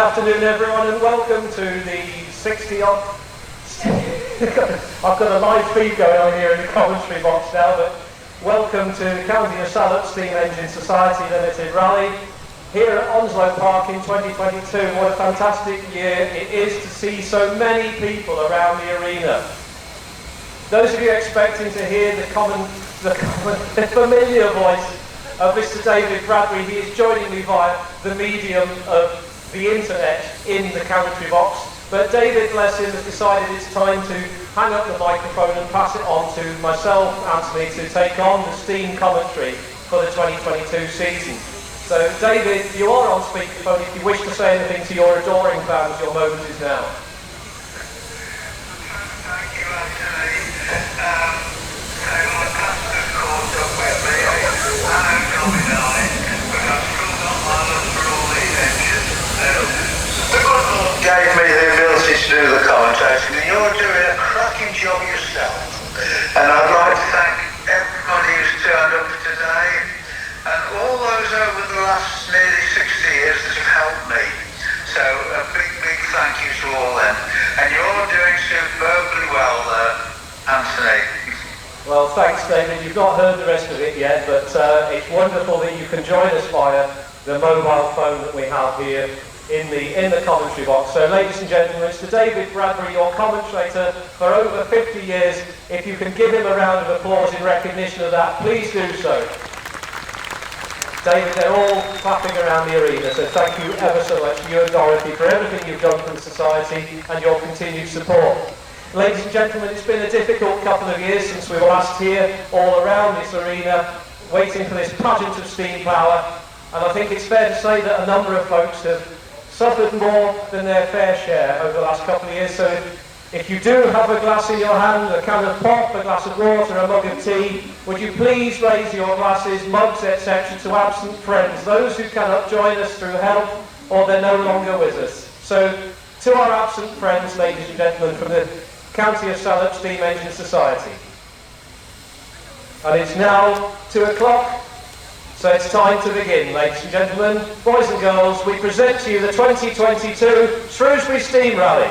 afternoon, everyone, and welcome to the 60-odd... I've got a live feed going on here in the commentary box now, but welcome to the County of Salop Steam Engine Society Limited Rally here at Onslow Park in 2022. What a fantastic year it is to see so many people around the arena. Those of you expecting to hear the familiar voice of Mr. David Bradbury, he is joining me via the medium of the internet in the commentary box. But David, bless him, has decided it's time to hang up the microphone and pass it on to myself, Anthony, to take on the steam commentary for the 2022 season. So, David, you are on speakerphone. If you wish to say anything to your adoring fans, your moment is now. Thank you, Anthony. I'm on the pastor's course up with me. I'm coming on it, but I've still got my love for all these engines. The good Lord gave me the ability to do the commentating, and you're doing a cracking job yourself. And I'd like to thank everybody who's turned up today, and all those over the last nearly 60 years that have helped me. So a big, big thank you to all them. And you're doing superbly well there, Anthony. Well, thanks, David. You've not heard the rest of it yet, but it's wonderful that you can join us via the mobile phone that we have here in the commentary box. So, ladies and gentlemen, Mr. David Bradbury, your commentator for over 50 years. If you can give him a round of applause in recognition of that, please do so. David, they're all clapping around the arena, so thank you ever so much, you and Dorothy, for everything you've done for the society and your continued support. Ladies and gentlemen, it's been a difficult couple of years since we were last here, all around this arena, waiting for this pageant of steam power, and I think it's fair to say that a number of folks have suffered more than their fair share over the last couple of years. So if you do have a glass in your hand, a can of pop, a glass of water, a mug of tea, would you please raise your glasses, mugs, etc. to absent friends, those who cannot join us through health or they're no longer with us. So to our absent friends, ladies and gentlemen, from the County of Salop Steam Engine Society. And it's now 2 o'clock. So it's time to begin, ladies and gentlemen, boys and girls. We present to you the 2022 Shrewsbury Steam Rally.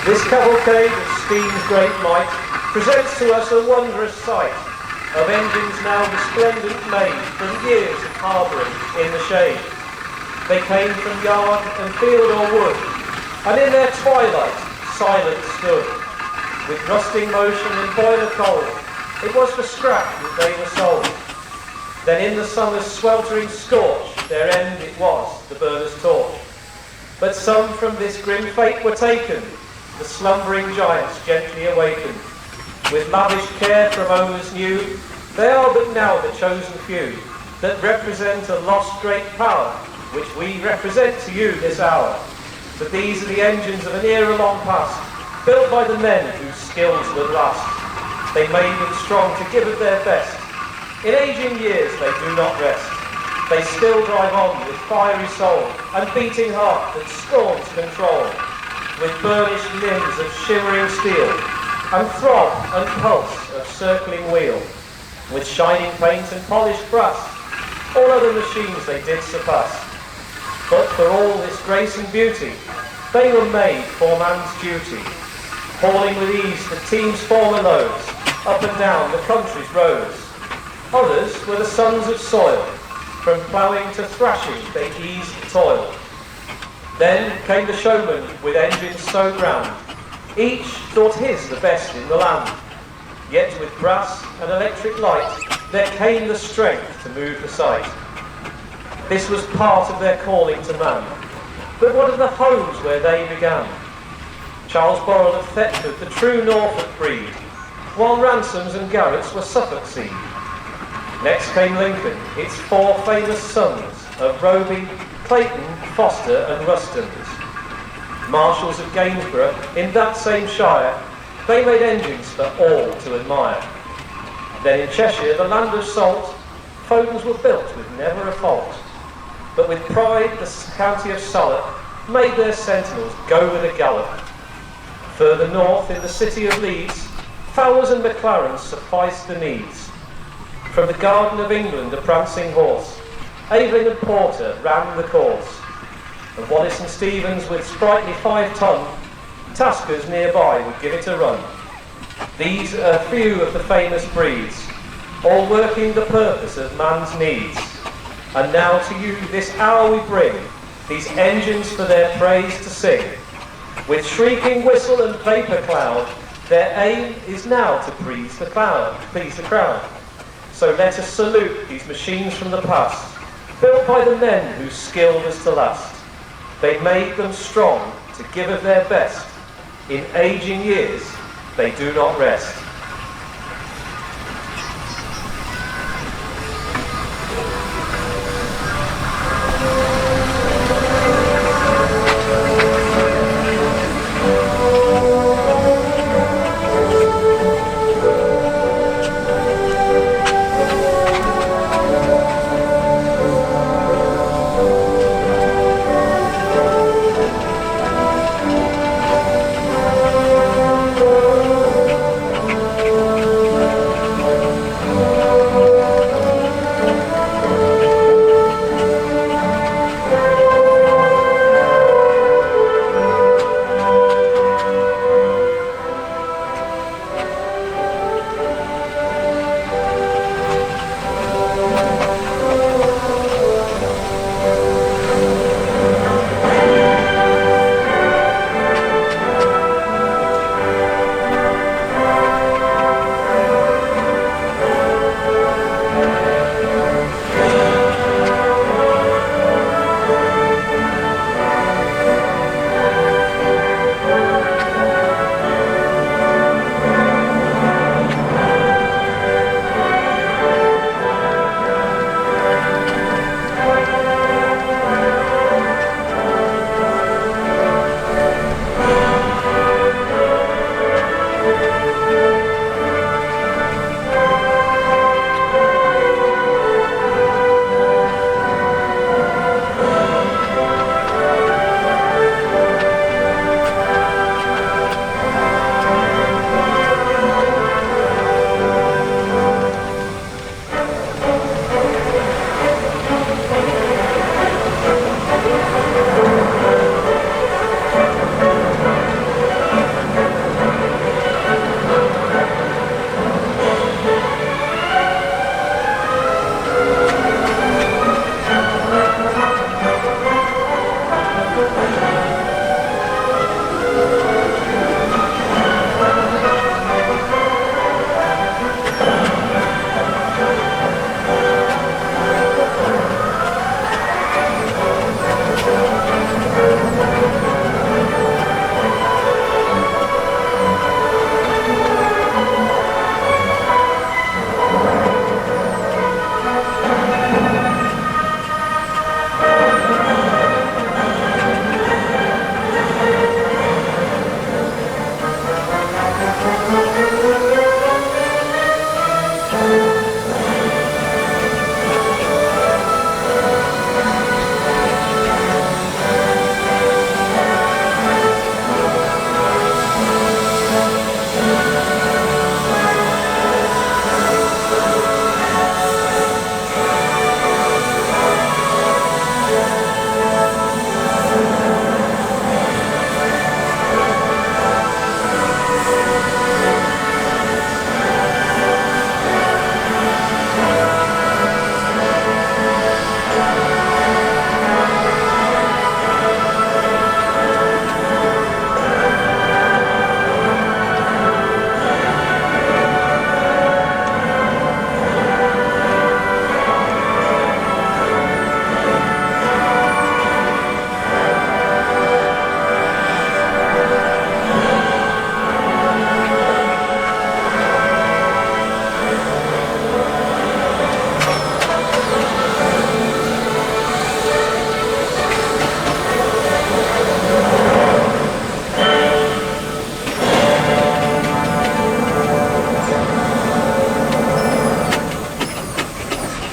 This cavalcade of steam's great might presents to us a wondrous sight of engines now resplendent made from years of harbouring in the shade. They came from yard and field or wood, and in their twilight silent stood. With rusting motion and boiler cold, it was for scrap that they were sold. Then in the summer's sweltering scorch, their end it was, the burner's torch. But some from this grim fate were taken, the slumbering giants gently awakened. With lavish care from owners new, they are but now the chosen few, that represent a lost great power, which we represent to you this hour. But these are the engines of an era long past, built by the men whose skills would last. They made them strong to give of their best. In aging years they do not rest. They still drive on with fiery soul and beating heart that scorns control, with burnished limbs of shimmering steel and throb and pulse of circling wheel, with shining paint and polished brass. All other machines they did surpass. But for all this grace and beauty, they were made for man's duty, hauling with ease the team's former loads up and down the country's roads. Others were the sons of soil, from ploughing to thrashing they eased toil. Then came the showman with engines so grand, each thought his the best in the land. Yet with brass and electric light there came the strength to move the sight. This was part of their calling to man. But what of the homes where they began? Charles Borrell of Thetford, the true Norfolk breed, while Ransoms and Garretts were Suffolk seed. Next came Lincoln, its four famous sons of Roby, Clayton, Foster and Rustons. Marshals of Gainsborough, in that same shire, they made engines for all to admire. Then in Cheshire, the land of salt, Fodens were built with never a fault. But with pride the county of Salop made their sentinels go with a gallop. Further north, in the city of Leeds, Fowlers and McLarens sufficed the needs. From the Garden of England a prancing horse, Aveling and Porter ran the course. And Wallace and Stevens with sprightly 5-ton, Taskers nearby would give it a run. These are a few of the famous breeds, all working the purpose of man's needs. And now to you this hour we bring, these engines for their praise to sing. With shrieking whistle and vapour cloud, their aim is now to please the crowd. So let us salute these machines from the past, built by the men whose skill was to last. They made them strong to give of their best. In aging years, they do not rest.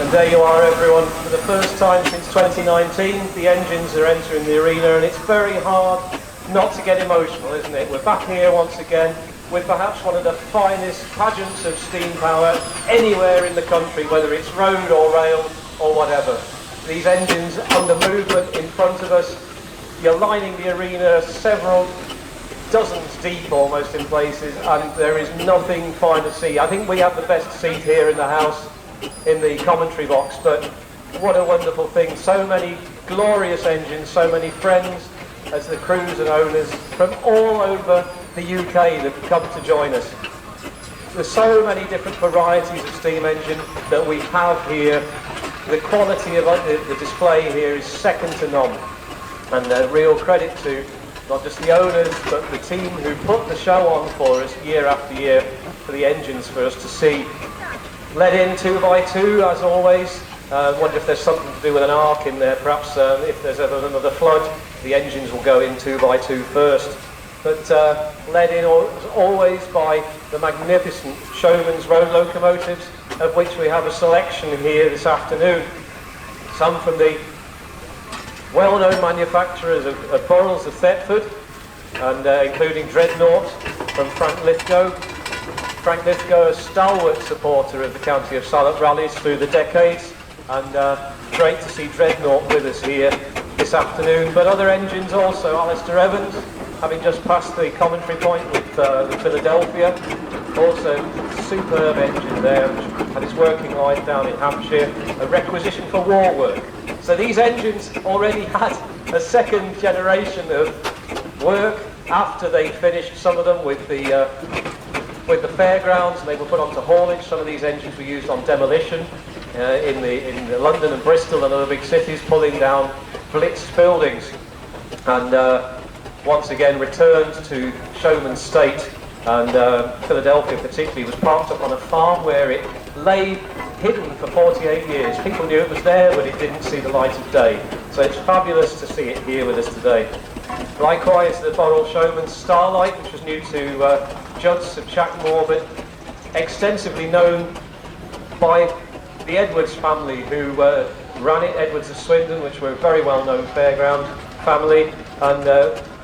And there you are, everyone. For the first time since 2019, the engines are entering the arena, and it's very hard not to get emotional, isn't it? We're back here once again with perhaps one of the finest pageants of steam power anywhere in the country, whether it's road or rail or whatever. These engines under movement in front of us. You're lining the arena several dozens deep almost in places, and there is nothing fine to see. I think we have the best seat here in the house, in the commentary box, but what a wonderful thing. So many glorious engines, so many friends as the crews and owners from all over the UK that have come to join us. There's so many different varieties of steam engine that we have here. The quality of the display here is second to none, and a real credit to not just the owners but the team who put the show on for us year after year, for the engines for us to see. Let in 2x2 as always. Wonder if there's something to do with an arc in there, perhaps if there's ever another flood, the engines will go in 2x2 first. But led in as always by the magnificent Showman's road locomotives, of which we have a selection here this afternoon. Some from the well-known manufacturers of Burrells of Thetford, and including Dreadnought from Frank Lithgow. Frank Lithgow, a stalwart supporter of the County of Salop rallies through the decades, and great to see Dreadnought with us here this afternoon. But other engines also, Alistair Evans, having just passed the commentary point with the Philadelphia, also superb engine there, which had its working life down in Hampshire, a requisition for war work. So these engines already had a second generation of work after they finished, some of them with the fairgrounds, and they were put onto haulage. Some of these engines were used on demolition in London and Bristol and other big cities, pulling down blitzed buildings, and once again returned to Showman State. And Philadelphia particularly was parked up on a farm where it lay hidden for 48 years. People knew it was there, but it didn't see the light of day. So it's fabulous to see it here with us today. Likewise, the Burrell Showman Starlight, which was new to Judds of Chackmore, but extensively known by the Edwards family, who ran it, Edwards of Swindon, which were a very well-known fairground family, and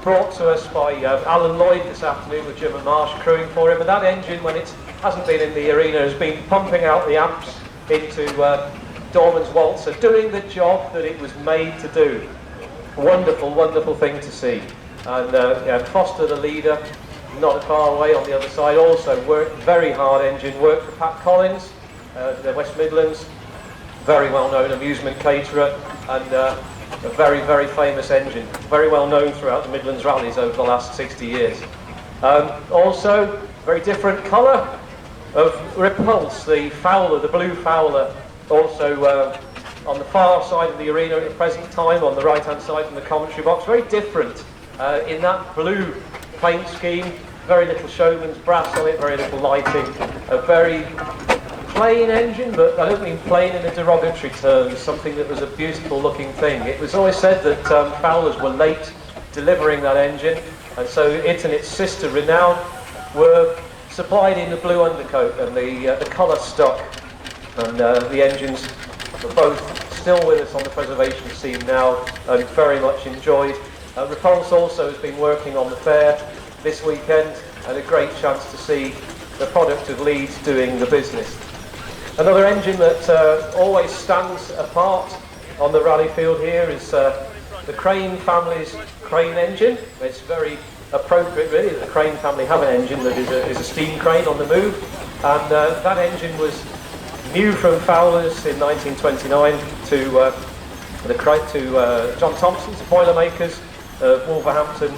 brought to us by Alan Lloyd this afternoon with Jim and Marsh crewing for him. And that engine, when it hasn't been in the arena, has been pumping out the amps into Dorman's Waltzer, doing the job that it was made to do. Wonderful, wonderful thing to see. And Foster, the leader, not far away on the other side, also worked very hard engine, worked for Pat Collins, the West Midlands, very well-known amusement caterer, and a very, very famous engine, very well known throughout the Midlands rallies over the last 60 years. Also, very different colour of Repulse, the Fowler, the blue Fowler, also on the far side of the arena at the present time, on the right-hand side from the commentary box. Very different in that blue paint scheme, very little Showman's brass on it, very little lighting, a very plain engine, but I don't mean plain in a derogatory terms, something that was a beautiful looking thing. It was always said that Fowlers were late delivering that engine, and so it and its sister Renown were supplied in the blue undercoat and the colour stock, and the engines are both still with us on the preservation scene now and very much enjoyed. Repulse also has been working on the fair this weekend, and a great chance to see the product of Leeds doing the business. Another engine that always stands apart on the rally field here is the Crane family's crane engine. It's very appropriate really that the Crane family have an engine that is a steam crane on the move, and that engine was new from Fowler's in 1929 to John Thompson's, Boilermakers of Wolverhampton,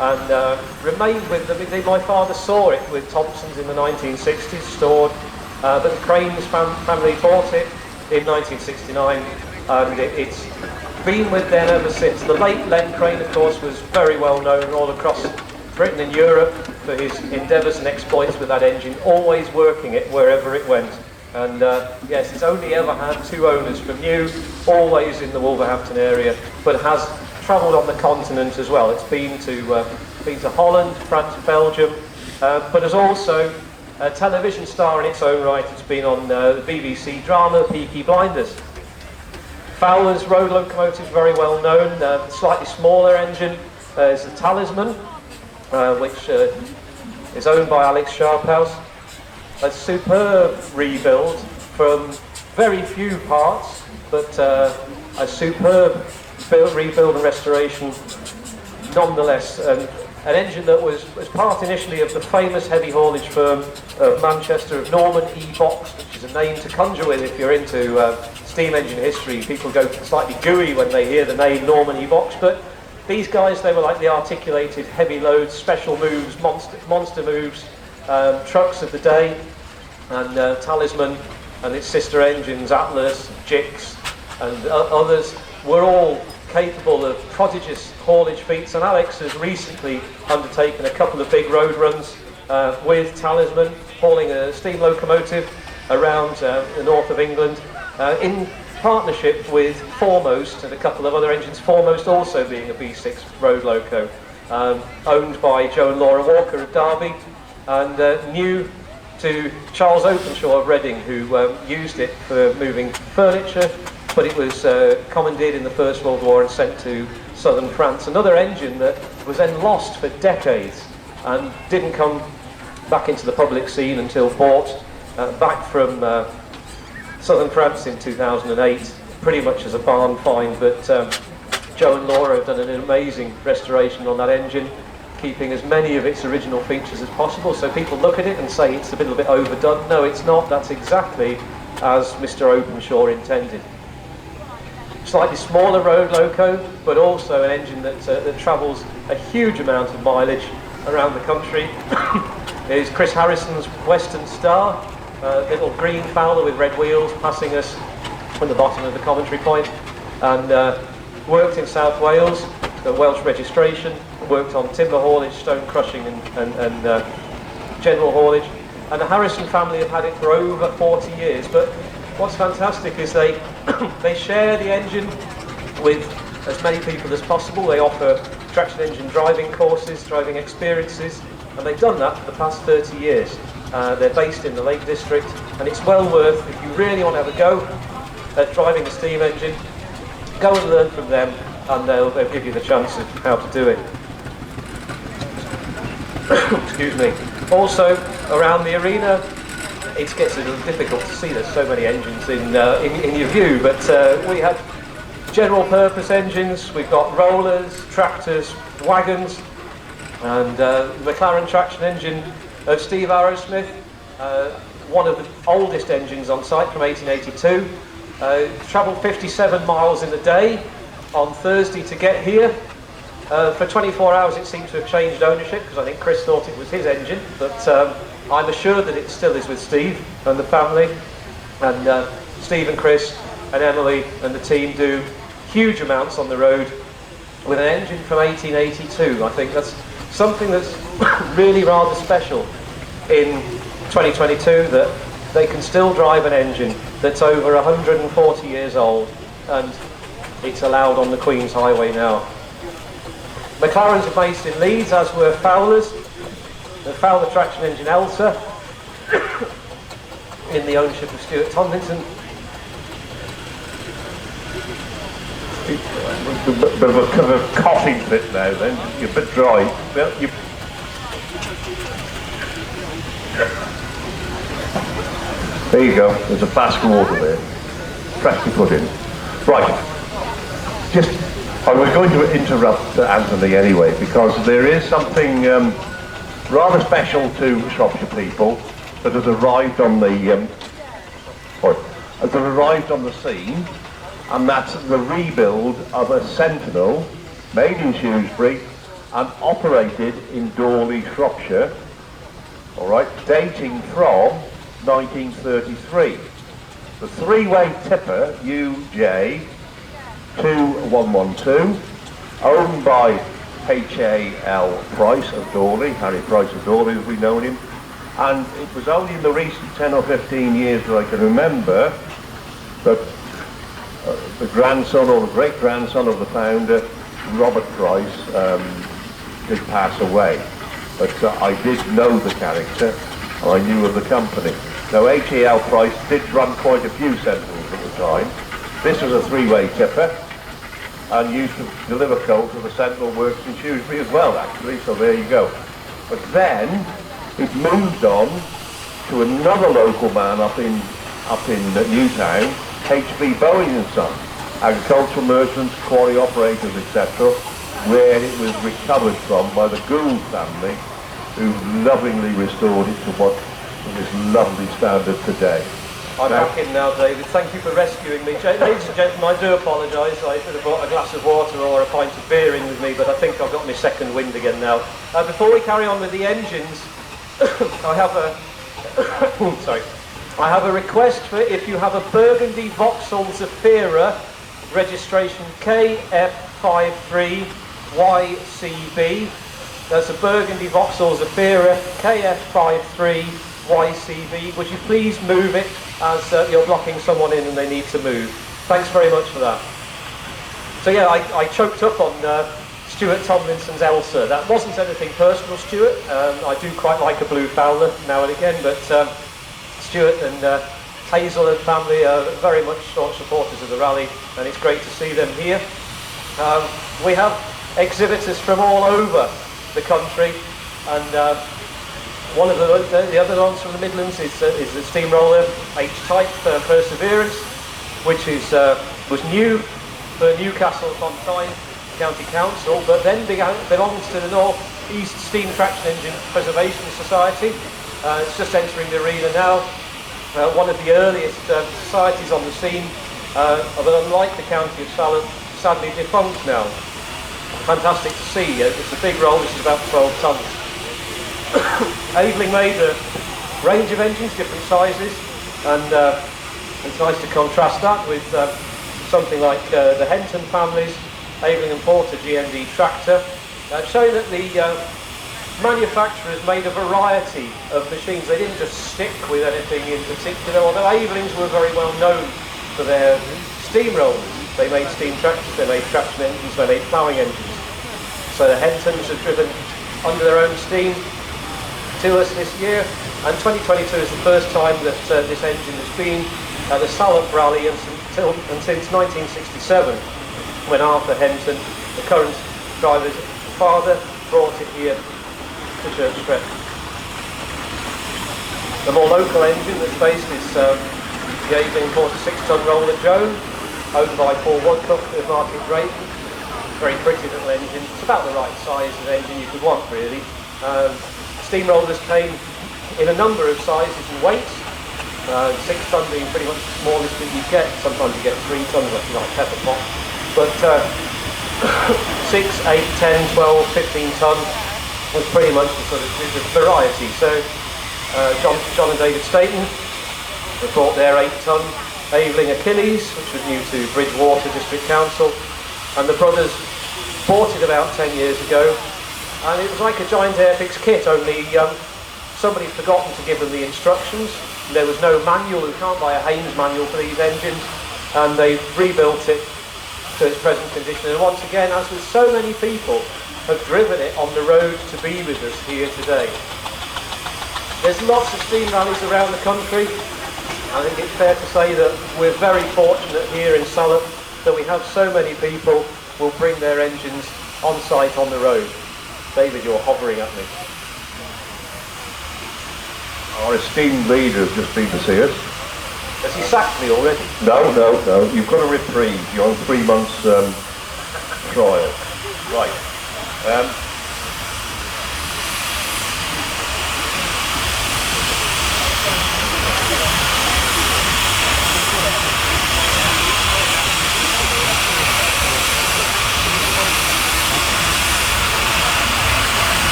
and remained with them. My father saw it with Thompson's in the 1960s, stored, but the Crane's family bought it in 1969, and it's been with them ever since. The late Len Crane, of course, was very well known all across Britain and Europe for his endeavours and exploits with that engine, always working it wherever it went. And yes, it's only ever had two owners from new, always in the Wolverhampton area, but has travelled on the continent as well. It's been to Holland, France, Belgium, but has also a television star in its own right. It's been on the BBC drama Peaky Blinders. Fowler's road locomotive is very well known. Slightly smaller engine is the Talisman, which is owned by Alex Sharphouse. A superb rebuild from very few parts, but a superb rebuild and restoration nonetheless. An engine that was part initially of the famous heavy haulage firm of Manchester, of Norman E-Box, which is a name to conjure with if you're into steam engine history. People go slightly gooey when they hear the name Norman E-Box, but these guys, they were like the articulated heavy loads, special moves, monster moves, trucks of the day. And Talisman and its sister engines, Atlas, Gix and others, were all capable of prodigious haulage feats, and Alex has recently undertaken a couple of big road runs with Talisman, hauling a steam locomotive around the north of England in partnership with Foremost and a couple of other engines, Foremost also being a B6 road loco, owned by Joe and Laura Walker of Derby, and new to Charles Openshaw of Reading, who used it for moving furniture, but it was commandeered in the First World War and sent to southern France. Another engine that was then lost for decades and didn't come back into the public scene until bought back from southern France in 2008, pretty much as a barn find, but Joe and Laura have done an amazing restoration on that engine, keeping as many of its original features as possible, so people look at it and say it's a little bit overdone. No, it's not. That's exactly as Mr. Openshaw intended. Slightly smaller road loco, but also an engine that travels a huge amount of mileage around the country. Is Chris Harrison's Western Star, little green Fowler with red wheels passing us from the bottom of the commentary point, and worked in South Wales, Welsh registration, worked on timber haulage, stone crushing and general haulage, and the Harrison family have had it for over 40 years. But what's fantastic is they share the engine with as many people as possible. They offer traction engine driving courses, driving experiences, and they've done that for the past 30 years. They're based in the Lake District, and it's well worth, if you really want to have a go at driving a steam engine, go and learn from them, and they'll give you the chance of how to do it. Excuse me. Also, around the arena, it gets a little difficult to see. There's so many engines in your view, but we have general purpose engines. We've got rollers, tractors, wagons, and the McLaren traction engine of Steve Arrowsmith, one of the oldest engines on site from 1882. Travelled 57 miles in a day on Thursday to get here. For 24 hours it seemed to have changed ownership, because I think Chris thought it was his engine, but I'm assured that it still is with Steve and the family. And Steve and Chris and Emily and the team do huge amounts on the road with an engine from 1882. I think that's something that's really rather special in 2022, that they can still drive an engine that's over 140 years old, and it's allowed on the Queen's Highway now. McLarens are based in Leeds, as were Fowler's. The Fowler traction engine Elsa, in the ownership of Stuart Tomlinson. A bit of a kind of coughing fit now then, you're a bit dry. Well, you... There you go, there's a flask of water there. Freshly put in. Right, I was going to interrupt Anthony anyway, because there is something rather special to Shropshire people that has arrived on the scene, and that's the rebuild of a Sentinel made in Shrewsbury and operated in Dorley, Shropshire, all right, dating from 1933. The three-way tipper UJ 2112, owned by H.A.L. Price of Dorley, Harry Price of Dorley as we know him, and it was only in the recent 10 or 15 years that I can remember that the grandson or the great-grandson of the founder, Robert Price, did pass away. But I did know the character, I knew of the company. Now HAL Price did run quite a few Sentinels at the time. This was a three-way tipper and used to deliver coal to the Sentinel works in Shrewsbury as well, actually, so there you go. But then it moved on to another local man up in Newtown, H.B. Bowen and Son, agricultural merchants, quarry operators, etc., where it was recovered from by the Gould family, who lovingly restored it to what is lovely standard today. I'm back in now, David. Thank you for rescuing me. Ladies and gentlemen, I do apologise. I should have brought a glass of water or a pint of beer in with me, but I think I've got my second wind again now. Before we carry on with the engines, I have a sorry. I have a request for if you have a Burgundy Vauxhall Zafira, registration KF53YCB. That's a Burgundy Vauxhall Zafira KF53YCB. Would you please move it, as you're blocking someone in and they need to move. Thanks very much for that. So yeah, I choked up on Stuart Tomlinson's Elsa. That wasn't anything personal, Stuart. I do quite like a blue Fowler now and again, but Stuart and Hazel and family are very much staunch supporters of the rally, and it's great to see them here. We have exhibitors from all over the country, and one of the other ones from the Midlands is the steamroller H-type Perseverance, which was new for Newcastle upon Tyne County Council, but then belongs to the North East Steam Traction Engine Preservation Society. It's just entering the arena now. One of the earliest societies on the scene, but unlike the county of Salop, sadly defunct now. Fantastic to see. It's a big roll. This is about 12 tonnes. Aveling made a range of engines, different sizes, and it's nice to contrast that with something like the Henton family's Aveling and Porter GMD tractor, showing that the manufacturers made a variety of machines. They didn't just stick with anything in particular, although Avelings were very well known for their steamrollers. They made steam tractors, they made traction engines, they made ploughing engines. So the Hentons have driven under their own steam to us this year, and 2022 is the first time that this engine has been at the Salop Rally, and since 1967, when Arthur Henton, the current driver's father, brought it here to Churchstret. The more local engine that's based is the Aveling 46-ton roller Joan, owned by Paul Woodcock of Martin Drayton. Very pretty little engine. It's about the right size of engine you could want, really. Steamrollers came in a number of sizes and weights. 6 ton being pretty much the smallest that you get. Sometimes you get 3 tons, like pepper pot. But 6, 8, 10, 12, 15 ton was pretty much the sort of the variety. So John and David Staten have brought their 8 ton Aveling Achilles, which was new to Bridgewater District Council, and the brothers bought it about 10 years ago, and it was like a giant Airfix kit, only somebody'd forgotten to give them the instructions. There was no manual. You can't buy a Haynes manual for these engines, and they rebuilt it to its present condition. And once again, as with so many people, have driven it on the road to be with us here today. There's lots of steam rallies around the country. I think it's fair to say that we're very fortunate here in Salop that we have so many people who will bring their engines on site on the road. David, you're hovering at me. Our esteemed leader has just been to see us. Has he sacked me already? No. You've got a reprieve. You're on 3 months trial. Right.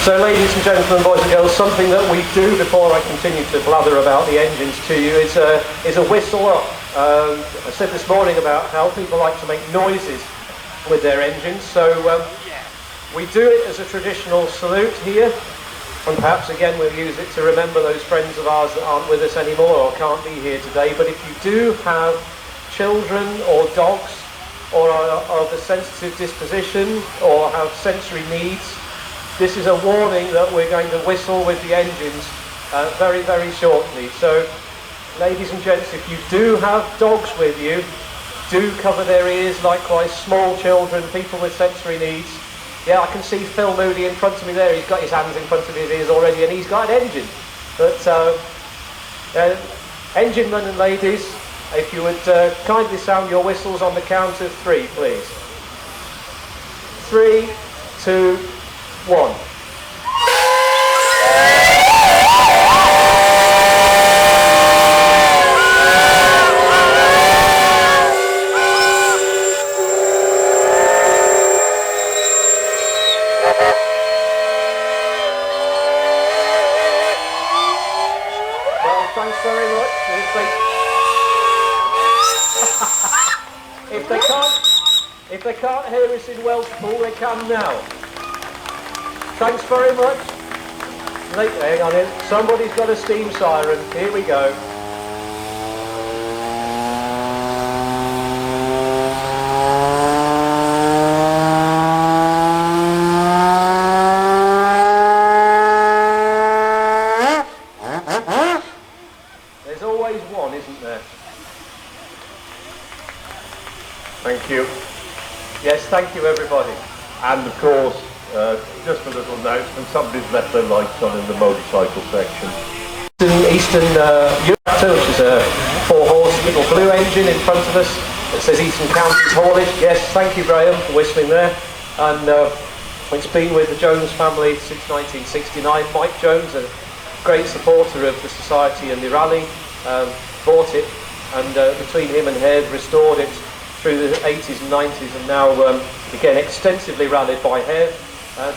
So ladies and gentlemen, boys and girls, something that we do before I continue to blather about the engines to you is a whistle up. I said this morning about how people like to make noises with their engines, so we do it as a traditional salute here, and perhaps again we'll use it to remember those friends of ours that aren't with us anymore or can't be here today. But if you do have children or dogs or are of a sensitive disposition or have sensory needs, this is a warning that we're going to whistle with the engines very, very shortly. So, ladies and gents, if you do have dogs with you, do cover their ears, likewise small children, people with sensory needs. Yeah, I can see Phil Moody in front of me there, he's got his hands in front of his ears already and he's got an engine. But enginemen and ladies, if you would kindly sound your whistles on the count of 3, please. 3, 2, 1. Thanks very much. If they can't hear us in Welshpool, they can now. Thanks very much. Hang on in. Somebody's got a steam siren. Here we go. There's always one, isn't there? Thank you. Yes, thank you everybody. And of course, just a little announcement, somebody's left their lights on in the motorcycle section. Eastern Europe, which is a 4-horse little blue engine in front of us that says Eastern Counties Haulage. Yes, thank you Graham for whistling there. And it's been with the Jones family since 1969. Mike Jones, a great supporter of the society and the rally, bought it, and between him and Hare restored it through the 80s and 90s, and now again extensively rallied by Hare,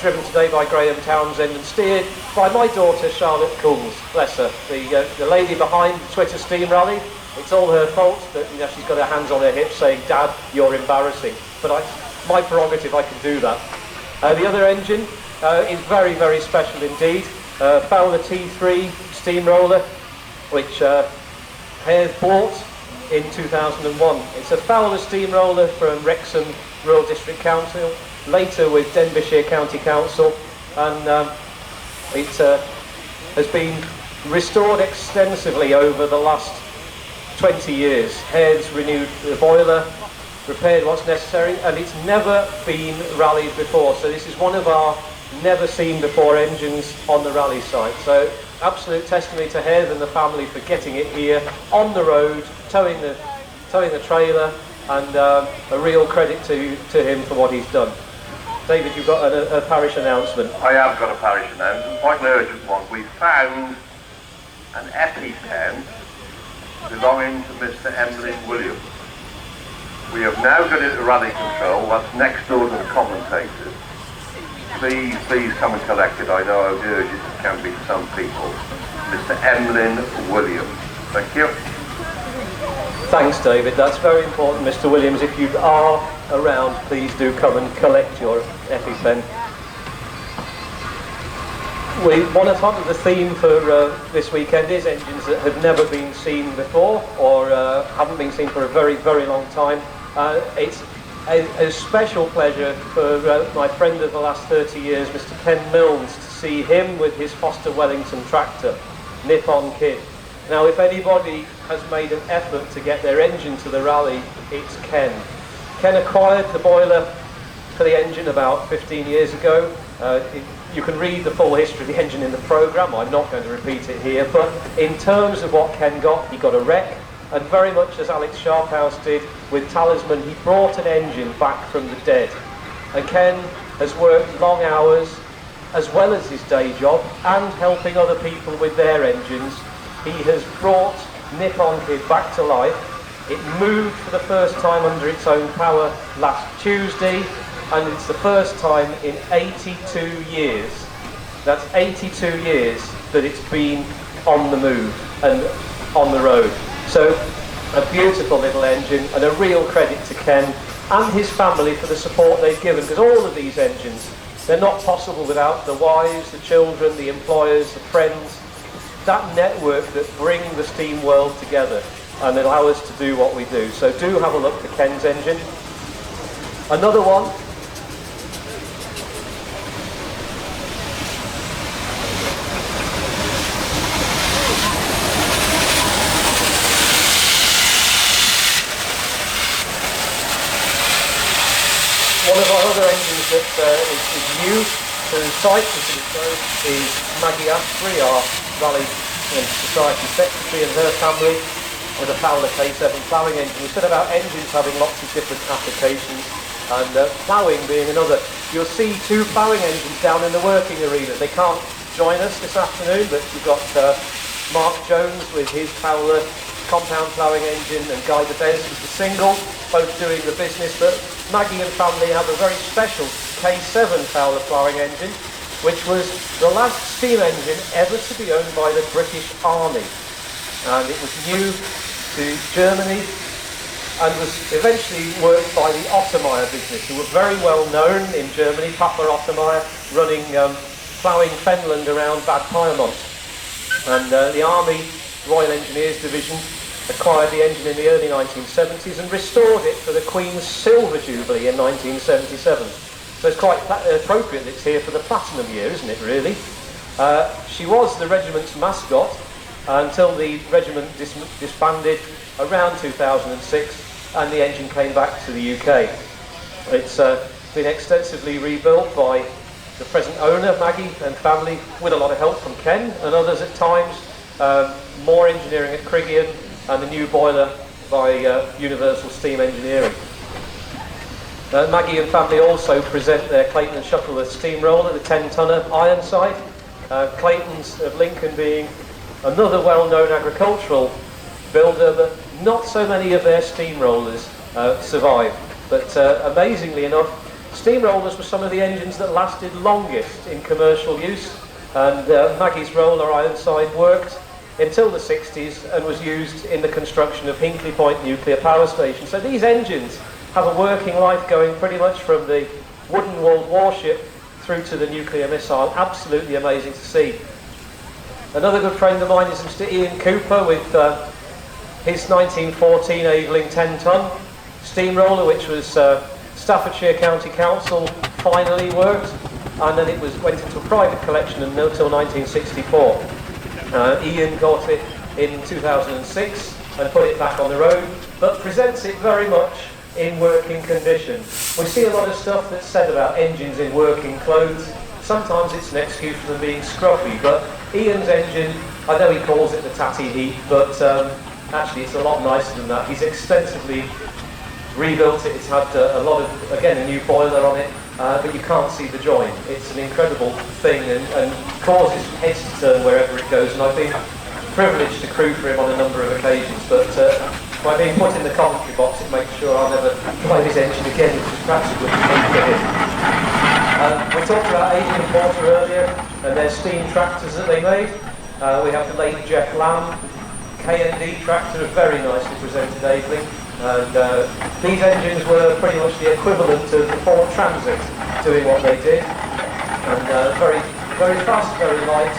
driven today by Graham Townsend and steered by my daughter Charlotte Coombs, bless her, the lady behind the Twitter Steam Rally. It's all her fault that she's got her hands on her hips saying, "Dad, you're embarrassing," but my prerogative, I can do that. The other engine is very, very special indeed. Fowler T3 steamroller, which Hare bought in 2001. It's a Fowler steamroller from Wrexham Rural District Council, later with Denbighshire County Council, and it has been restored extensively over the last 20 years. Hare's renewed the boiler, repaired what's necessary, and it's never been rallied before. So this is one of our never seen before engines on the rally site. So absolute testimony to Hare and the family for getting it here on the road, towing the trailer, and a real credit to him for what he's done. David, you've got a parish announcement. I have got a parish announcement, quite an urgent one. We found an EpiPen belonging to Mr. Emlyn Williams. We have now got it at rally control, that's next door to the commentators. Please come and collect it. I know how urgent it can be to some people. Mr. Emlyn Williams. Thank you. Thanks, David. That's very important, Mr. Williams. If you are around, please do come and collect your EpiPen. We want to talk about the theme for this weekend is engines that have never been seen before or haven't been seen for a very, very long time. It's a special pleasure for my friend of the last 30 years, Mr. Ken Milnes, to see him with his Foster Wellington tractor, Nippon Kid. Now, if anybody has made an effort to get their engine to the rally, it's Ken. Ken acquired the boiler for the engine about 15 years ago. You can read the full history of the engine in the programme. I'm not going to repeat it here, but in terms of what Ken got, he got a wreck, and very much as Alex Sharphouse did with Talisman, he brought an engine back from the dead. And Ken has worked long hours, as well as his day job, and helping other people with their engines. He has brought Nippon Kid back to life. It moved for the first time under its own power last Tuesday, and it's the first time in 82 years. That's 82 years that it's been on the move and on the road. So a beautiful little engine, and a real credit to Ken and his family for the support they've given, because all of these engines, they're not possible without the wives, the children, the employers, the friends, that network that bring the steam world together and allow us to do what we do. So do have a look for Ken's engine. Another one. One of our other engines that is new to the site, is Maggie Asprey, our Rally and Society Secretary, and her family with a Fowler K7 ploughing engine. We said about engines having lots of different applications, and ploughing being another. You'll see two ploughing engines down in the working arena. They can't join us this afternoon, but you've got Mark Jones with his Fowler compound ploughing engine, and Guy DeBez with the single, both doing the business. But Maggie and family have a very special K7 Fowler ploughing engine, which was the last steam engine ever to be owned by the British Army. And it was new to Germany and was eventually worked by the Ottermeyer business, who were very well known in Germany. Papa Ottermeyer running ploughing Fenland around Bad Pyrmont. And the Army Royal Engineers Division acquired the engine in the early 1970s and restored it for the Queen's Silver Jubilee in 1977. So it's quite appropriate that it's here for the Platinum year, isn't it, really? She was the regiment's mascot until the regiment disbanded around 2006 and the engine came back to the UK. It's been extensively rebuilt by the present owner, Maggie, and family, with a lot of help from Ken and others at times. More engineering at Criggion, and the new boiler by Universal Steam Engineering. Maggie and family also present their Clayton and Shuttleworth steamroller, the 10-tonner Ironside. Clayton's of Lincoln being another well-known agricultural builder, but not so many of their steamrollers survive. But amazingly enough, steamrollers were some of the engines that lasted longest in commercial use, and Maggie's roller Ironside worked until the 60s and was used in the construction of Hinkley Point nuclear power station. So these engines have a working life going pretty much from the wooden-walled warship through to the nuclear missile. Absolutely amazing to see. Another good friend of mine is Mr. Ian Cooper with his 1914 Aveling 10-ton steamroller, which was Staffordshire County Council finally worked, and then it went into a private collection until 1964. Ian got it in 2006 and put it back on the road, but presents it very much in working condition. We see a lot of stuff that's said about engines in working clothes. Sometimes it's an excuse for them being scruffy, but Ian's engine, I know he calls it the Tatty Heat, but actually it's a lot nicer than that. He's extensively rebuilt it. It's had a lot of, again, a new boiler on it, but you can't see the join. It's an incredible thing and causes heads to turn wherever it goes, and I've been privileged to crew for him on a number of occasions, but by being put in the commentary box it makes sure I'll never drive his engine again, which is perhaps a good thing for him. We talked about Adrian Porter earlier and their steam tractors that they made. We have the late Jeff Lamb K&D tractor, a very nicely presented Aveling. And these engines were pretty much the equivalent of the Ford Transit doing what they did, and very, very fast, very light.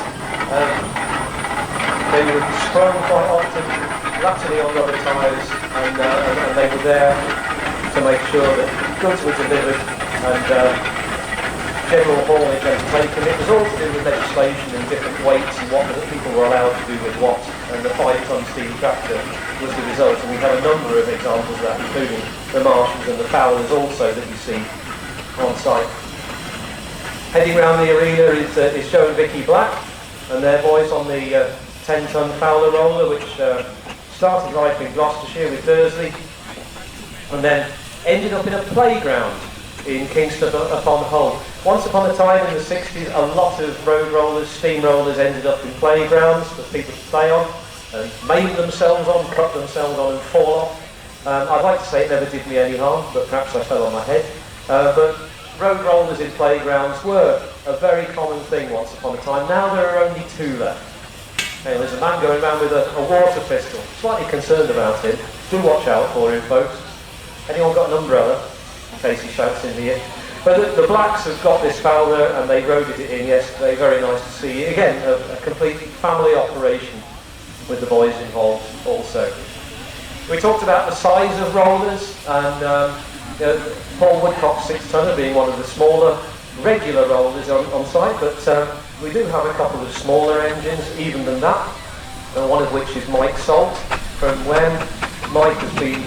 They were sprung quite often latterly on rubber tyres, and they were there to make sure that goods were delivered and general haulage undertaken. It was all to do with legislation and different weights and what people were allowed to do with what, and the 5-ton steam tractor was the result, and we have a number of examples of that, including the Marshalls and the Fowlers also that you see on site. Heading round the arena is Joe and Vicky Black and their boys on the 10-ton Fowler roller, which started life in Gloucestershire with Dursley and then ended up in a playground in Kingston upon Hull. Once upon a time in the 60s, a lot of road rollers, steam rollers ended up in playgrounds for people to play on and maim themselves on, cut themselves on and fall off. I'd like to say it never did me any harm, but perhaps I fell on my head. But road rollers in playgrounds were a very common thing once upon a time. Now there are only 2 left. And there's a man going around with a water pistol. Slightly concerned about him. Do watch out for him, folks. Anyone got an umbrella? In case he shouts in here. But the Blacks have got this Fowler and they roaded it in yesterday. Very nice to see. Again, a complete family operation with the boys involved also. We talked about the size of rollers, and Paul Woodcock's 6-tonner being one of the smaller regular rollers on site, but we do have a couple of smaller engines, even than that, one of which is Mike Salt from when Mike has been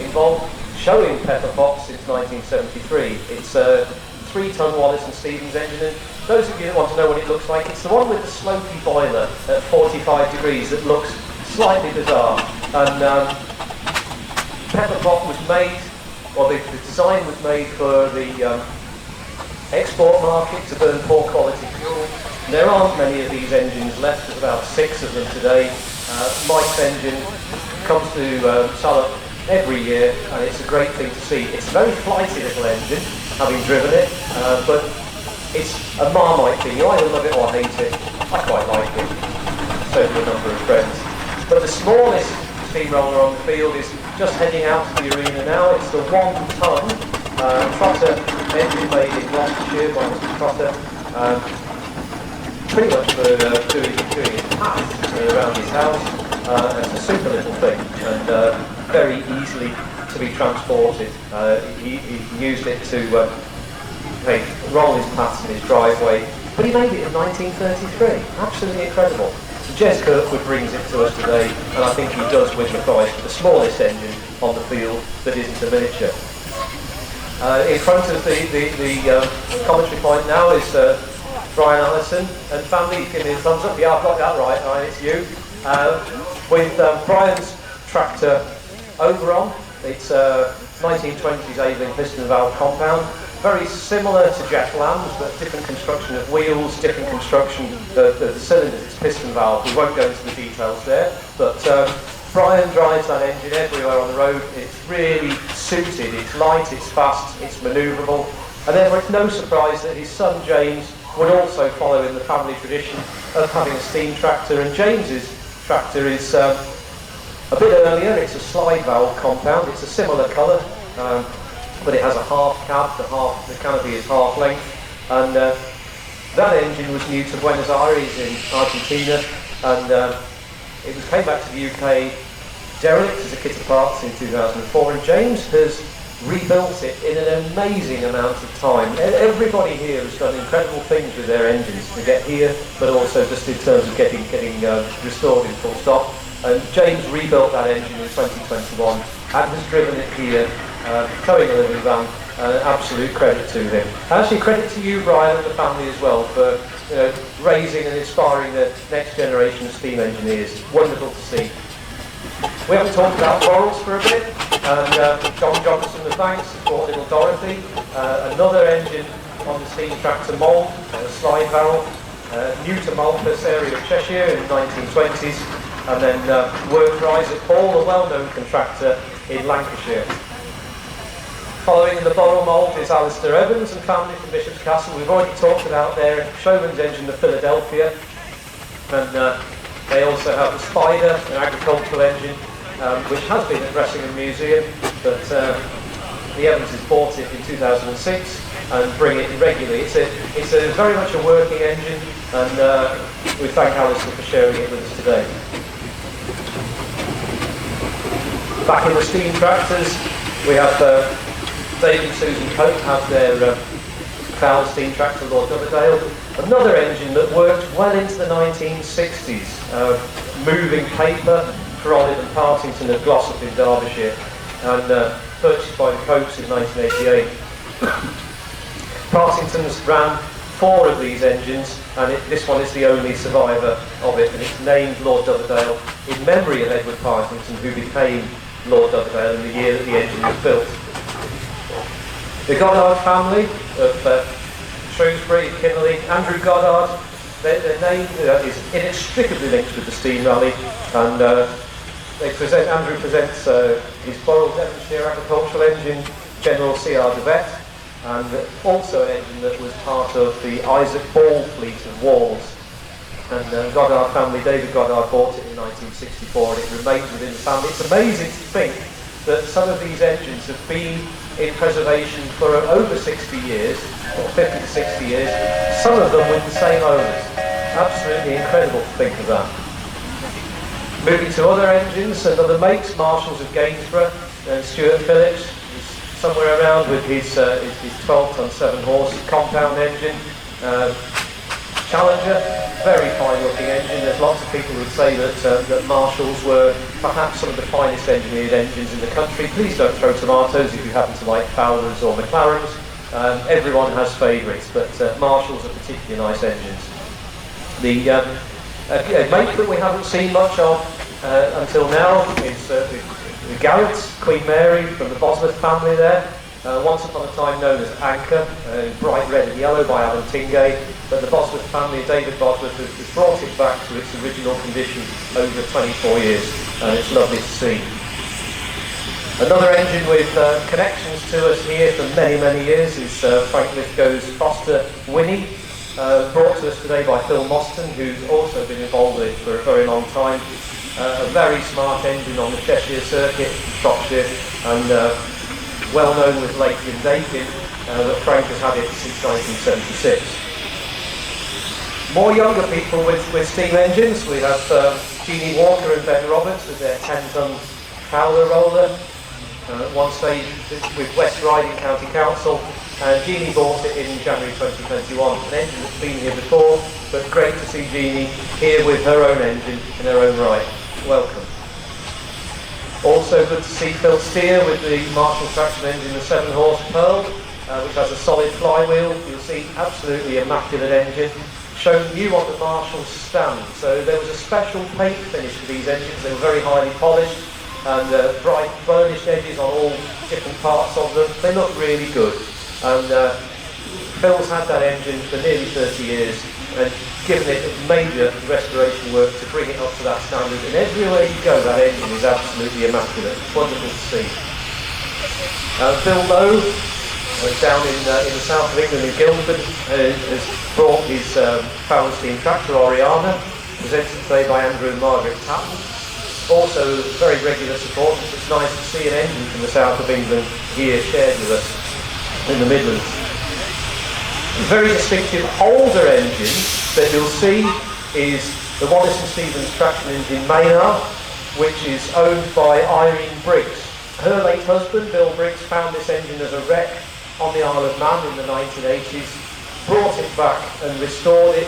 involved showing Pepper Potts since 1973. It's a 3-ton Wallace and Stevens engine, and those of you that want to know what it looks like, it's the one with the slopey boiler at 45 degrees that looks slightly bizarre. And Pepper Pot was made, or the design was made for the export market to burn poor quality fuel. There aren't many of these engines left, there's about 6 of them today. Mike's engine comes to Salop every year, and it's a great thing to see. It's a very flighty little engine, having driven it, but it's a Marmite thing. You either love it or hate it. I quite like it, so do a number of friends. But the smallest steamroller on the field is just heading out to the arena now. It's the 1-ton Trotter engine made in Gloucestershire by Mr. Trotter. Pretty much for doing his path around his house. It's a super little thing, and very easily to be transported. He used it to roll his paths in his driveway, but he made it in 1933. Absolutely incredible. So Jez Kirkwood brings it to us today, and I think he does win the prize for the smallest engine on the field that isn't a miniature. In front of the commentary point now is Brian Allison and family. Give me a thumbs up. Yeah, I've got that right. Right, it's you. With Brian's tractor Oberon. It's 1920s Avon piston valve compound. Very similar to Jack Lamb's, but different construction of wheels, different construction of the cylinders. It's piston valve. We won't go into the details there, but Brian drives that engine everywhere on the road. It's really suited. It's light, it's fast, it's manoeuvrable, and therefore it's no surprise that his son James would also follow in the family tradition of having a steam tractor. And James's tractor is a bit earlier. It's a slide valve compound. It's a similar colour, but it has a half cab. The canopy is half length, and that engine was new to Buenos Aires in Argentina, and it came back to the UK derelict as a kit of parts in 2004, and James has rebuilt it in an amazing amount of time. Everybody here has done incredible things with their engines to get here, but also just in terms of getting restored in full stop. And James rebuilt that engine in 2021 and has driven it here, towing a living van. Absolute credit to him. Actually, credit to you, Brian, and the family as well for raising and inspiring the next generation of steam engineers. Wonderful to see. We haven't talked about Borals for a bit, and John Johnson, the thanks, bought little Dorothy, another engine on the steam tractor mould, a slide valve, new to Malpas area of Cheshire in the 1920s, and then worked for Isaac Hall, a well-known contractor in Lancashire. Following in the Boral mould is Alistair Evans and family from Bishop's Castle. We've already talked about their Showman's engine, the Philadelphia, and they also have the Spider, an agricultural engine, which has been at Bressingham Museum, but the Evanses bought it in 2006 and bring it regularly. It's a very much a working engine, and we thank Alistair for sharing it with us today. Back in the steam tractors, we have Dave and Susan Cope have their Fowler steam tractor, Lord Dovedale. Another engine that worked well into the 1960s, moving paper for Olive and Partington of Glossop in Derbyshire, and purchased by the Copes in 1988. Partington's ran 4 of these engines, and this one is the only survivor of it, and it's named Lord Dovedale in memory of Edward Partington, who became Lord Dovedale in the year that the engine was built. The Goddard family of Shrewsbury, Kinnerley, Andrew Goddard, their name is inextricably linked with the steam rally, and Andrew presents his Boral Devonshire agricultural engine, General C.R. de Vet, and also an engine that was part of the Isaac Ball fleet of Walls. And Goddard family, David Goddard, bought it in 1964, and it remains within the family. It's amazing to think that some of these engines have been in preservation for over 60 years, or 50 to 60 years, some of them with the same owners. Absolutely incredible to think of that. Moving to other engines and other makes, Marshalls of Gainsborough and Stuart Phillips, somewhere around with his 12-ton 7-horse compound engine. Challenger, very fine-looking engine. There's lots of people who would say that Marshalls were perhaps some of the finest engineered engines in the country. Please don't throw tomatoes if you happen to like Fowlers or McLarens. Everyone has favourites, but Marshalls are particularly nice engines. The make that we haven't seen much of until now is the Garretts, Queen Mary from the Bosworth family there. Once upon a time known as Anchor, bright red and yellow by Alan Tingay, but the Bosworth family, David Bosworth, has brought it back to its original condition over 24 years, and it's lovely to see. Another engine with connections to us here for many, many years is Frank Lithgow's Foster Winnie, brought to us today by Phil Mostyn, who's also been involved with it for a very long time. A very smart engine on the Cheshire Circuit, Shropshire, and well known with Lakely and Dakin, that Frank has had it since 1976. More younger people with steam engines. We have Jeannie Walker and Ben Roberts with their 10-ton Fowler roller. At one stage with West Riding County Council, and Jeannie bought it in January 2021. An engine that's been here before, but great to see Jeannie here with her own engine in her own right. Welcome. Also good to see Phil Steer with the Marshall traction engine, the 7-horse Pearl, which has a solid flywheel. You'll see absolutely immaculate engine. Shown new on the Marshall stand. So there was a special paint finish for these engines. They were very highly polished and bright burnished edges on all different parts of them. They look really good. And Phil's had that engine for nearly 30 years and given it major restoration work to bring it up to that standard. And everywhere you go, that engine is absolutely immaculate. Wonderful to see. Bill Lowe, down in the south of England in Guildford, has brought his Fowler steam tractor Oriana, presented today by Andrew and Margaret Tatton. Also very regular support. It's nice to see an engine from the south of England here shared with us in the Midlands. A very distinctive older engine that you'll see is the Wallace and Stevens traction engine Maynard, which is owned by Irene Briggs. Her late husband, Bill Briggs, found this engine as a wreck on the Isle of Man in the 1980s, brought it back and restored it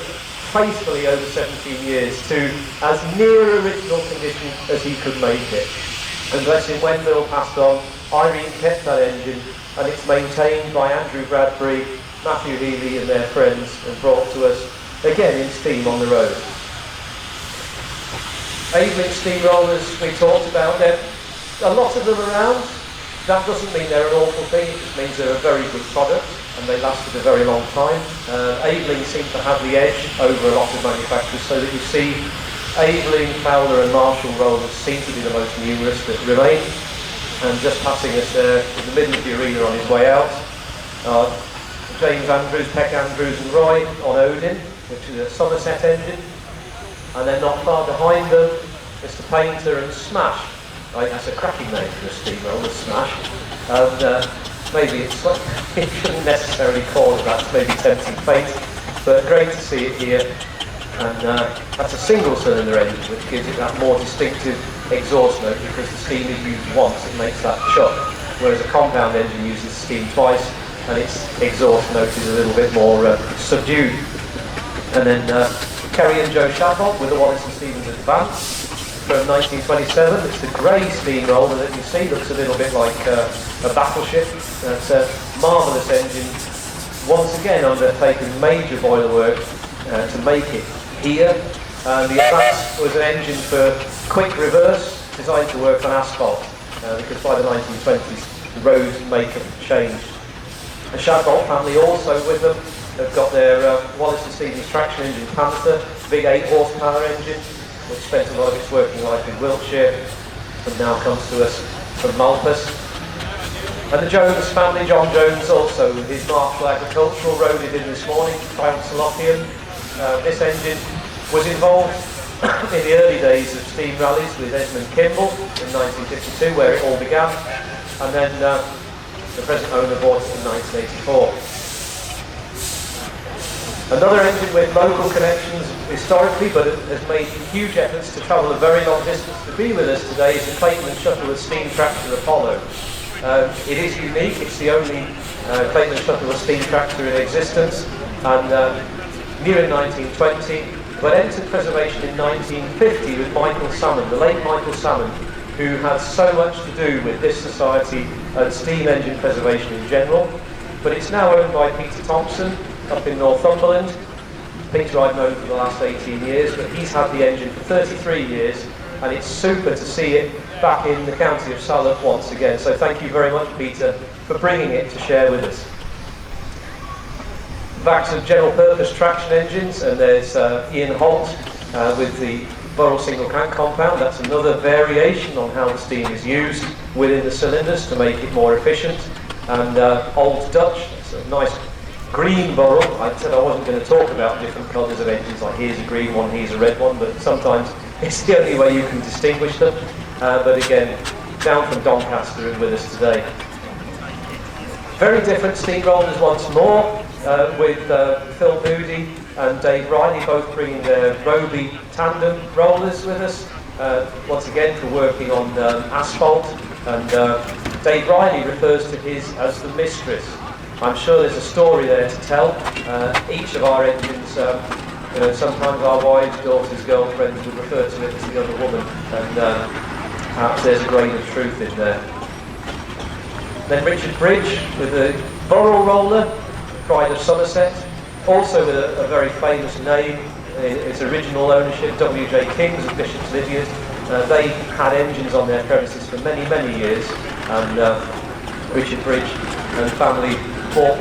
faithfully over 17 years to as near original condition as he could make it. And bless him, when Bill passed on, Irene kept that engine, and it's maintained by Andrew Bradbury, Matthew Healy and their friends, and brought to us again in steam on the road. Aveling steamrollers we talked about. There a lot of them around. That doesn't mean they're an awful thing, it just means they're a very good product and they lasted a very long time. Aveling seems to have the edge over a lot of manufacturers, so that you see Aveling, Fowler and Marshall rollers seem to be the most numerous that remain. And just passing us there in the middle of the arena on his way out, James Andrews, Peck Andrews and Roy on Odin, which is a Somerset engine. And then not far behind them, Mr Painter and Smash. That's a cracking name for a steamroller, Smash. And maybe it shouldn't necessarily call it that, it's maybe tempting fate, but great to see it here. And that's a single cylinder engine, which gives it that more distinctive exhaust note, because the steam is used once, it makes that chuck, whereas a compound engine uses steam twice and its exhaust note is a little bit more subdued. And then Kerry and Joe Shadbolt with the Wallace and Stevens Advance from 1927. It's the grey steamroller that you see, looks a little bit like a battleship. It's a marvellous engine, once again undertaken major boiler work to make it here. And the Advance was an engine for quick reverse, designed to work on asphalt, because by the 1920s the road makeup changed. The Shadbolt family also with them. They've got their Wallace and Stevens traction engine Panther, big 8-horsepower engine, which spent a lot of its working life in Wiltshire and now comes to us from Malpas. And the Jones family, John Jones also with his Marshall Agricultural, rode it in this morning, Triumph Salopian. This engine was involved in the early days of steam rallies with Esmond Kimball in 1952, where it all began, and then the present owner bought it in 1984. Another engine with local connections historically, but has made huge efforts to travel a very long distance to be with us today, is the Clayton and Shuttleworth steam tractor Apollo. It is unique. It's the only Clayton Shuttleworth steam tractor in existence, and new in 1920, but entered preservation in 1950 with Michael Salmon, the late Michael Salmon, who had so much to do with this society and steam engine preservation in general. But it's now owned by Peter Thompson up in Northumberland. Peter I've known for the last 18 years, but he's had the engine for 33 years, and it's super to see it back in the county of Salop once again. So thank you very much, Peter, for bringing it to share with us. Back to general purpose traction engines, and there's Ian Holt with the Burrell single crank compound. That's another variation on how the steam is used within the cylinders to make it more efficient. And Old Dutch, it's a nice green Burrell. I said I wasn't going to talk about different colours of engines, like here's a green one, here's a red one, but sometimes it's the only way you can distinguish them. But again, down from Doncaster and with us today. Very different steam rollers once more, with Phil Moody and Dave Riley both bringing their Roby tandem rollers with us, once again for working on asphalt. And Dave Riley refers to his as the mistress. I'm sure there's a story there to tell. Each of our engines, you know, sometimes our wives, daughters, girlfriends would refer to it as the other woman, and perhaps there's a grain of truth in there. Then Richard Bridge with the Burrell roller, Pride of Somerset, also with a very famous name in its original ownership, W.J. Kings of Bishop's Lydiard. They had engines on their premises for many, many years, and Richard Bridge and family bought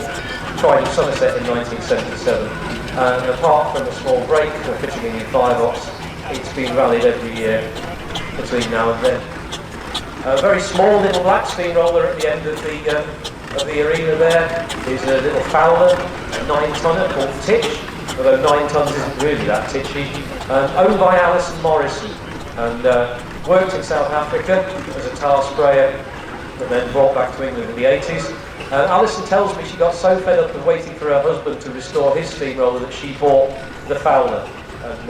Pride of Somerset in 1977. And apart from a small break for fitting in new firebox, it's been rallied every year between now and then. A very small little black steam roller at the end of the arena there is a little Fowler, a 9-tonner called Titch, although 9 tons isn't really that titchy, owned by Alison Morrison, and worked in South Africa as a tar sprayer and then brought back to England in the 80s. Alison tells me she got so fed up of waiting for her husband to restore his steamroller that she bought the Fowler. And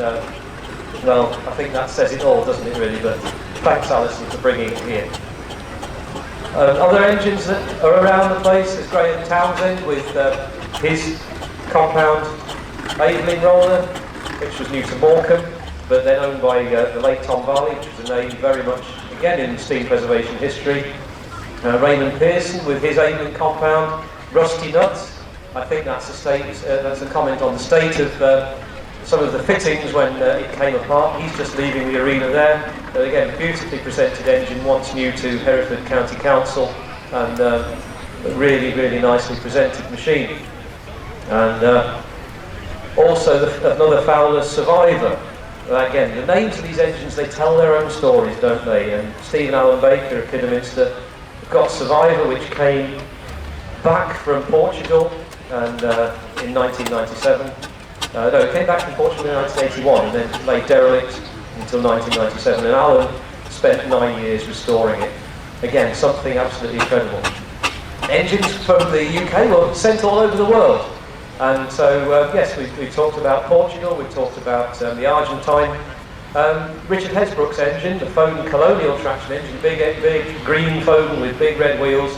well, I think that says it all, doesn't it really? But thanks, Alison, for bringing it here. Other engines that are around the place is Graham Townsend with his compound Aveling roller, which was new to Morecambe, but then owned by the late Tom Varley, which is a name very much, again, in steam preservation history. Raymond Pearson with his Aveling compound, Rusty Nuts. I think that's a comment on the state of some of the fittings when it came apart. He's just leaving the arena there. But again, beautifully presented engine, once new to Hereford County Council, and a really, really nicely presented machine. And also another Fowler Survivor. Again, the names of these engines, they tell their own stories, don't they? And Stephen Allen Baker of Kidderminster got Survivor, which came back from Portugal and in 1997. No, it came back from Portugal in 1981 and then lay derelict until 1997. And Alan spent 9 years restoring it. Again, something absolutely incredible. Engines from the UK were sent all over the world. And so, yes, we've talked about Portugal, we've talked about the Argentine. Richard Hesbrook's engine, the Foden Colonial traction engine, big green Foden with big red wheels,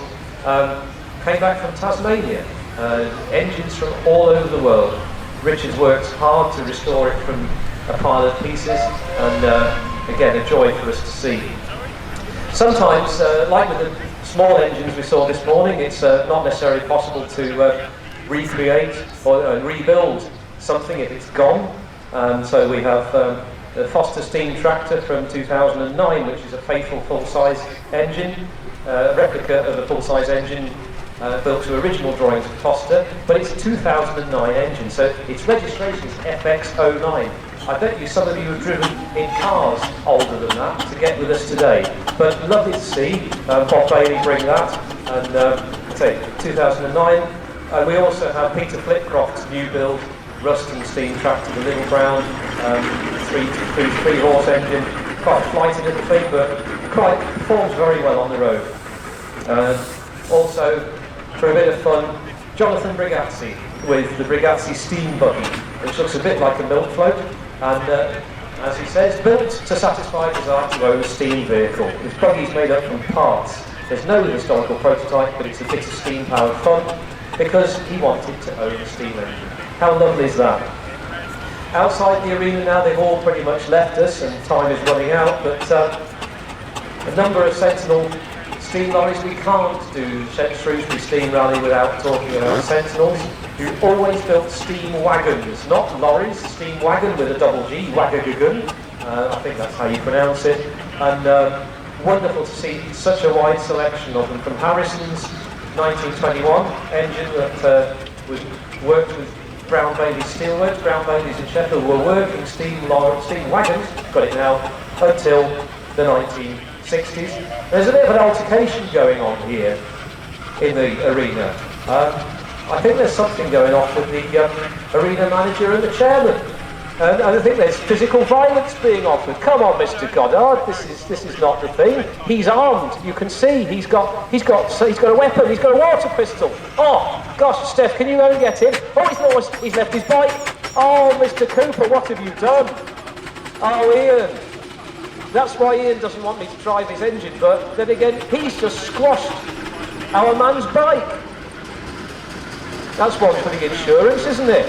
came back from Tasmania. Engines from all over the world. Richard's worked hard to restore it from a pile of pieces, and again, a joy for us to see. Sometimes, like with the small engines we saw this morning, it's not necessarily possible to recreate or rebuild something if it's gone. So we have the Foster steam tractor from 2009, which is a faithful full-size engine, a replica of a full-size engine built to original drawings of Foster, but it's a 2009 engine, so its registration is FX09. I bet you some of you have driven in cars older than that to get with us today. But lovely to see Bob Bailey bring that, and say 2009. We also have Peter Flitcroft's new build Ruston steam tractor, the Little Brown, three-horse engine, quite a flighty little thing, but quite performs very well on the road. Also, for a bit of fun, Jonathan Brigazzi with the Brigazzi steam buggy, which looks a bit like a milk float, and as he says, built to satisfy desire to own a steam vehicle. This buggy is made up from parts There's no historical prototype, but it's a bit of steam-powered fun because he wanted to own a steam engine. How lovely is that? Outside the arena now, they've all pretty much left us and time is running out, but a number of Sentinel steam lorries. We can't do Shrewsbury Steam Rally without talking about Sentinels, who always built steam wagons, not lorries, steam wagon with a double G, wagagun. I think that's how you pronounce it. And wonderful to see such a wide selection of them, from Harrison's 1921 engine that was worked with Brown Bailey Steelworks. Brown Bailey's in Sheffield were working steam wagons, got it now, until the 1960s. There's a bit of an altercation going on here in the arena. I think there's something going on with the arena manager and the chairman. And I think there's physical violence being offered. Come on, Mr. Goddard, this is not the thing. He's armed. You can see he's got a weapon. He's got a water pistol. Oh gosh, Steph, can you go and get him? Oh, he's left his bike. Oh, Mr. Cooper, what have you done? Oh, Ian. That's why Ian doesn't want me to drive his engine. But then again, he's just squashed our man's bike. That's one for the insurance, isn't it?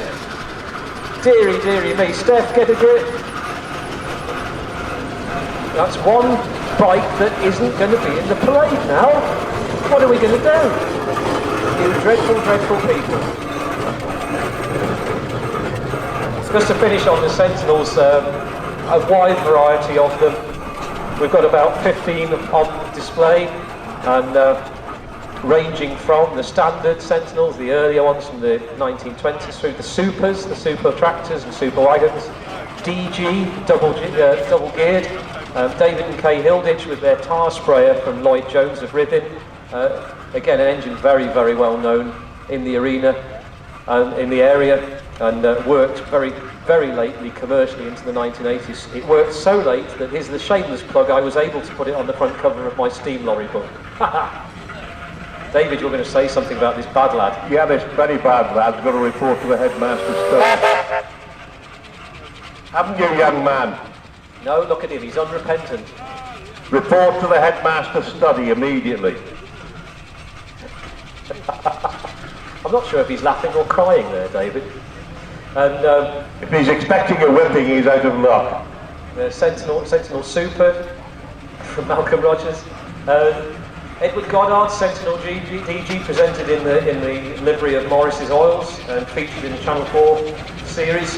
Deary, deary me. Steph, get a grip. That's one bike that isn't going to be in the parade now. What are we going to do? You dreadful, dreadful people. Just to finish on the Sentinels, a wide variety of them. We've got about 15 on display, and ranging from the standard Sentinels, the earlier ones from the 1920s, through the supers, the super tractors and super wagons, DG, double geared, David and Kay Hilditch with their tar sprayer from Lloyd Jones of Ribbin. Again, an engine very, very well known in the arena and in the area, and worked very, very lately commercially into the 1980s. It worked so late that here's the shameless plug, I was able to put it on the front cover of my steam lorry book. David, you're going to say something about this bad lad. Yeah, this very bad lad's got to report to the headmaster's study. Haven't you, young man? No, look at him, he's unrepentant. Report to the headmaster's study immediately. I'm not sure if he's laughing or crying there, David. And if he's expecting a whipping, he's out of luck. The Sentinel Super from Malcolm Rogers. Edward Goddard, Sentinel DG, presented in the livery of Morris's Oils and featured in the Channel 4 series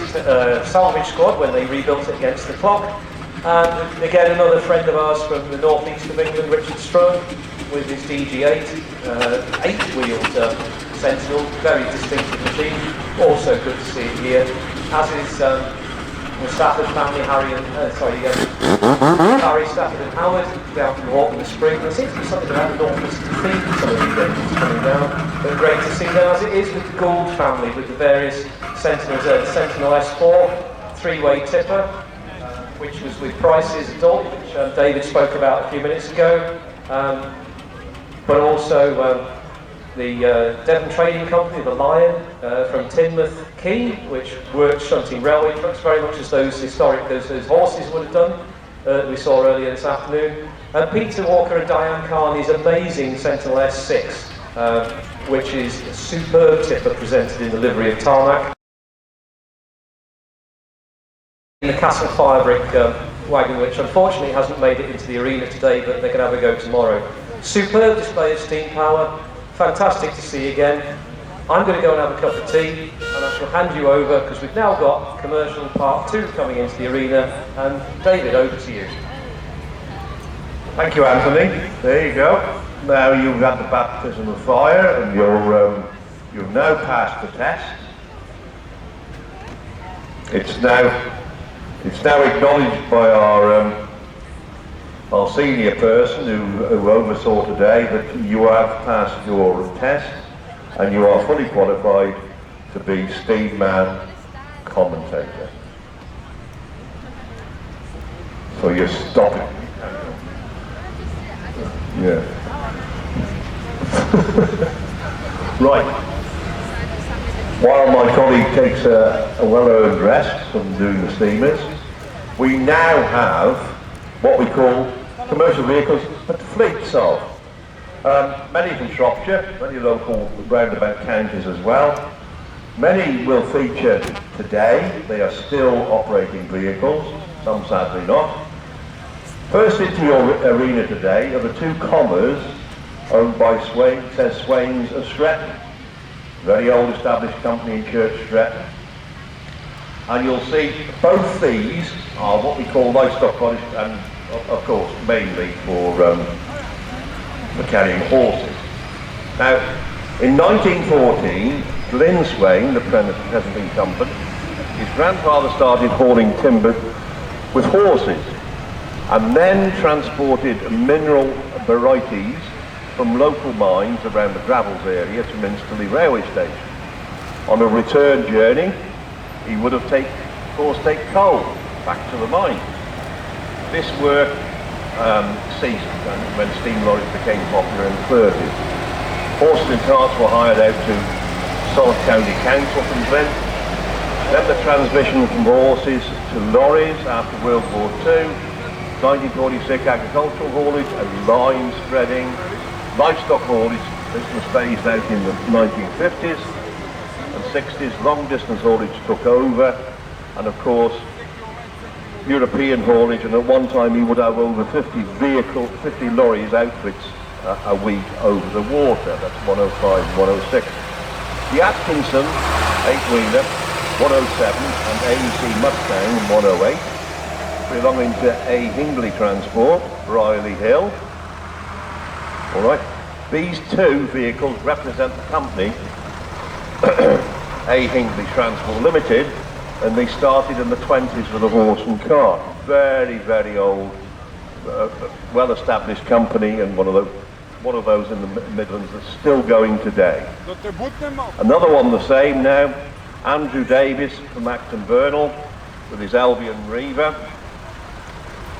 Salvage Squad when they rebuilt it against the clock. And again, another friend of ours from the northeast of England, Richard Strone, with his DG8, 8-wheeled Sentinel, very distinctive machine. Also good to see it here, as is the Stafford family, Harry Stafford and Howard, down from Walton Spring. There seems to be something about the northeastern theme, some of these engines coming down. But great to see them, as it is with the Gould family, with the various Sentinels. The Sentinel S4, three-way tipper, which was with Price's adult, which David spoke about a few minutes ago. But also the Devon Trading Company, the Lion, from Teignmouth Quay, which works shunting railway trucks very much as those horses would have done, we saw earlier this afternoon. And Peter Walker and Diane Carney's amazing Sentinel S6, which is a superb tipper presented in the livery of Tarmac. The Castle Firebrick wagon, which unfortunately hasn't made it into the arena today, but they can have a go tomorrow. Superb display of steam power. Fantastic to see again. I'm going to go and have a cup of tea, and I shall hand you over, because we've now got commercial part 2 coming into the arena. And David, over to you. Thank you, Anthony. There you go. Now you've had the baptism of fire, and you've now passed the test. It's now acknowledged by our senior person who oversaw today that you have passed your test and you are fully qualified to be Steam Man commentator. So you're stopping. Yeah. Right. While my colleague takes a well-earned rest from doing the steamers, we now have what we call commercial vehicles, but fleets of. Many from Shropshire, many local roundabout counties as well. Many will feature today. They are still operating vehicles, some sadly not. First into your arena today are the two commas owned by Swains of Stretton. Very old established company in Church Stretton. And you'll see both these are what we call livestock cottage, and of course mainly for carrying horses. Now, in 1914, Glyn Swain, the present incumbent, his grandfather started hauling timber with horses and then transported mineral varieties from local mines around the Gravels area to Minsterley railway station. On a return journey, he would have taken coal back to the mines. This work ceased when steam lorries became popular in the 30s. Horses and carts were hired out to Solent County Council from Glyn. Then the transmission from horses to lorries after World War II. 1946 agricultural haulage and line spreading. Livestock haulage, this was phased out in the 1950s and 60s. Long distance haulage took over, and of course European haulage, and at one time he would have over 50 lorries outfits a week over the water. That's 105 and 106. The Atkinson 8-wheeler 107 and AEC Mustang 108 belonging to A. Hingley Transport, Briley Hill. All right. These two vehicles represent the company, A. Hingley Transport Limited, and they started in the 20s with a horse and cart. Very, very old, well-established company, and one of those in the Midlands that's still going today. Another one the same now, Andrew Davis from Acton Burnell with his Albion Reaver,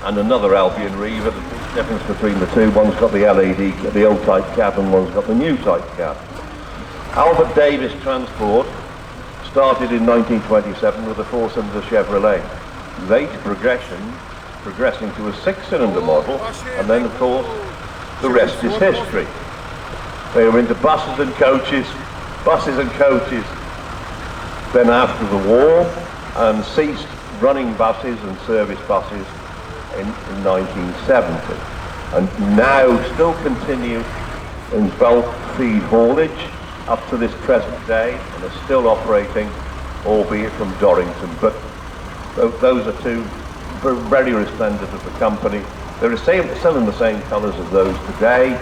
and another Albion Reaver. The difference between the two, one's got the LED, the old type cab, and one's got the new type cab. Albert Davis Transport started in 1927 with a 4-cylinder Chevrolet. Late progressing to a 6-cylinder model, and then of course the rest is history. They were into buses and coaches, then after the war, and ceased running buses and service buses in 1970, and now still continue in bulk feed haulage up to this present day, and are still operating, albeit from Dorrington. But those are two very resplendent of the company. They're still in the same colours as those today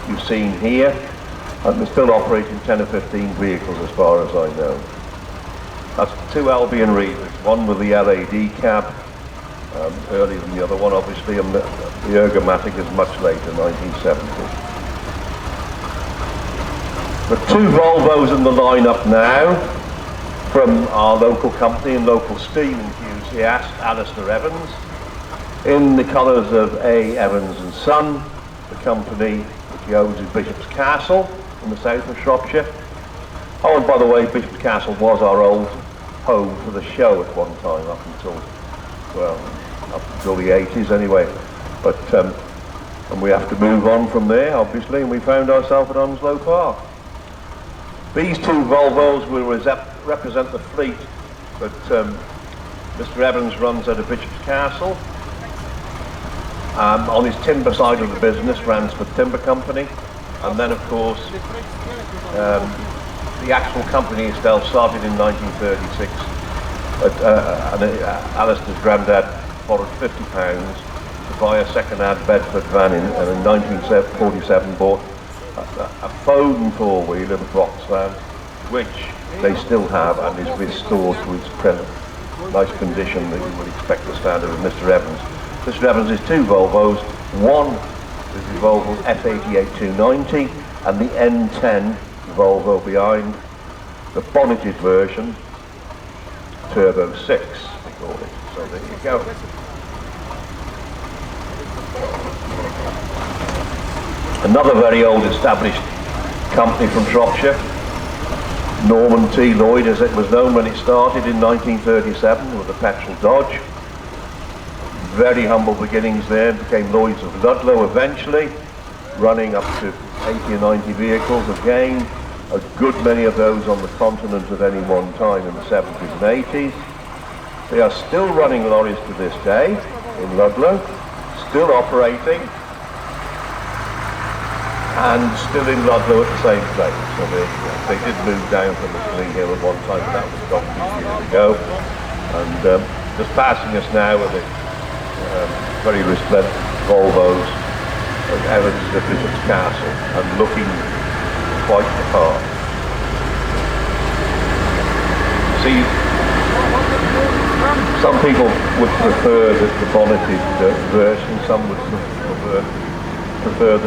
you've seen here, and they're still operating 10 or 15 vehicles as far as I know. That's two Albion Reavers, one with the LED cab, earlier than the other one obviously, and the Ergomatic is much later, 1970. The two Volvos in the lineup now from our local company and local steam enthusiast, Alistair Evans, in the colours of A. Evans and Son. The company which he owns is Bishop's Castle in the south of Shropshire. Oh, and by the way, Bishop's Castle was our old home for the show at one time, up until the 80s anyway. But and we have to move on from there, obviously, and we found ourselves at Onslow Park. These two Volvos will represent the fleet that Mr. Evans runs out of Bishop's Castle. On his timber side of the business, Ransford Timber Company, and then of course the actual company itself started in 1936. And Alistair's granddad borrowed £50 to buy a second-hand Bedford van, and in 1947 bought a foam four-wheeler, the box van, which they still have and is restored to its present nice condition that you would expect the standard of Mr. Evans. Mr. Evans is two Volvos. One is the Volvo F88 290 and the N10 Volvo behind, the bonneted version, Turbo 6 we call it. So there you go. Another very old established company from Shropshire, Norman T. Lloyd as it was known when it started in 1937 with a petrol Dodge. Very humble beginnings there, became Lloyds of Ludlow eventually, running up to 80 or 90 vehicles. Again, a good many of those on the continent at any one time in the 70s and 80s. They are still running lorries to this day in Ludlow, still operating, and still in Ludlow at the same place. So they did move down from the Green Hill at one time, but that was gone 2 years ago. And just passing us now are the very resplendent Volvos of Evans of Bishop's Castle, and looking quite the part. See, some people would prefer the bonneted version, some would prefer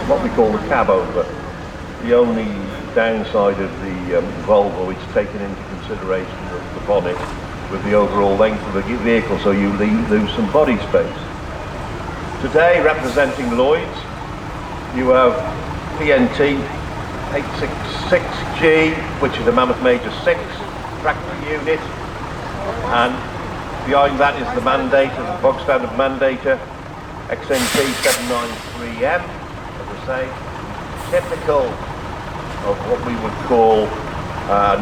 what we call the cab over. The only downside of the Volvo is taken into consideration the bonnet with the overall length of the vehicle, so you lose some body space. Today, representing Lloyd's, you have PNT 866G, which is a Mammoth Major 6 tractor unit, and behind that is the Mandator, the bog standard Mandator XNT 793M, as I say, typical of what we would call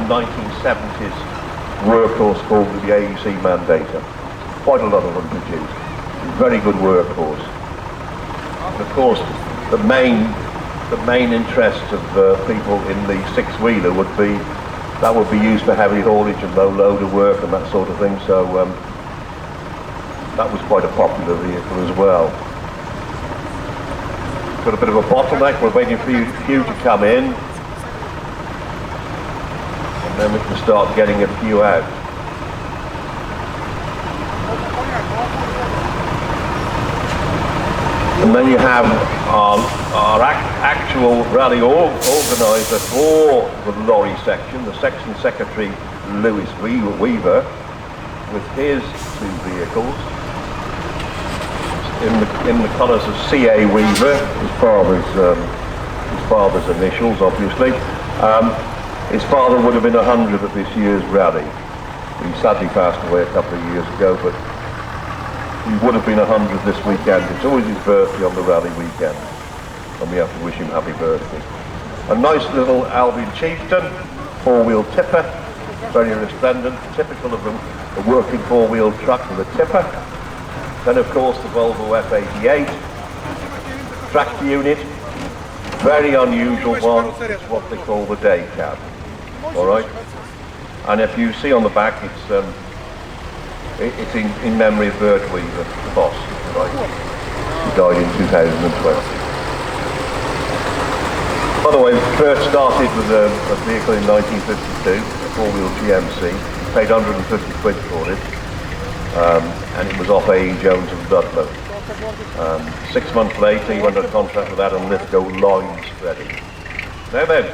1970s workhorse called the AEC Mandator. Quite a lot of them produced. Very good workhorse. And of course, the main interest of people in the six-wheeler would be used for heavy haulage and low loader work and that sort of thing. So that was quite a popular vehicle as well. Got a bit of a bottleneck. We're waiting for you to come in, and then we can start getting a few out. And then you have our actual rally organiser for the lorry section, the section secretary Lewis Weaver, with his two vehicles in the colours of C.A. Weaver, his father's initials, obviously. His father would have been 100 at this year's rally. He sadly passed away a couple of years ago, but he would have been 100 this weekend. It's always his birthday on the rally weekend, and we have to wish him happy birthday. A nice little Albion Chieftain, four-wheel tipper, very resplendent, typical of a working four-wheel truck with a tipper. Then of course the Volvo F88 tractor unit, very unusual one, it's what they call the day cab. Alright? And if you see on the back, it's in memory of Bert Weaver, the boss, right? He died in 2012. By the way, Bert started with a vehicle in 1952, a four-wheel GMC, paid 150 quid for it, and it was off A.E. Jones and Ludlow. 6 months later, he went on a contract with that and Lithgow line spreading. Now then,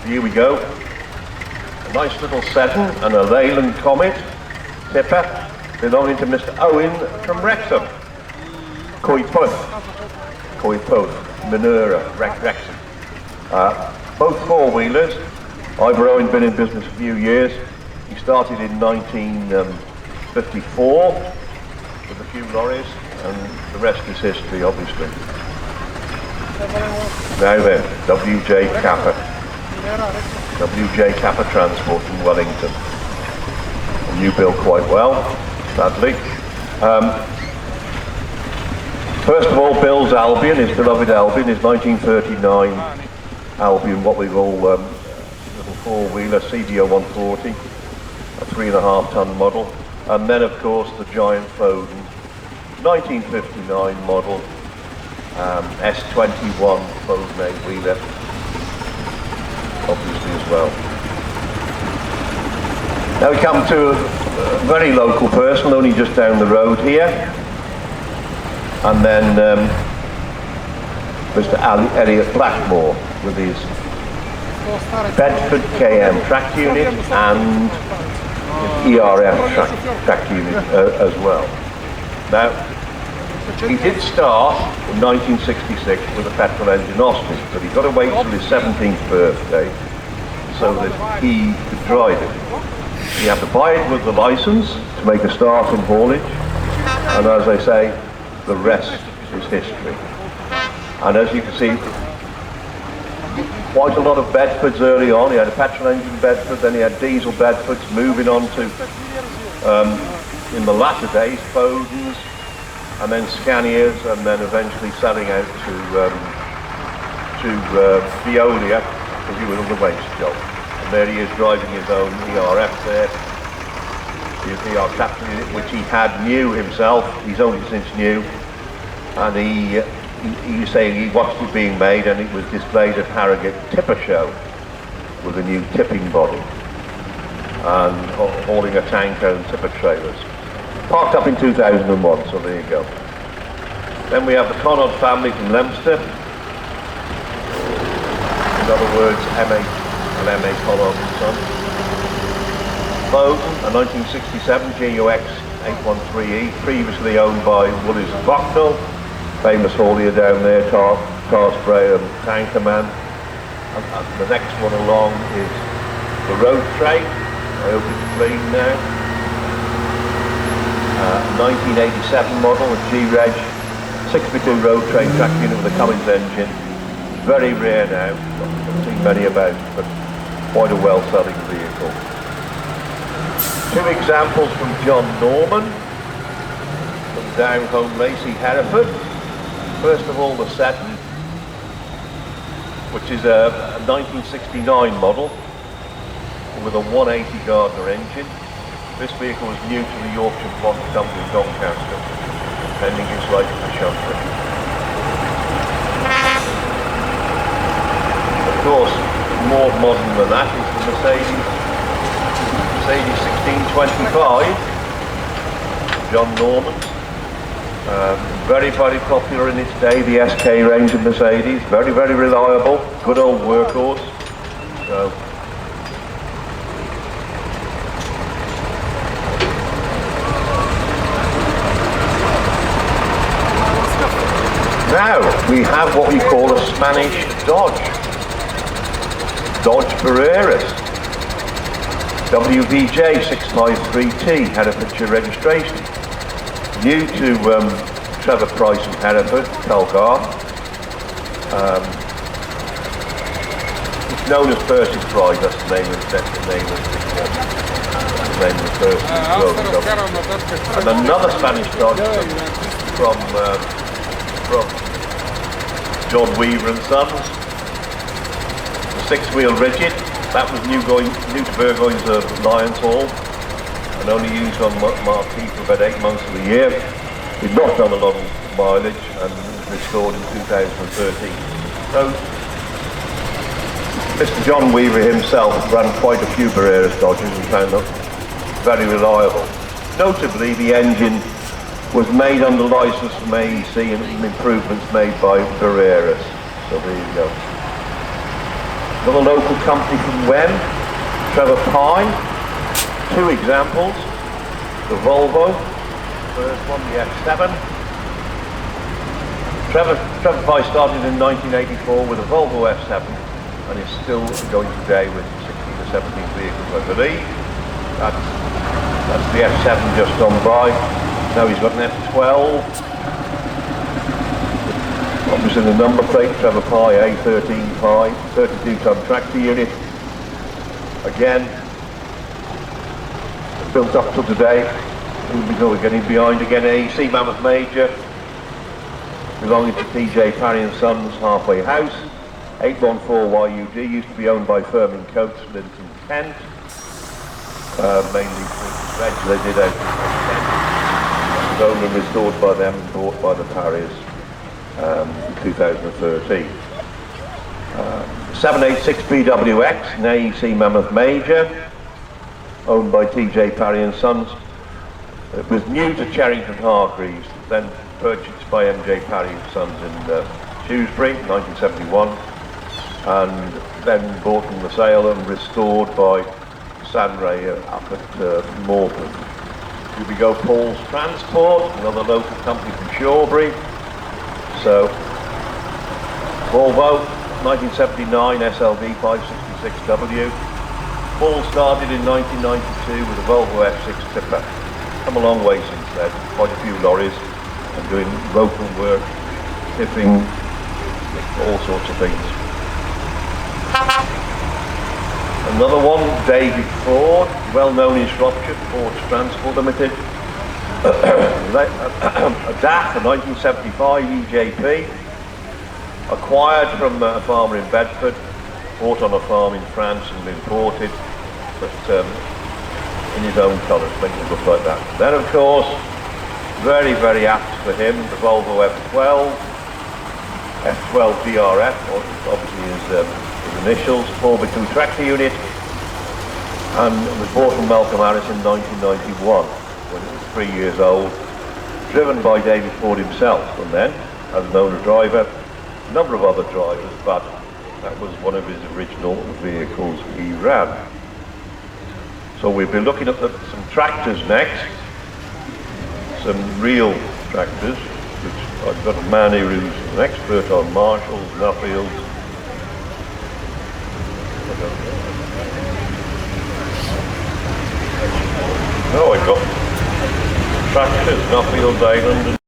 here we go. A nice little Seton and a Leyland Comet tipper belonging to Mr. Owen from Wrexham. Coedpoeth, Minura, Wrexham. Both four-wheelers. Ivor Owen's been in business a few years. He started in 1954 with a few lorries, and the rest is history, obviously. Now then, W.J. Kappa. W.J. Kappa Transport in Wellington. A new build quite well, sadly. First of all, Bill's Albion, his beloved Albion, his 1939 Albion, what we call little four-wheeler, CDO 140, a 3.5 ton model. And then, of course, the giant Foden, 1959 model, S21 Foden 8-wheeler, obviously as well. Now we come to a very local person, only just down the road here, and then Mr. Elliot Blackmore with his Bedford KM track unit and his ERM track unit as well. Now, he did start in 1966 with a petrol engine Austin, but he got to wait till his 17th birthday so that he could drive it. You have to buy it with the license to make a start in haulage, and as I say, the rest is history. And as you can see, quite a lot of Bedfords early on. He had a petrol engine Bedford, then he had diesel Bedfords, moving on to, in the latter days, Fodens, and then Scanias, and then eventually selling out to Veolia, because he was on the waste job. And there he is driving his own ERF there, his ER Captain unit, which he had new himself. He's only since new, and he was saying he watched it being made, and it was displayed at Harrogate Tipper Show with a new tipping body and hauling a tanker and tipper trailers. Parked up in 2001, so there you go. Then we have the Connaught family from Leominster. In other words, M.A. and M.A. Connaught and Son. Bowden, a 1967 GUX 813E, previously owned by Woolies of Bucknell, famous haulier down there, tar sprayer and tanker man. And the next one along is the road train. I hope it's clean now. 1987 model, a G-Reg 62 road train track unit with a Cummins engine. Very rare now, not seen many about, but quite a well-selling vehicle. Two examples from John Norman, from Down Home Lacey, Hereford. First of all, the Seton, which is a 1969 model with a 180 Gardner engine. This vehicle was new to the Yorkshire Block Company in Doncaster, pending its right to Showman. Of course, more modern than that is the Mercedes 1625, John Norman's. Very, very popular in its day, the SK range of Mercedes. Very, very reliable, good old workhorse. So, now we have what we call a Spanish Dodge. Dodge Barreras. WVJ 653T, Herefordshire registration. New to Trevor Price from Hereford, Calgar. It's known as Percy's Pride, that's the name of the Percy's. And another Spanish Dodge from John Weaver and Sons. The six-wheel rigid. That was new to Burgoyne's Lions Hall, and only used on marquee for about 8 months of the year. We've not done a lot of mileage and restored in 2013. So, Mr. John Weaver himself ran quite a few Barreras Dodges and found them very reliable. Notably, the engine was made under licence from AEC and improvements made by Barreras. So there you go. Another local company from Wen, Trevor Pye. Two examples. The Volvo, first one, the F7. Trevor Pye started in 1984 with a Volvo F7 and is still going today with 16 or 17 vehicles, I believe. That's the F7 just gone by. Now he's got an F12. Obviously the number plate, Trevor Pye A135, 32-ton tractor unit. Again, built up to today. We're getting behind again. AEC Mammoth Major, belonging to TJ Parry and Sons, Halfway House. 814 YUD, used to be owned by Firmin Coates, Linton, Kent. Mainly reg they did out in Kent. It was owned and restored by them and bought by the Parrys. 2013. 786 BWX, an AEC Mammoth Major, owned by TJ Parry and Sons. It was new to Cherrington Hargreaves, then purchased by MJ Parry and Sons in Shrewsbury, 1971, and then bought from the sale and restored by Sanray up at Morton. Here we go, Paul's Transport, another local company from Shawbury. So, Volvo, 1979 SLV 566W. Paul started in 1992 with a Volvo F6 tipper. Come a long way since then, quite a few lorries, and doing local work, tipping, all sorts of things. Another one, David Ford, well known in Shropshire, Ford's Transport Limited. A DAF, a 1975 EJP, acquired from a farmer in Bedford, bought on a farm in France and imported, but in his own colours, making it look like that. Then of course, very, very apt for him, the Volvo F12 DRF, obviously his initials, 4x2 tractor unit, and it was bought from Malcolm Harris in 1991 when it was 3 years old, driven by David Ford himself, and then as an owner driver, a number of other drivers, but that was one of his original vehicles he ran. So we'll be looking at some tractors next, some real tractors, which I've got a man here who's an expert on Marshalls, Nuffields. No, I've got tractors, Nuffields, Island.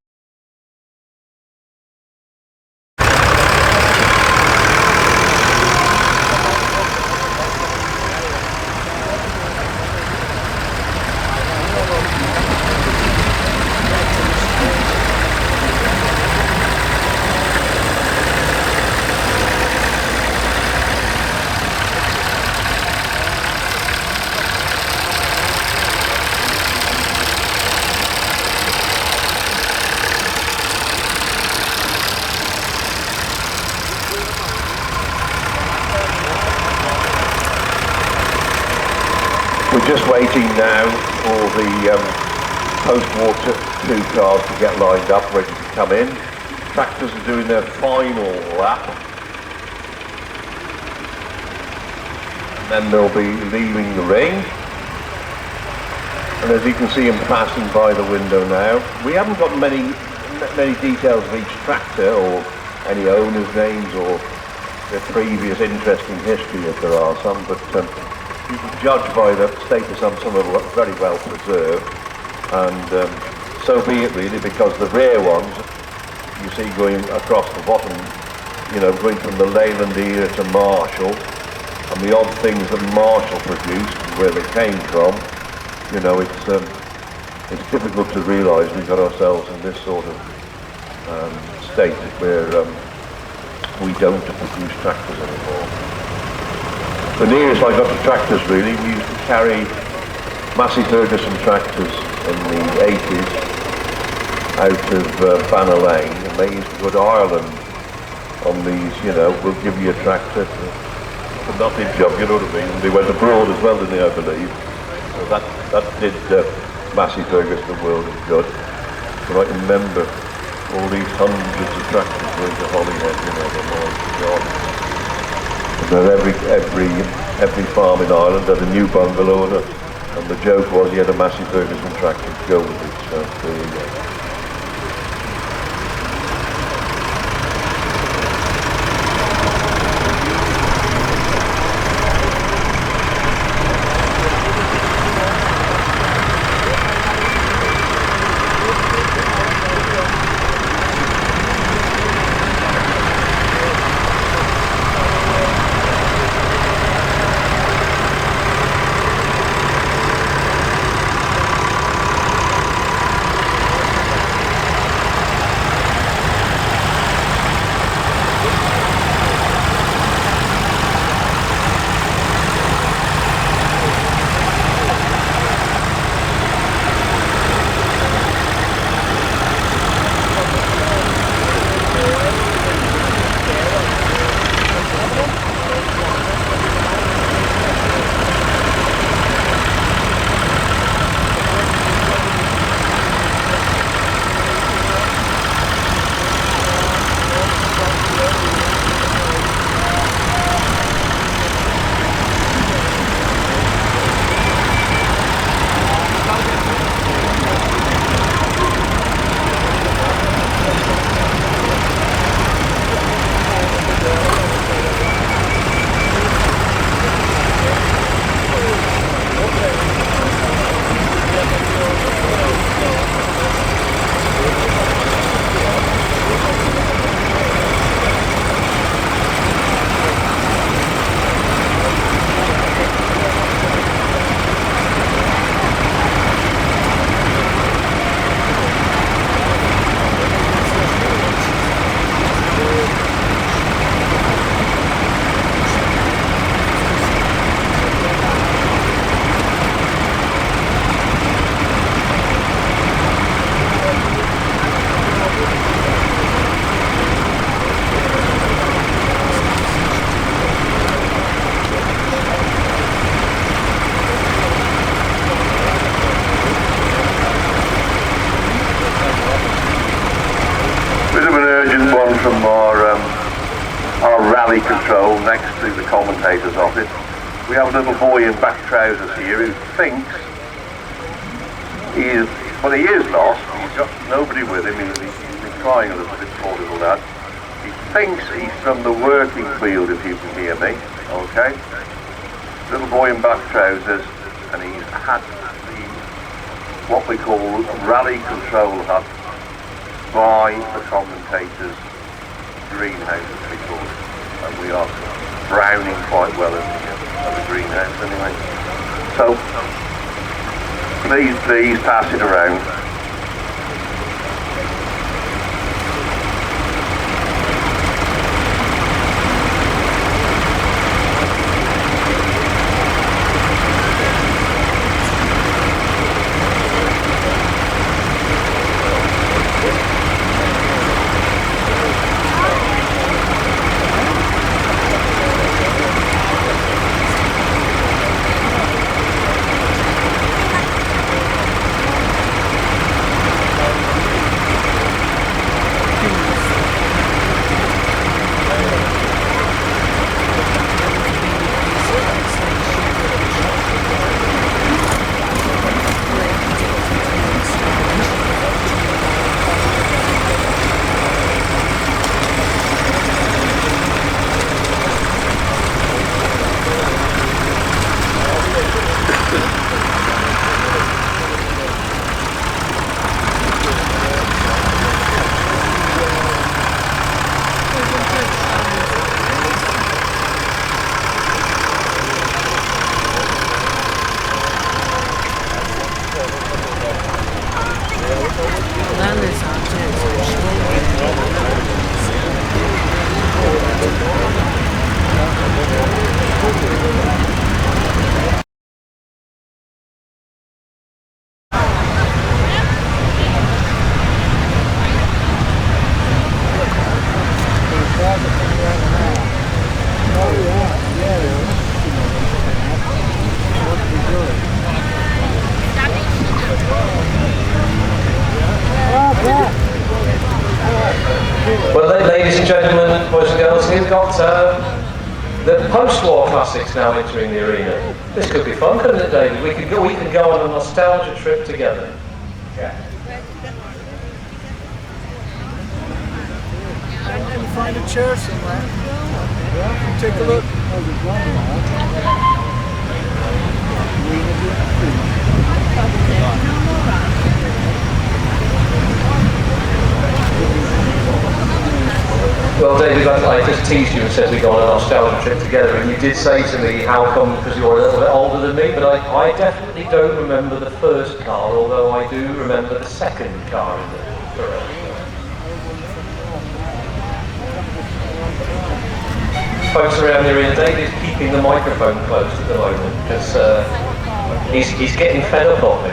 We're just waiting now for the post-war 2 cars to get lined up, ready to come in. Tractors are doing their final lap. And then they'll be leaving the ring. And as you can see them passing by the window now, we haven't got many details of each tractor or any owners' names or their previous interesting history, if there are some, but you can judge by the status of some of them very well preserved, and so be it really, because the rare ones you see going across the bottom, you know, going from the Leyland era to Marshall, and the odd things that Marshall produced and where they came from, you know, it's difficult to realise we've got ourselves in this sort of state where we don't produce tractors anymore. The nearest I got to tractors really, we used to carry Massey Ferguson tractors in the 80s out of Banner Lane, and they used to go to Ireland on these, you know, we'll give you a tractor for nothing job, you know what I mean? And they went abroad as well, didn't they, I believe? So that did Massey Ferguson the world of good. But I can remember all these hundreds of tractors going to Holyhead, you know, my God. And then every farm in Ireland had a new bungalow, and the joke was he had a Massey Ferguson tractor to go with it, so there you go. from our rally control next to the commentator's office. We have a little boy in back trousers here who thinks he is lost. He's got nobody with him. He's been crying a little bit, poor little lad. He thinks he's from the working field, if you can hear me, okay? Little boy in back trousers, and he's had what we call rally control hut by the commentator's greenhouse, as we call it. And we are browning quite well in the greenhouse anyway. So, please pass it around. Well, ladies and gentlemen, boys and girls, we've got the post-war classics now entering the arena. This could be fun, couldn't it, David? We could go on a nostalgia trip together. Yeah. And find a chair somewhere. Yeah. Take a look. Well, David, I just teased you and said we go on a nostalgia trip together, and you did say to me, how come, because you're a little bit older than me, but I definitely don't remember the first car, although I do remember the second car in the parade. Folks around the arena, David's keeping the microphone closed at the moment, because he's getting fed up of me.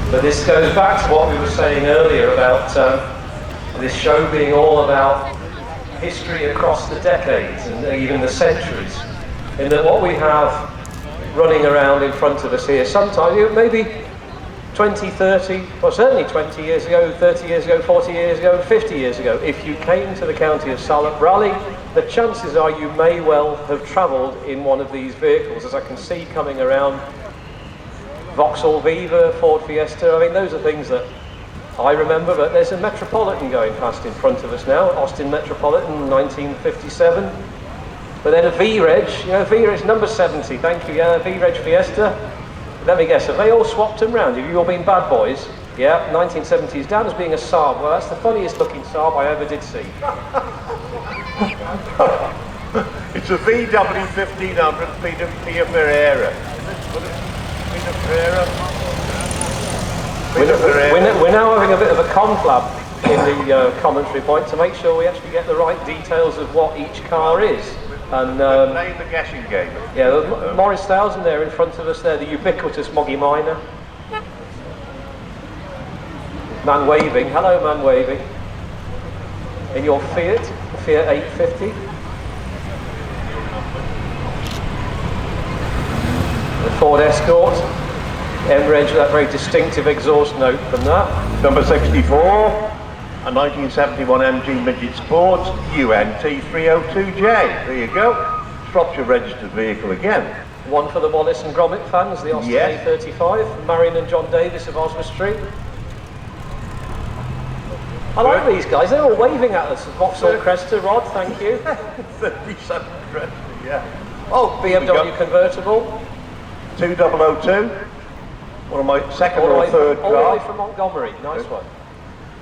But this goes back to what we were saying earlier about this show being all about history across the decades and even the centuries, in that what we have running around in front of us here, sometimes maybe 20, 30, or certainly 20 years ago, 30 years ago, 40 years ago, 50 years ago, if you came to the county of Salop Raleigh, the chances are you may well have travelled in one of these vehicles, as I can see coming around. Vauxhall Viva, Ford Fiesta, I mean those are things that I remember, but there's a Metropolitan going past in front of us now, Austin Metropolitan, 1957. But then a V-Reg, V-Reg number 70, thank you, V-Reg Fiesta. Let me guess, have they all swapped them round? Have you all been bad boys? Yeah, 1970s, down as being a Saab. Well, that's the funniest looking Saab I ever did see. It's a VW 1500 Fiat Carrera. We're now having a bit of a conflab in the commentary point to make sure we actually get the right details of what each car is. And playing the guessing game. Yeah, Morris 1000 there in front of us there, the ubiquitous Moggy Minor. Man waving, hello man waving. In your Fiat 850. The Ford Escort. M-Reg, that very distinctive exhaust note from that. Number 64. a 1971 MG Midget Sports UNT 302J. There you go. Shropshire registered vehicle again. One for the Wallace and Gromit fans, the Austin Yes. A35, Marion and John Davis of Oswald Street. I like these guys, they're all waving at us. Vauxhall Cresta, Rod, thank you. 37 Cresta, yeah. Oh, BMW convertible. 2002. One of my second or third all the way car. from Montgomery, nice one.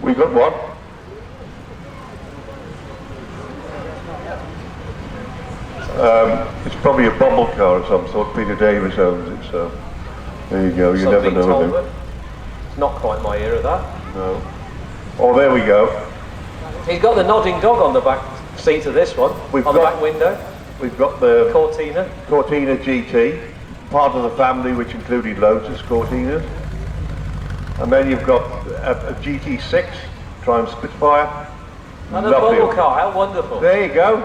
We got one. It's probably a bubble car of some sort. Peter Davis owns it, so there you go. You never know with him. It's not quite my era, that. No. Oh, there we go. He's got the nodding dog on the back seat of this one, on the back window. We've got the Cortina. Cortina GT, part of the family which included Lotus Cortinas. And then you've got a GT6 Triumph Spitfire. And a bubble car, how wonderful. There you go.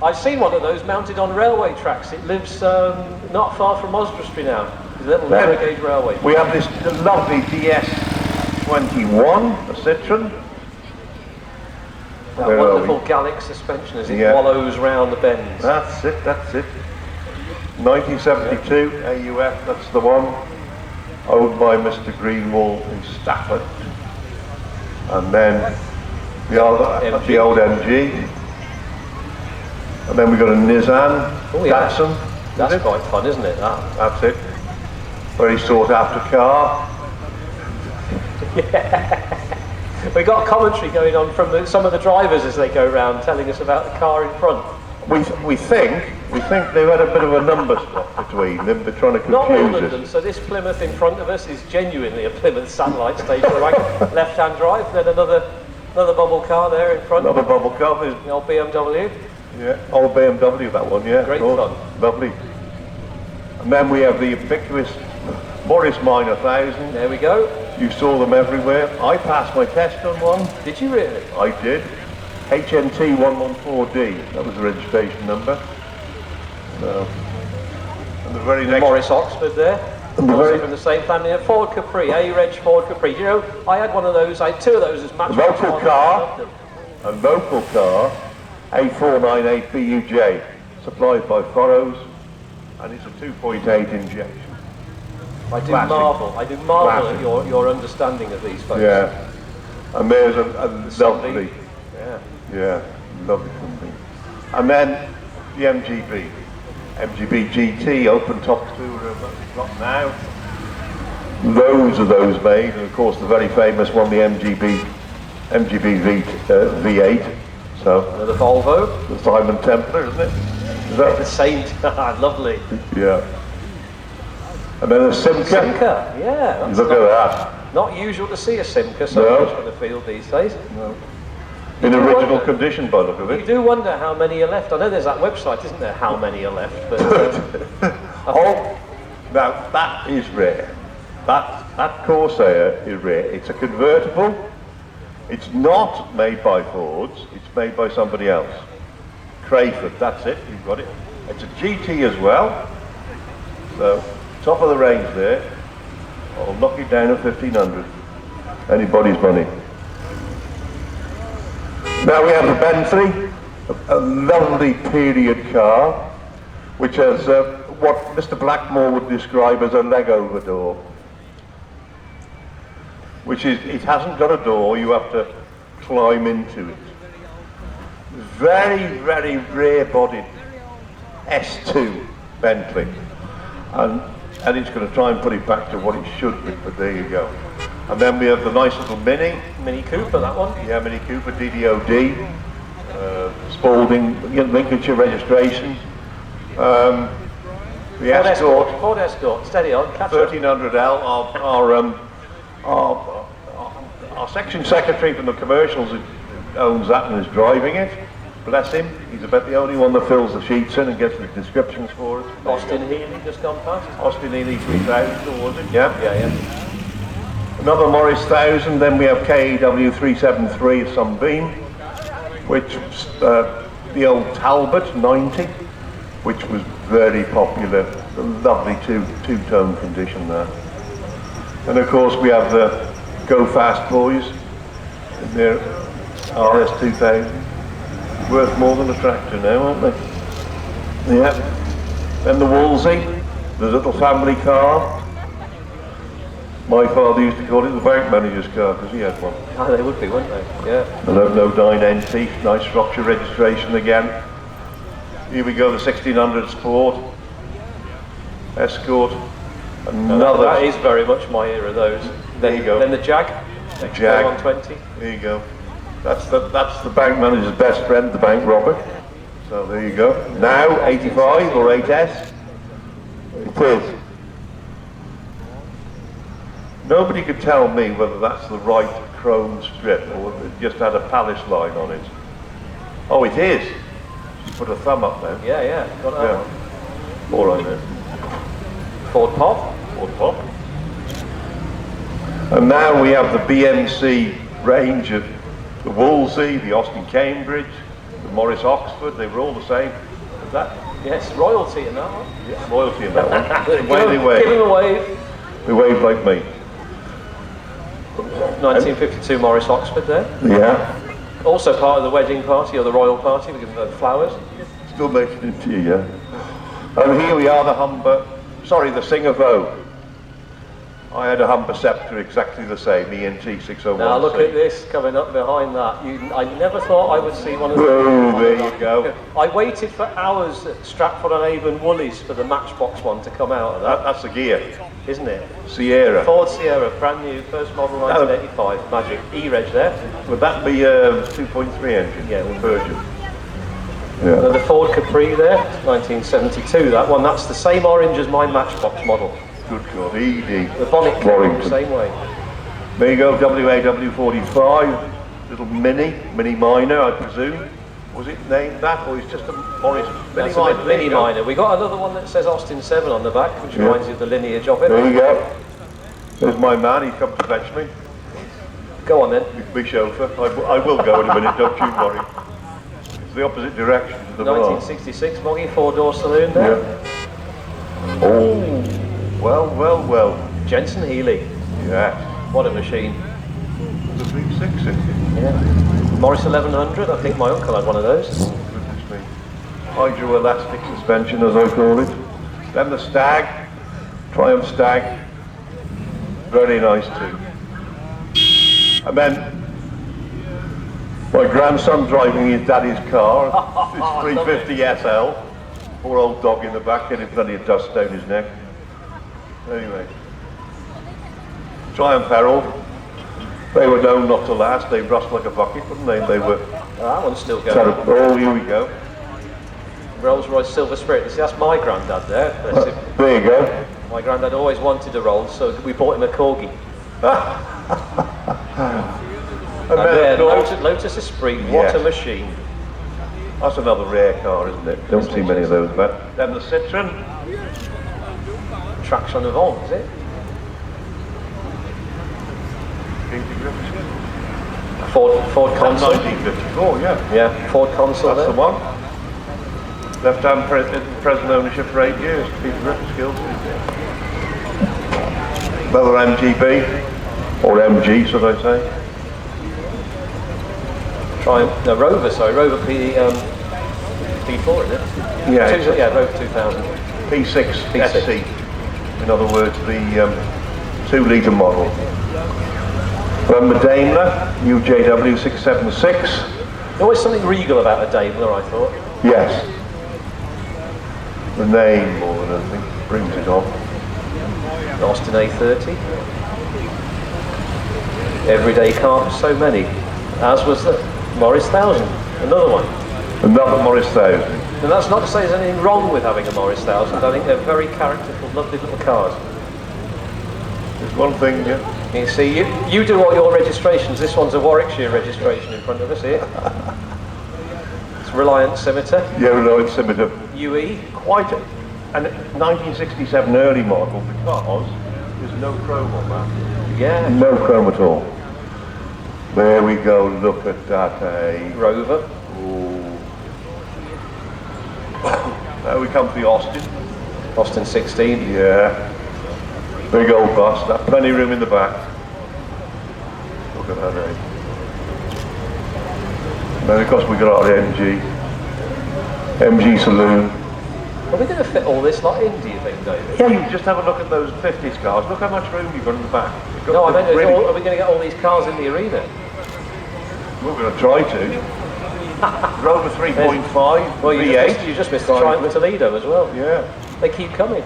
I've seen one of those mounted on railway tracks. It lives not far from Oswestry now. It's a little narrow gauge railway. We have this lovely DS21, a Citroen. That wonderful Gallic suspension as it wallows round the bends. That's it, that's it. 1972 AUF, that's the one. Owned by Mr. Greenwall in Stafford. And then the old MG. And then we've got a Nissan Datsun. That's quite fun, isn't it? That's it. Very sought after car. We got commentary going on from some of the drivers as they go around telling us about the car in front. We think they've had a bit of a number swap between them. They're trying to confuse Not all of us. them. So this Plymouth in front of us is genuinely a Plymouth satellite station, right? Left-hand drive. Then another bubble car there in front. Another bubble car. The old BMW. Yeah, old BMW, that one. Yeah, great fun. Lovely. And then we have the ubiquitous Morris Minor 1000. There we go. You saw them everywhere. I passed my test on one. Did you really? I did. HNT 114D. That was the registration number. So, and the very next Morris Oxford there. And Also from the same family. A Ford Capri, A-Reg Ford Capri. You know, I had one of those. I had two of those as match. local car, A498 BUJ, supplied by Furrows, and it's a 2.8 injection. I do marvel at your understanding of these folks. Yeah, and there's a lovely, yeah, lovely company. And then the MGB GT open top tourer got now. Loads of those made, and of course the very famous one, the MGB V8. So another Volvo. the Simon Templar, isn't it? Is that the same? Lovely. Yeah. And then a Simca. Simca, yeah. Look at that. Not usual to see a Simca so much on the field these days. No. In original condition, by the look of it. You do wonder how many are left. I know there's that website, isn't there? How many are left? But now that is rare. That Corsair is rare. It's a convertible. It's not made by Fords. It's made by somebody else. Crayford. That's it. You've got it. It's a GT as well. So top of the range there. I'll knock it down at 1500. Anybody's money. Now we have the Bentley, a lovely period car, which has what Mr. Blackmore would describe as a leg over door. Which is, it hasn't got a door, you have to climb into it. Very, very rare-bodied S2 Bentley. And it's going to try and put it back to what it should be, but there you go. And then we have the nice little Mini. Mini Cooper, that one. Yeah, Mini Cooper, DDOD. Spalding, Lincolnshire registration. The Ford Escort, steady on, catch 1300L, our section secretary from the commercials owns that and is driving it. Bless him, he's about the only one that fills the sheets in and gets the descriptions for it. Austin Healey just gone past. Austin Healey 3000, was it? Yeah. Yeah. Another Morris 1000, then we have KW 373 Sunbeam, which the old Talbot 90, which was very popular, a lovely two-tone condition there. And of course we have the Go Fast Boys, They're RS2000. Worth more than a tractor now, aren't they? Yeah. Then the Wolsey, the little family car. My father used to call it the bank manager's car because he had one. Oh, they would be, wouldn't they? Yeah. No 9NT, nice Shropshire registration again. Here we go, the 1600 Sport. Escort. Another. That is very much my era, those. There you go. Then the Jag. The Jag. 120. There you go. That's the bank manager's best friend, the bank robber. So there you go. Now 85 or 8S. It is. Nobody could tell me whether that's the right chrome strip or it just had a Palace line on it. Oh, it is. Just put a thumb up there. Yeah. Got that one. All right then. Ford Pop. Ford Pop. And now we have the BMC range of the Wolsey, the Austin Cambridge, the Morris Oxford. They were all the same. Is that? Yes, royalty in that one. Yeah, royalty in that one. The way they Give wave. him a wave. They wave like me. 1952 Morris Oxford there. Yeah. Also part of the wedding party or the royal party. We give them flowers. Still making it to you, yeah. And here we are, the the Singer Vogue. I had a Humber Sceptre exactly the same, ENT 601. Now look at this coming up behind that. I never thought I would see one of those. Oh, there you go. I waited for hours at Stratford-on-Avon Woolies for the Matchbox one to come out of that. That's the gear. Isn't it? Sierra. Ford Sierra, brand new, first model 1985, magic. E-reg there. Would that be a 2.3 engine? Yeah, Virgin. And Yeah. the Ford Capri there, 1972, that one. That's the same orange as my Matchbox model. Good God, ED. The bonnet came the Warrington. same way. There you go, WAW45, little mini minor, I presume. Was it named that, or it's just a Morris mini That's minor? a mini minor. We got another one that says Austin 7 on the back, which reminds you of the lineage of it. There you go. There's my man, he's come to fetch me. Go on then. Big chauffeur. I will go in a minute, don't you worry. It's the opposite direction to the bar. 1966 Moggy, 4-door saloon there. Yeah. Oh, well. Jensen Healy. Yeah. What a machine. The V6 in. Yeah. Morris 1100, I think my uncle had one of those. Goodness me. Hydroelastic suspension, as I call it. Then the Stag, Triumph Stag. Very nice too. And then my grandson driving his daddy's car, this 350 SL. Poor old dog in the back, getting plenty of dust down his neck. Anyway. Triumph Herald. They were known not to last. They rust like a bucket, wouldn't they? They were. That one's still going. Terrible. Oh, here we go. Rolls Royce Silver Spirit. See, that's my granddad there. Bless him. There you go. My granddad always wanted a Rolls, so we bought him a Corgi. And then, there, of course, Lotus Esprit. What a Yes. machine. that's another rare car, isn't it? Don't see many of those about. Then the Citroen. Traction Avant, is it? Ford console. 1954, yeah. Yeah, Ford console That's there. the one. Left-hand present ownership for 8 years. Peter Griffin skills. Another MGB, or MG, should I say? Rover, sorry, Rover P4, isn't it? Yeah. Rover 2000. P6 P6. SC. In other words, the 2-litre model. Then the Daimler, UJW 676. There's always something regal about a Daimler, I thought. Yes. The name more than anything brings it on. Austin A30. Everyday car, so many. As was the Morris 1000, another one. Another Morris 1000. And that's not to say there's anything wrong with having a Morris 1000. I think they're very characterful, lovely little cars. There's one thing, yeah. You see, you do all your registrations. This one's a Warwickshire registration in front of us here. It's Reliant Scimitar. Yeah, no, it's similar. UE. Quite a 1967 early model because there's no chrome on that. Yeah. No chrome at all. There we go, look at that, eh? Rover. Ooh. Now we come to the Austin. Austin 16. Yeah. Big old bus, that plenty of room in the back. Look at that, eh? Then of course we got our MG Saloon. Are we going to fit all this lot in, do you think, David? Yeah, you just have a look at those 50s cars. Look how much room you've got in the back. No, I meant, are we going to get all these cars in the arena? We're going to try to. Rover 3.5, Well, V8. you just missed the Triumph Toledo as well. Yeah. They keep coming.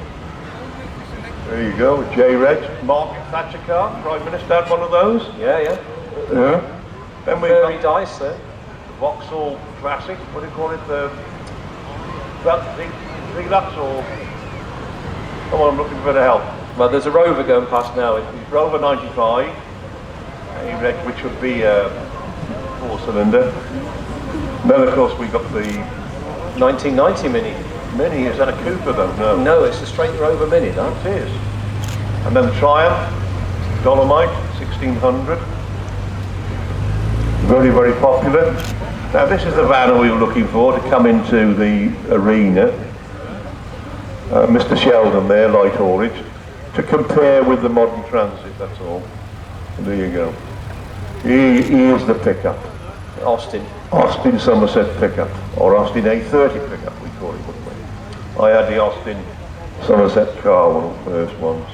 There you go, J-Reg. Margaret Thatcher car, Prime Minister had one of those. Yeah. Yeah. Then we've Furry got dice there. Vauxhall Classic, what do you call it? Deluxe or... Come on, I'm looking for the help. Well, there's a Rover going past now. Rover 95, A-Reg, which would be a 4-cylinder. Then of course we got the 1990 Mini. Mini. Is that a Cooper though? No. No, it's a straight Rover Mini, that. It is. And then the Triumph, Dolomite, 1600. Very, very popular. Now this is the van we were looking for to come into the arena. Mr. Sheldon there, light haulage, to compare with the modern Transit, that's all. There you go. He is the pickup. Austin Somerset pickup, or Austin A30 pickup, we call it, wouldn't we? I had the Austin Somerset car, one of the first ones.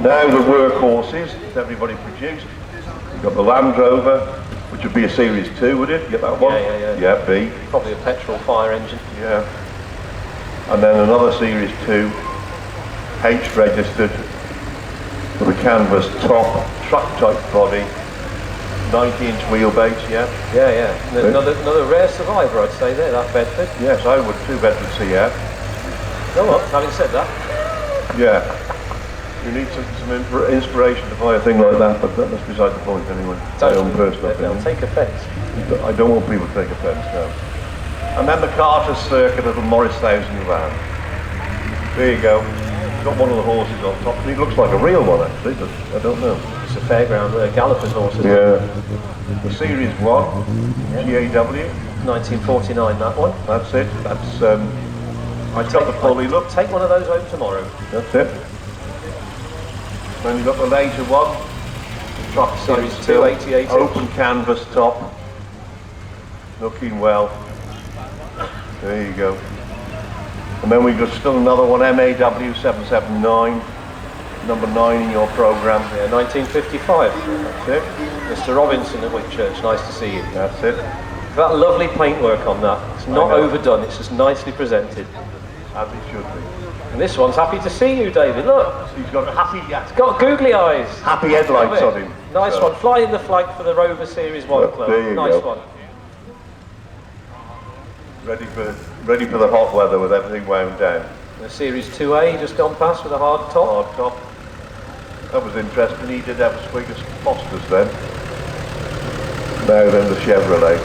Now the workhorses that everybody produced. You've got the Land Rover, which would be a Series 2, would it? Get that one? Yeah. Yeah, B. Probably a petrol fire engine. Yeah. And then another Series 2, H registered, with a canvas top, truck type body, 90-inch wheelbase, yeah? Yeah. There's another rare survivor, I'd say there, that Bedford. Yes, I would, 2 Bedford CF. No, what? Having said that. Yeah. You need some inspiration to buy a thing like that, but that's beside the point anyway. My own personal opinion. They'll take offence. I don't want people to take offence now. And then the Carter's Circuit little Morris 1000 van. There you go. Got one of the horses on top. It looks like a real one actually, but I don't know. It's a fairground Galloper's horses. Yeah. The Series 1, GAW. 1949, that one. That's it. That's I've got the pulley look. Take one of those home tomorrow. That's it. Then you've got the later one. The truck Series still 288. Open canvas top. Looking well. There you go. And then we've got still another one, MAW 779. Number 9 in your programme. Yeah, 1955. That's it. Mr. Robinson at Whitchurch, nice to see you. That's it. That lovely paintwork on that. It's not overdone, it's just nicely presented. As it should be. And this one's happy to see you, David. Look, He's got it's got googly eyes. happy headlights on him. Nice one. Flying the flag for the Rover Series 1 club. There you Nice go. one. Ready for the hot weather with everything wound down. The Series 2A just gone past with a hard top. Hard top. That was interesting. He did have a swig of Foster's then. Now then the Chevrolet.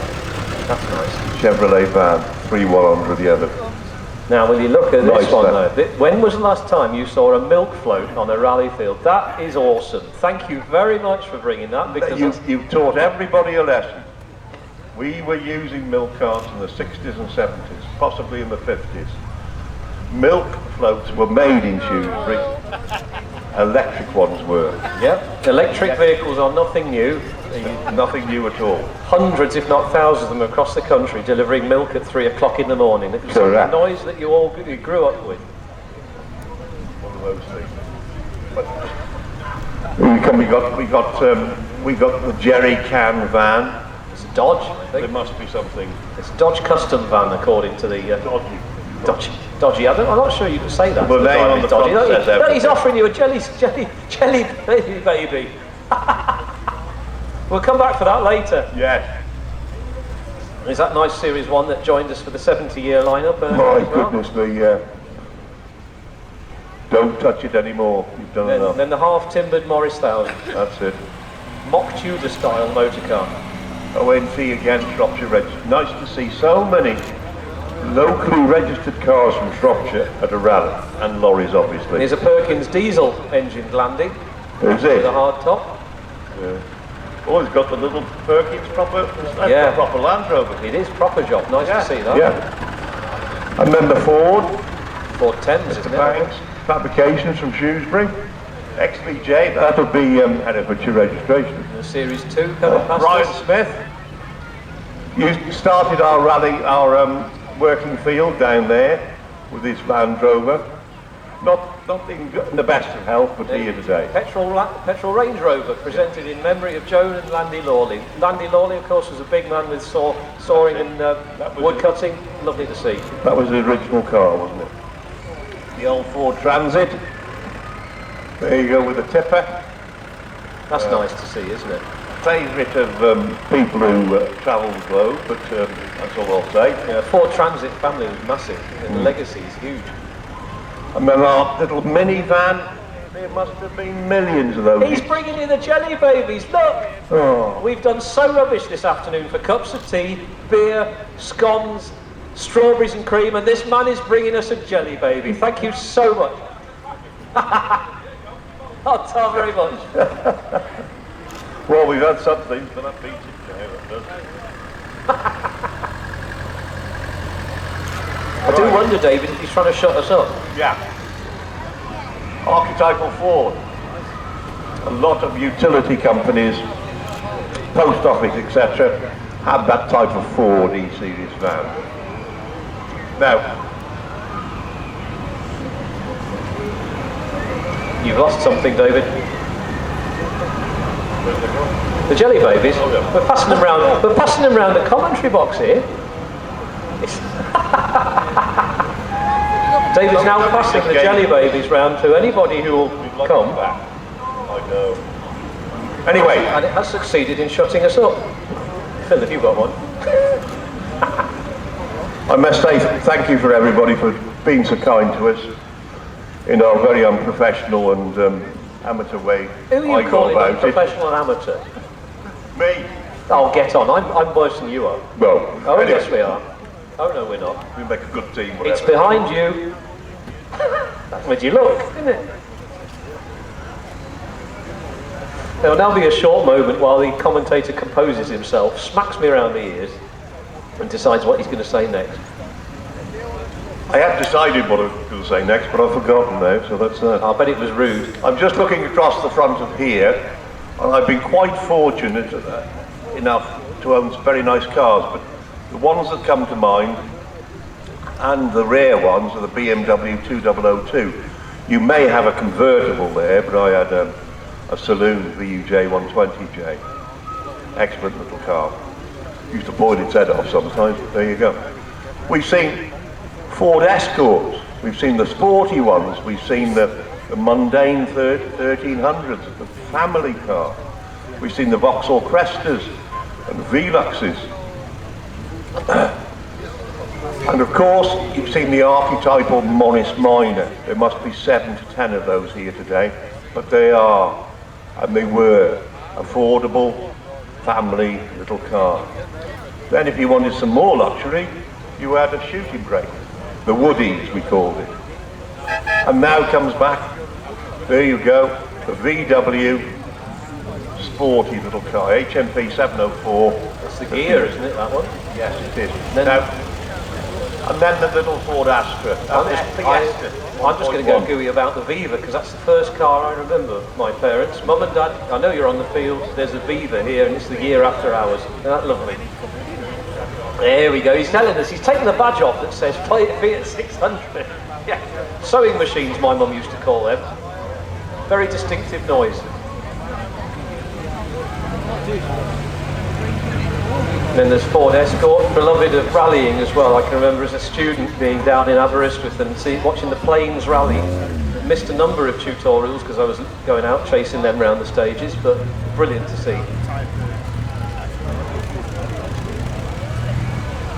That's nice. Chevrolet van, 3100 yellow. Now, will you look at this Nice one then. though? When was the last time you saw a milk float on a rally field? That is awesome. Thank you very much for bringing that, because You've taught everybody a lesson. We were using milk carts in the 60s and 70s, possibly in the 50s. Milk floats were made in Shrewsbury. Electric ones were. Yep. Electric vehicles are nothing new. Nothing new at all. Hundreds, if not thousands of them across the country delivering milk at 3 o'clock in the morning. It was the Correct. noise that you grew up with. One of those things. But we got the jerry can van. It's a Dodge, I There think. must be something It's a Dodge custom van, according to the dodgy. Dodgy. I'm not sure you can say that. The to name driver. on the Dodgy. front No, says no, he's everything. offering you a jelly baby. We'll come back for that later. Yes. Is that nice Series 1 that joined us for the 70-year lineup? My as well? goodness me, don't touch it anymore. You've done enough. Then the half-timbered Morris 1000. That's it. Mock Tudor style motor car. ONT again, Shropshire registered. Nice to see so many locally registered cars from Shropshire at a rally, and lorries obviously. There's a Perkins diesel engine landing Is with it? a hard top. Yeah. Oh, it's got the little Perkins proper, that's Yeah. the proper Land Rover. It is proper job. Nice to see that. Yeah. And then the Ford, Ford Thames, isn't the it? Banks, Fabrications from Shrewsbury. XVJ, that'll be Herefordshire registration. The Series 2 coming past Brian us. Smith, You started our rally, our working field down there with this Land Rover. Not in the best of health, but here today. Petrol Range Rover, presented in memory of Joan and Landy Lawley. Landy Lawley, of course, was a big man with sawing and wood cutting. Lovely to see. That was the original car, wasn't it? The old Ford Transit. There you go with the tipper. That's nice to see, isn't it? Favourite of people who travel the globe, but that's all I'll say. Yeah, Ford Transit family was massive, and the legacy is huge. And then our little minivan, there must have been millions of those. He's bringing in the jelly babies, look! Oh. We've done so rubbish this afternoon for cups of tea, beer, scones, strawberries and cream, and this man is bringing us a jelly baby. Thank you so much. Oh, Tom, very much. Well, we've had some things, but that beats it now. I do wonder, David, if he's trying to shut us up. Yeah. Archetypal Ford. A lot of utility companies, post office, etc., have that type of Ford E-Series van. Now, you've lost something, David. The jelly babies. We're passing them round. We're passing them round the commentary box here. David's now passing the jelly babies round to anybody who will come. I know. Anyway, And it has succeeded in shutting us up. Phil, have you got one? I must say thank you for everybody for being so kind to us in our very unprofessional and amateur way. Who are you I go calling about it. professional amateur? Me. Oh, get on. I'm worse than you are. Well, Oh, anyway, yes, we are. Oh, no, we're not. we make a good team. Whatever. It's behind you. That's made you look, isn't it? There will now be a short moment while the commentator composes himself, smacks me around the ears, and decides what he's going to say next. I had decided what I was going to say next, but I've forgotten now, so that's that. I bet it was rude. I'm just looking across the front of here, and I've been quite fortunate enough to own some very nice cars, but the ones that come to mind, and the rare ones, are the BMW 2002. You may have a convertible there, but I had a saloon VUJ 120J. Excellent little car. Used to boil its head off sometimes, but there you go. We've seen Ford Escorts, we've seen the sporty ones, we've seen the mundane 1300s, the family car. We've seen the Vauxhall Crestas and Veluxes. And of course, you've seen the archetypal Morris Minor. There must be 7 to 10 of those here today, but they are, and they were, affordable, family little car. Then if you wanted some more luxury, you had a shooting brake. The Woodies, we called it. And now comes back, there you go, the VW sporty little car, HMP 704. That's the gear, isn't it, that one? Yes, it is. Then- And then the little Ford Astra. I'm just going to go gooey about the Viva, because that's the first car I remember of my parents. Mum and Dad, I know you're on the field, there's a Viva here, and it's the year after ours. Isn't that lovely? There we go, he's telling us, he's taken the badge off that says Fiat 600. Yeah, sewing machines, my mum used to call them. Very distinctive noise. Then there's Ford Escort, beloved of rallying as well. I can remember as a student being down in Aberystwyth and watching the planes rally. Missed a number of tutorials because I was going out chasing them around the stages, but brilliant to see.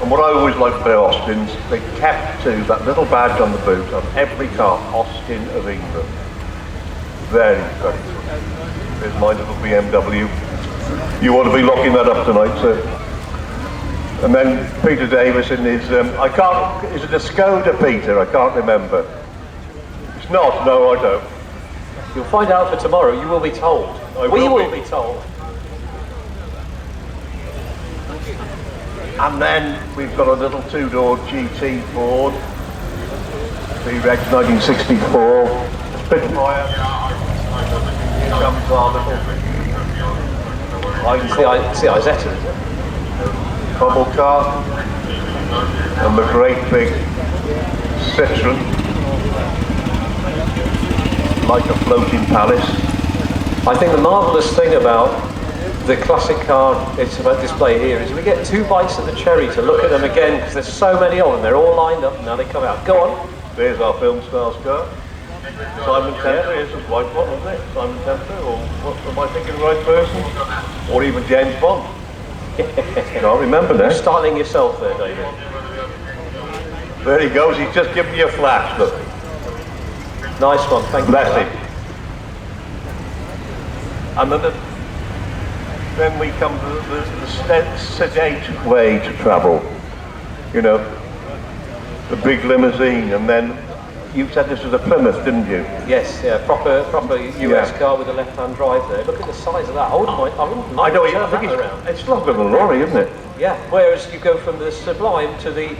And what I always liked about Austin's, they kept to that little badge on the boot of every car, Austin of England. Very, very good. There's my little BMW. You ought to be locking that up tonight, sir. And then Peter Davison is, is it a Skoda, Peter? I can't remember. It's not, no I don't. You'll find out for tomorrow, you will be told. We will be told. And then we've got a little two-door GT Ford, V-Rex 1964, Spitfire. Here comes our little CIZ. bubble car, and the great big Citroen, like a floating palace. I think the marvellous thing about the classic car it's about display here is we get 2 bites of the cherry to look at them again because there's so many of them. They're all lined up and now they come out. Go on. There's our film stars car. Simon Tempter is the white one, isn't it? Simon Tempter, or what, am I thinking the right person? Or even James Bond. Can't remember now. You're styling yourself there, David. There he goes, he's just giving you a flash, look. Nice one, thank you. Bless him. And then we come to the sedate way to travel. You know, the big limousine, and then you said this was a Plymouth, didn't you? Yes, yeah, proper US car with a left-hand drive there. Look at the size of that. I wouldn't mind I think it's longer than a lorry, isn't it? Yeah, whereas you go from the sublime to the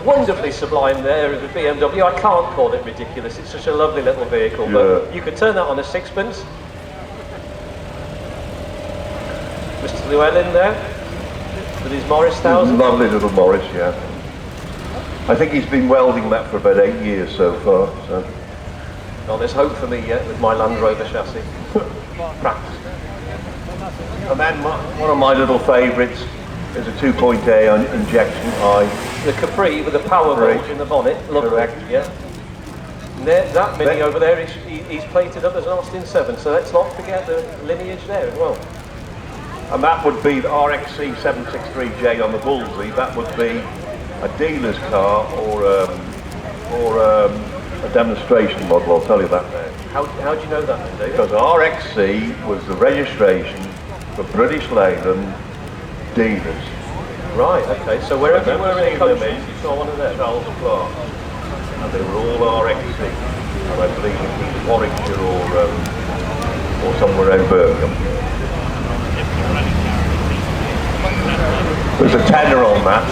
wonderfully sublime there of the BMW. I can't call it ridiculous. It's such a lovely little vehicle, but you could turn that on a sixpence. Mr. Llewellyn there with his Morris 1000. Lovely little Morris, yeah. I think he's been welding that for about 8 years so far. So. Oh, there's hope for me yet with my Land Rover chassis. Practice. And then one of my little favourites is a 2.8 injection I. The Capri with a power bolt in the bonnet. Correct. Yeah. And there, that Mini over there, he's plated up as an Austin 7, so let's not forget the lineage there as well. And that would be the RXC 763J on the Wolseley. That would be a dealer's car or a demonstration model, I'll tell you that now. How do you know that, David? Because RXC was the registration for British Leyland dealers. Right, okay, so wherever you were in the country, you saw one of them. Charles Clark. And they were all RXC. And I believe it was Warwickshire or somewhere in Birmingham. There's a tenner on that.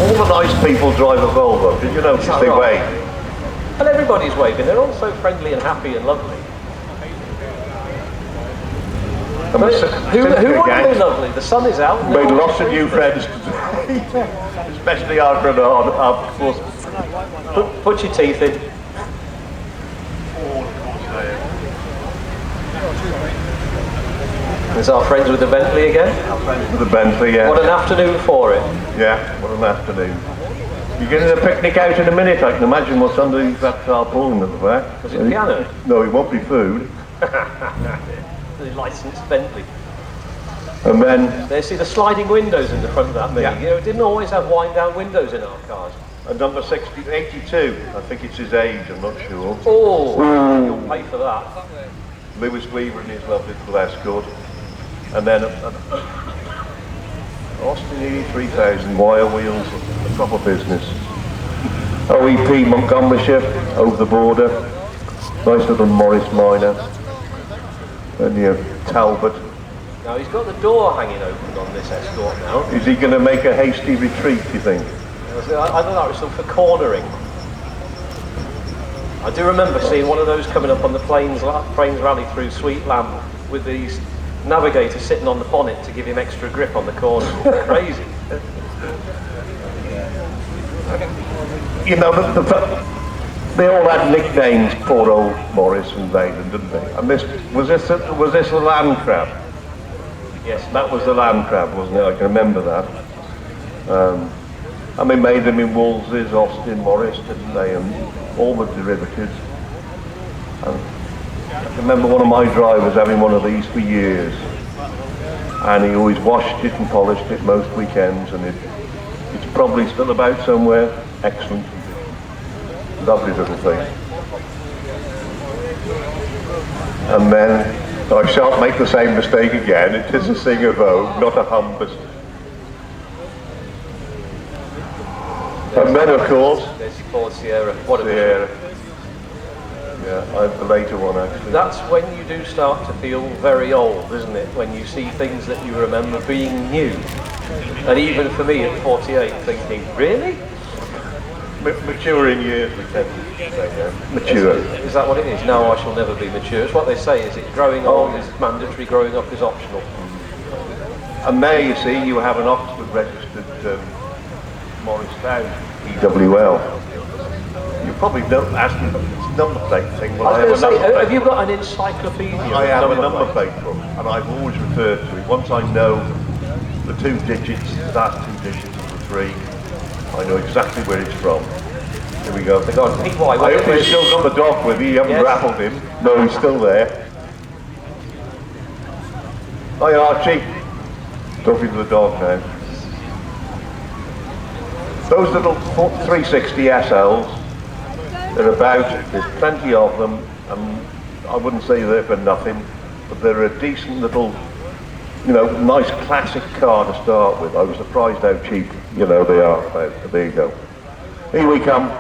All the nice people drive a Volvo. Did you notice they wave? And everybody's waving. They're all so friendly and happy and lovely. But who wouldn't be lovely? The sun is out. Made lots of new friends today. Especially after an hard course. Put your teeth in. There's our friends with the Bentley again. Our friends with the Bentley, yeah. What an afternoon for it. Yeah, what an afternoon. You're getting a picnic out in a minute, I can imagine what's underneath that tarpaulin at the back. Was it a piano? No, it won't be food. The licensed Bentley. And then... There, see the sliding windows in the front of that Mini. Yeah. You know, it didn't always have wind-down windows in our cars. And number 82, I think it's his age, I'm not sure. Oh, you'll pay for that. Lewis Weaver and his lovely little Escort. And then Austin 3000 wire wheels, a proper business. OEP Montgomeryshire, over the border. Nice little Morris Minor. And your Talbot. Now he's got the door hanging open on this Escort now. Is he going to make a hasty retreat, do you think? I thought that was something for cornering. I do remember seeing one of those coming up on the Plains Rally through Sweet Lamb with these navigators sitting on the bonnet to give him extra grip on the corner. Crazy. You know, they all had nicknames, poor old Morris and Leyland, didn't they? And was this the Land Crab? Yes. That was the Land Crab, wasn't it? I can remember that. And they made them in Wolseley, Austin, Morris, didn't they? And all the derivatives. And I can remember one of my drivers having one of these for years. And he always washed it and polished it most weekends, and it's probably still about somewhere. Excellent condition. Lovely little thing. And then, I shan't make the same mistake again, it is a Singer Vogue, not a Humbus. And then, of course, there's Ford Sierra. What a Sierra. Yeah, I have the later one actually. That's when you do start to feel very old, isn't it? When you see things that you remember being new. And even for me at 48, thinking, really? Mature in years, we tend to say, yeah. Mature. Is that what it is? No, I shall never be mature. It's what they say, is it growing old is mandatory, growing up is optional. And there you see, you have an Oxford registered Morris 1000 EWL. You probably don't ask me about this number plate thing. Well, I was going to say, have plate. you got an encyclopedia? I have a number plate book, and I've always referred to it. Once I know the 2 digits, the last 2 digits of the 3, I know exactly where it's from. Here we go. I hope you've still got the dog with you. You haven't grappled him. No, he's still there. Hi, Archie. Talking to the dog now. Those little 360 SLs, they're about, there's plenty of them, and I wouldn't say they're for nothing, but they're a decent little, you know, nice classic car to start with. I was surprised how cheap, you know, they are. There you go. Here we come,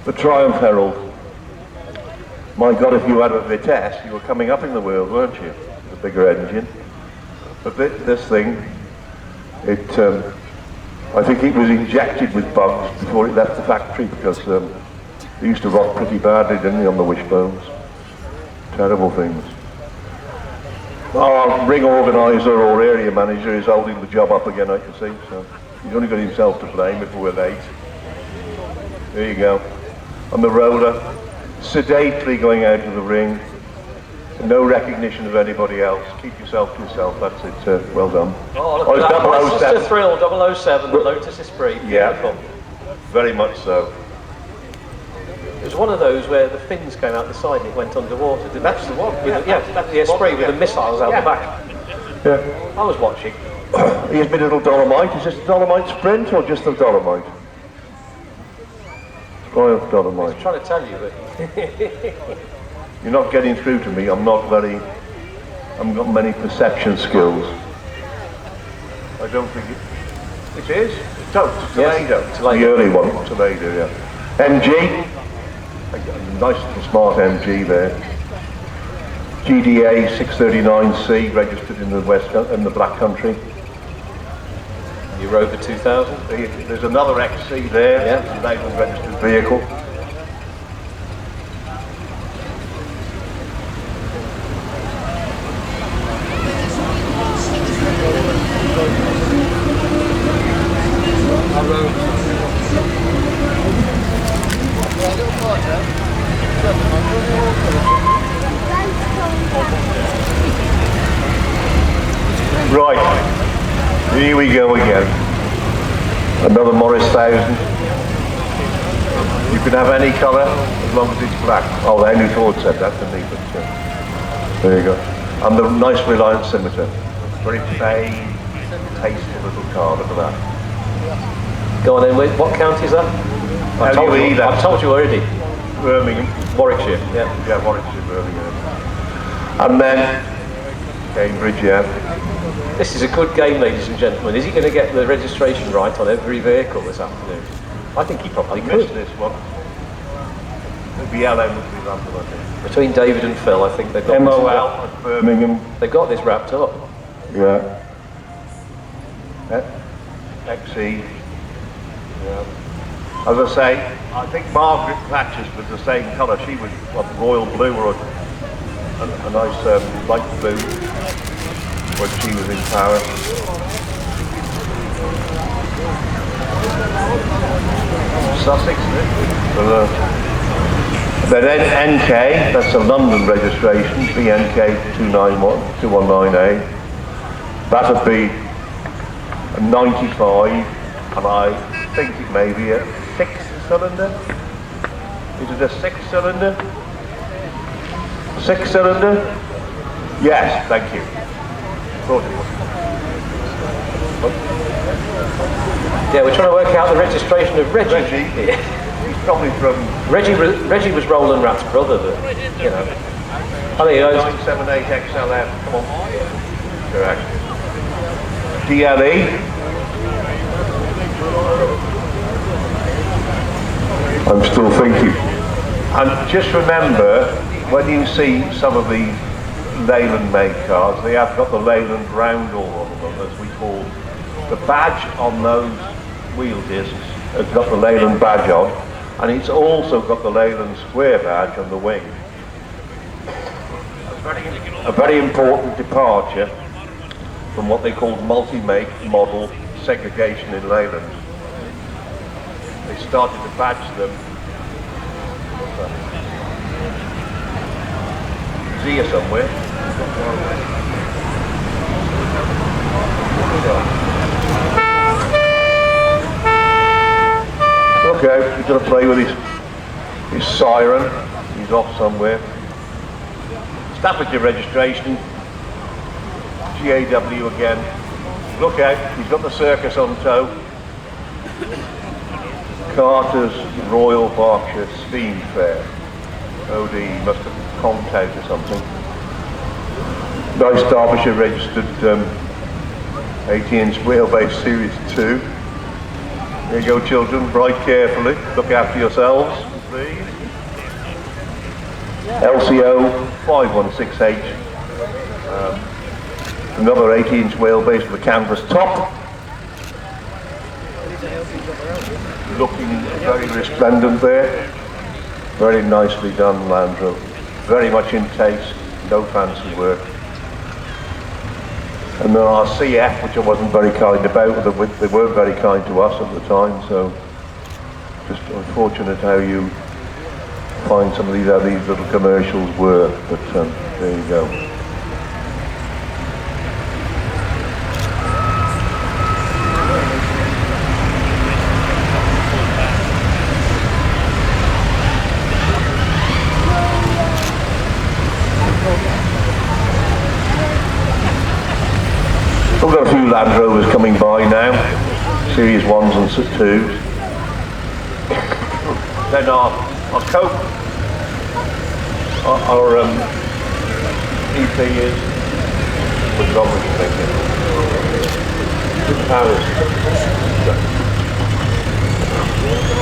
the Triumph Herald. My God, if you had a Vitesse, you were coming up in the world, weren't you? The bigger engine. But this thing, I think it was injected with bugs before it left the factory, because they used to rot pretty badly, didn't they, on the wishbones? Terrible things. Our ring organiser or area manager is holding the job up again, I can see, so he's only got himself to blame if we're late. There you go. On the roller, sedately going out of the ring. No recognition of anybody else. Keep yourself to yourself. That's it. Well done. Oh, look at that. License to Thrill, 007, the Lotus Esprit. Yeah, beautiful. Very much so. It was one of those where the fins came out the side and it went underwater, didn't it? That's the one. That's the Esprit with the missiles out the back. Yeah. I was watching. Here's my little Dolomite. Is this a Dolomite Sprint or just a Dolomite? Triumph Dolomite. I'm trying to tell you that. You're not getting through to me. I haven't got many perception skills. I don't think it is. Toledo. Yes, The early one. Toledo, yeah. MG. Nice little smart MG there. GDA 639C, registered in the Black Country. Your Rover 2000. There's another XC there. Yeah. It's a Leyland registered vehicle. Right, here we go again. Another Morris 1000. You can have any colour as long as it's black. Oh, Henry Ford said that, didn't he? But, there you go. And the nice Reliant Scimitar. Very plain, tasteful little car, look at that. Go on then, what county is that? I've told you already. Birmingham. Warwickshire, yeah. Yeah, Warwickshire, Birmingham. And then Cambridge, yeah. This is a good game, ladies and gentlemen. Is he going to get the registration right on every vehicle this afternoon? I think he probably could. Missed this one. It'll be LM would be London, I think. Between David and Phil, I think they've got MOL at Birmingham. They've got this wrapped up. Yeah. XE. Yeah. As I say, I think Margaret Thatcher's was the same colour. She was what, royal blue or a nice light blue when she was in power. Sussex, isn't it? Then NK, that's a London registration, BNK 219A. That would be a 95, and I think it may be a 6-cylinder. Is it a 6-cylinder? 6-cylinder? Yes, thank you. Thought it was. Yeah, we're trying to work out the registration of Reggie. Reggie? He's probably from... Reggie was Roland Ratt's brother, but, you know. I mean, 978 XLM, come on. Correct. DLE. I'm still thinking. And just remember, when you see some of the Leyland made cars, they have got the Leyland roundel on them, as we call the badge on those wheel discs has got the Leyland badge on, and it's also got the Leyland square badge on the wing. A very important departure from what they called multi-make model segregation in Leyland. They started to badge them. It's here somewhere. Okay, he's going to play with his siren. He's off somewhere. Staffordshire registration. GAW again. Look out, he's got the circus on tow. Carter's Royal Berkshire Steam Fair. OD must have conked out or something. Nice Derbyshire registered 80-inch wheelbase Series 2. There you go, children, ride carefully, look after yourselves, please. LCO 516H. Another 80-inch wheelbase with a canvas top. Looking very resplendent there. Very nicely done, Land Rover. Very much in taste, no fancy work. And then our CF, which I wasn't very kind about, they weren't very kind to us at the time, so just unfortunate how you find some of these, how these little commercials work, but there you go. We've got a few Land Rovers coming by now, Series 1s and 2s. Then our coat, our EP is, what's wrong with you thinking? Paris.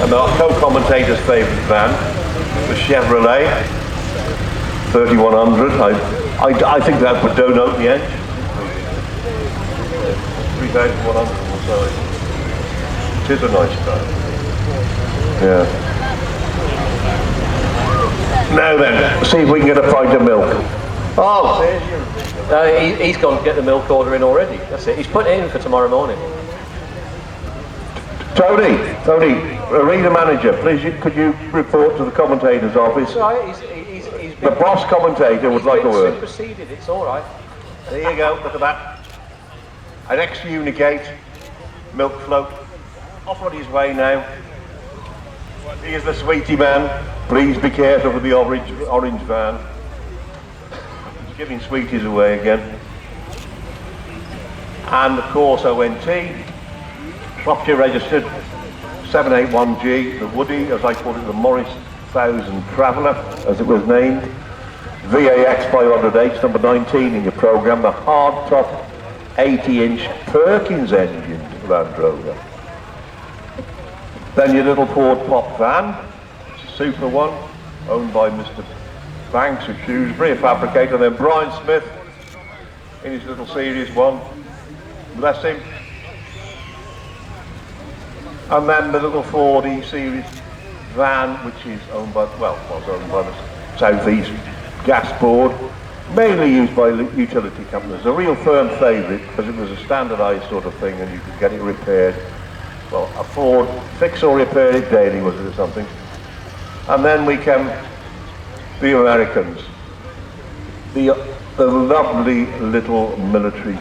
And our co-commentator's favourite van, the Chevrolet 3100. I think that would donate the engine. 3,100 or so. It is a nice car. Yeah. Now then, see if we can get a pint of milk. Oh, he's gone to get the milk order in already. That's it. He's put it in for tomorrow morning. Tony, arena manager, please could you report to the commentator's office? Right, he's been, the boss commentator would like a word. Superseded. It's all right. There you go. Look at that. An ex-Unigate milk float off on his way now. Here's the sweetie man. Please be careful with the orange van. He's giving sweeties away again. And of course ONT, Shropshire registered 781G, the Woody, as I call it, the Morris 1000 Traveller, as it was named. VAX 500H, number 19 in your programme, the hard-top 80-inch Perkins engine Land Rover. Then your little Ford Pop van, it's a super one, owned by Mr. Banks of Shrewsbury, a fabricator. Then Brian Smith in his little Series 1, bless him. And then the little Ford E-Series van, which is owned by, well, was owned by the South East Gas Board. Mainly used by utility companies, a real firm favourite because it was a standardised sort of thing and you could get it repaired. Well, a Ford fix or repair it daily, was it, or something? And then we came the Americans, the lovely little military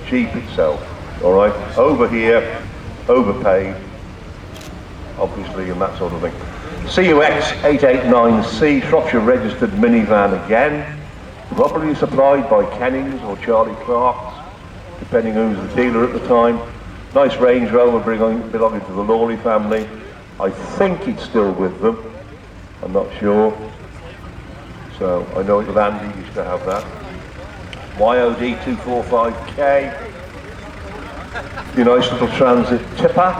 Jeep itself, all right? Over here, overpaid, obviously, and that sort of thing. CUX 889C, Shropshire registered minivan again. Probably supplied by Kennings or Charlie Clark's, depending who's the dealer at the time. Nice Range Rover belonging to the Lawley family. I think it's still with them. I'm not sure. So I know Landy used to have that. YOD 245K. Your nice little transit tipper.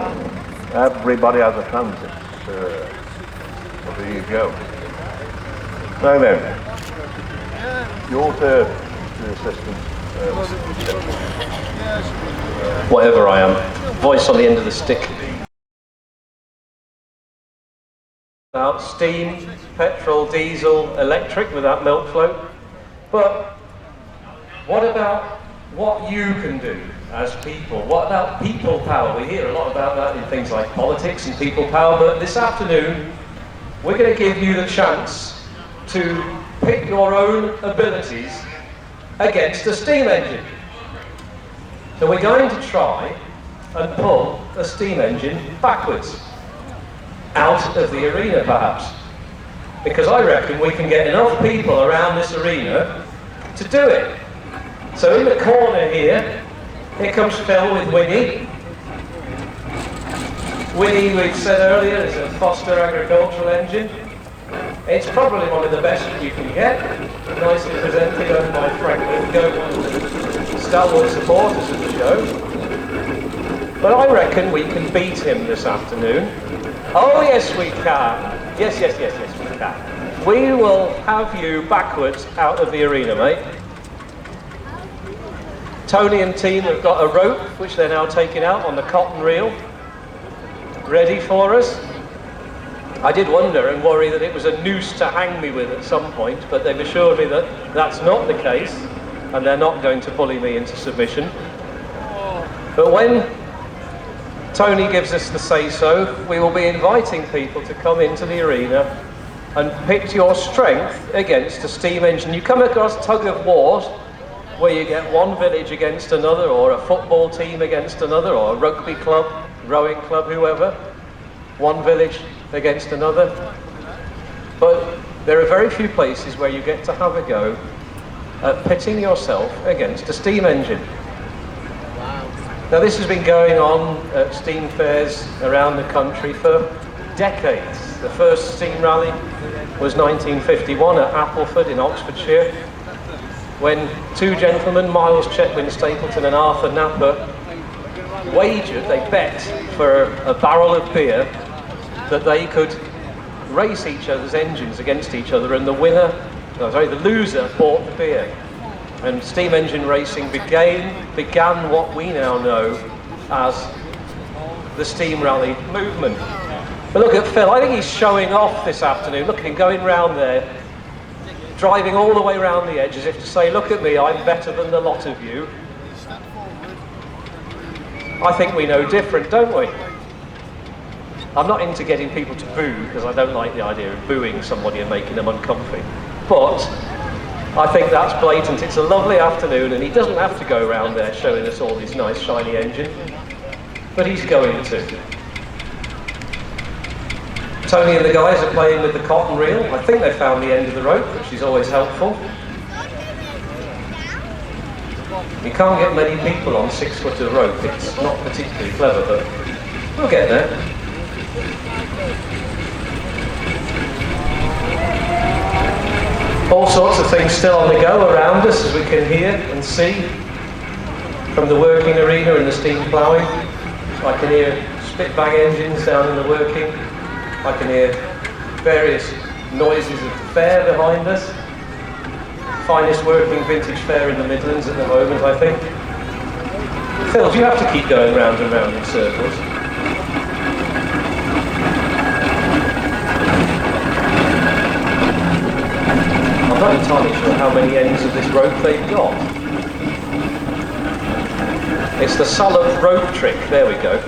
Everybody has a transit. Well, there you go. Now then. Your turn, the assistant. Whatever I am. Voice on the end of the stick. About steam, petrol, diesel, electric with that milk float. But what about what you can do as people. What about people power? We hear a lot about that in things like politics and people power, but this afternoon we're going to give you the chance to pick your own abilities against a steam engine. So we're going to try and pull a steam engine backwards, out of the arena perhaps, because I reckon we can get enough people around this arena to do it. So in the corner here comes Phil with Winnie. Winnie, we've said earlier, is a Foster agricultural engine. It's probably one of the best you can get, nicely presented over by Frank Lithgow, one of the stalwart supporters of the show. But I reckon we can beat him this afternoon. Oh yes we can. Yes we can. We will have you backwards out of the arena, mate. Tony and team have got a rope, which they're now taking out on the cotton reel, ready for us. I did wonder and worry that it was a noose to hang me with at some point, but they've assured me that that's not the case, and they're not going to bully me into submission. But when Tony gives us the say-so, we will be inviting people to come into the arena and pit your strength against a steam engine. You come across tug of wars, where you get one village against another, or a football team against another, or a rugby club, rowing club, whoever, one village against another. But there are very few places where you get to have a go at pitting yourself against a steam engine. Now this has been going on at steam fairs around the country for decades. The first steam rally was 1951 at Appleford in Oxfordshire, when two gentlemen, Miles Chetwynd Stapleton and Arthur Napper, they bet for a barrel of beer that they could race each other's engines against each other, and the loser bought the beer. And steam engine racing began what we now know as the steam rally movement. But look at Phil, I think he's showing off this afternoon. Look at him going round there, driving all the way around the edge as if to say, look at me, I'm better than the lot of you. I think we know different, don't we? I'm not into getting people to boo, because I don't like the idea of booing somebody and making them uncomfy. But I think that's blatant. It's a lovely afternoon, and he doesn't have to go around there showing us all this nice shiny engine, but he's going to. Tony and the guys are playing with the cotton reel. I think they found the end of the rope, which is always helpful. You can't get many people on 6 foot of rope. It's not particularly clever, but we'll get there. All sorts of things still on the go around us, as we can hear and see from the working arena and the steam ploughing. I can hear spit-bang engines down in the working. I can hear various noises of the fair behind us. Finest working vintage fair in the Midlands at the moment, I think. Phil, do you have to keep going round and round in circles? I'm not entirely sure how many ends of this rope they've got. It's the Salop rope trick. There we go.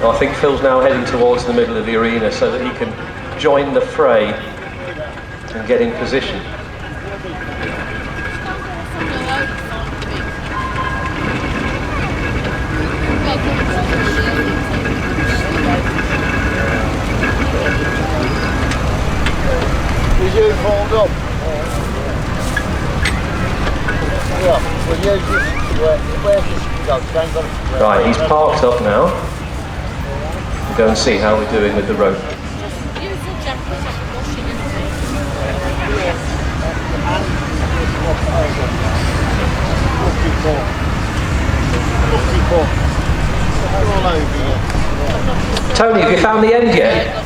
I think Phil's now heading towards the middle of the arena so that he can join the fray and get in position. Is you pulled up? Yeah, well you just, where's this go? Right, he's parked up now. Go and see how we're doing with the rope. Tony, have you found the end yet?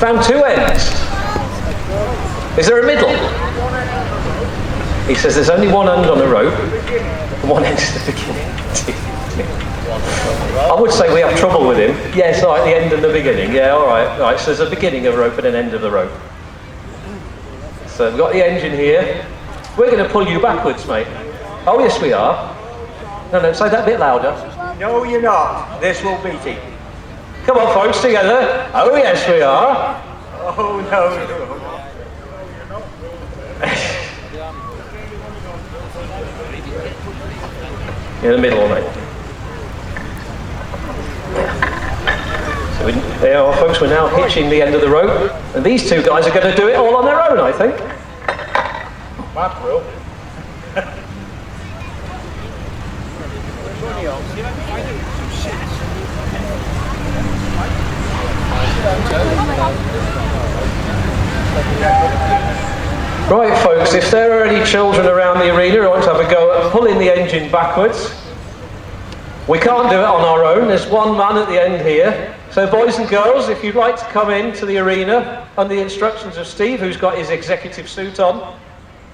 Found 2 ends. Is there a middle? He says there's only one end on the rope, and one end is the beginning. I would say we have trouble with him. Yes, all right, the end and the beginning. Yeah, all right. So there's a beginning of a rope and an end of the rope. So we've got the engine here. We're going to pull you backwards, mate. Oh, yes, we are. No, say that a bit louder. No, you're not. This will beat it. Come on, folks, together. Oh, yes, we are. Oh, no. In the middle, mate. So there are, folks, we're now hitching the end of the rope, and these two guys are going to do it all on their own, I think. Matt will. Right, folks, if there are any children around the arena who want to have a go at pulling the engine backwards, we can't do it on our own. There's one man at the end here. So boys and girls, if you'd like to come into the arena under the instructions of Steve, who's got his executive suit on,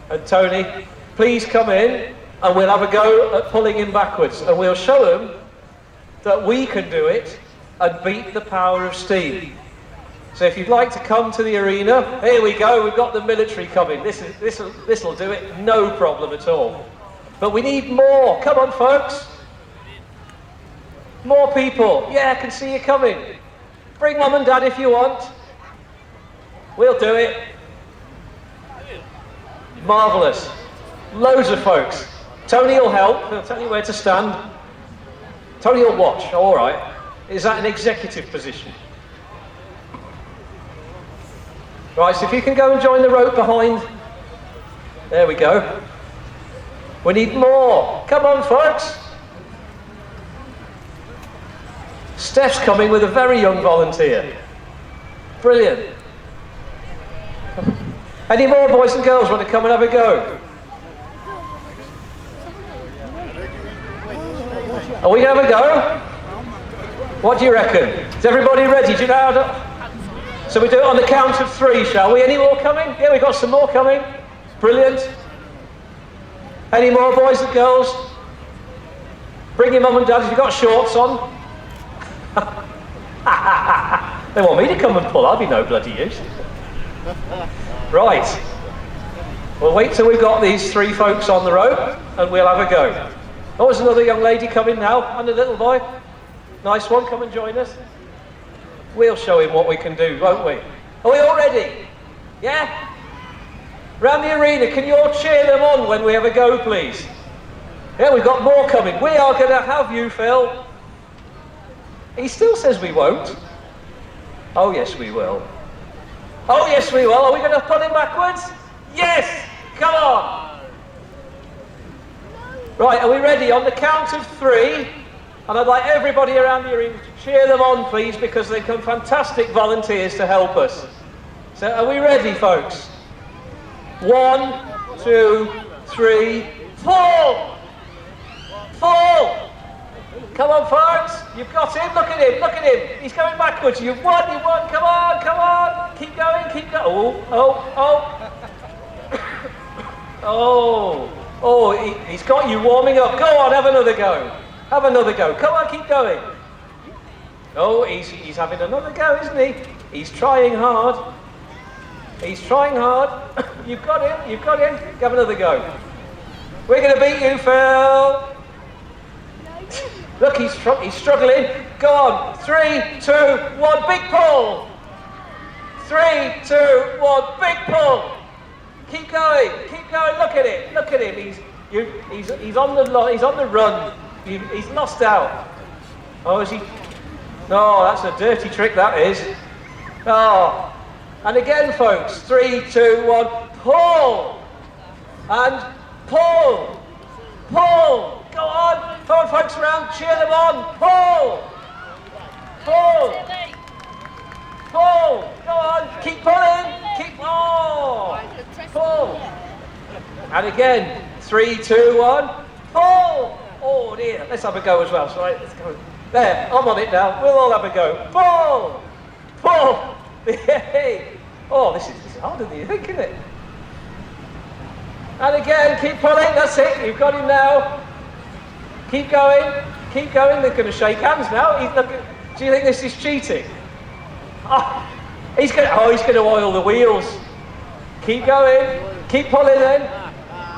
and Tony, please come in and we'll have a go at pulling him backwards. And we'll show them that we can do it and beat the power of steam. So if you'd like to come to the arena, here we go, we've got the military coming. This'll do it, no problem at all. But we need more. Come on, folks. More people. Yeah, I can see you coming. Bring mum and dad if you want. We'll do it. Marvellous. Loads of folks. Tony will help. He'll tell you where to stand. Tony will watch. Oh, all right. Is that an executive position? Right, so if you can go and join the rope behind. There we go. We need more. Come on, folks. Steph's coming with a very young volunteer. Brilliant. Any more boys and girls want to come and have a go? Are we going to have a go? What do you reckon? Is everybody ready? Do you know how to... So we do it on the count of 3, shall we? Any more coming? Yeah, we've got some more coming. Brilliant. Any more boys and girls? Bring your mum and dad if you've got shorts on. They want me to come and pull, I'll be no bloody use. Right. We'll wait till we've got these 3 folks on the rope and we'll have a go. Oh, there's another young lady coming now and a little boy. Nice one, come and join us. We'll show him what we can do, won't we? Are we all ready? Yeah? Round the arena, can you all cheer them on when we have a go, please? Yeah, we've got more coming. We are going to have you, Phil. He still says we won't. Oh, yes, we will. Oh, yes, we will. Are we going to pull him backwards? Yes! Come on! Right, are we ready? On the count of 3, and I'd like everybody around the arena to cheer them on, please, because they've come fantastic volunteers to help us. So, are we ready, folks? 1, 2, 3, pull! Pull! Come on, folks. You've got him. Look at him. Look at him. He's going backwards. You've won. You've won. Come on. Come on. Keep going. Keep going. Oh, oh, oh. Oh. Oh, he's got you warming up. Go on. Have another go. Have another go. Come on. Keep going. Oh, he's having another go, isn't he? He's trying hard. He's trying hard. You've got him. You've got him. Have another go. We're going to beat you, Phil. Look, he's struggling. Go on. 3, 2, 1, big pull. 3, 2, 1, big pull. Keep going. Keep going. Look at it. Look at him. He's on the run. He's lost out. Oh, is he? No, that's a dirty trick. That is. Oh, and again, folks. 3, 2, 1, pull, and pull, pull. Go on! Come on, folks around, cheer them on! Pull! Pull! Pull! Go on! Keep pulling! Keep... Oh! Pull! And again, 3, 2, 1, pull! Oh dear, let's have a go as well. So let's go. There, I'm on it now. We'll all have a go. Pull! Pull! Yay! Oh, this is harder than you think, isn't it? And again, keep pulling. That's it. You've got him now. Keep going, keep going. They're going to shake hands now. Do you think this is cheating? Oh, he's going to oil the wheels. Keep going. Keep pulling then.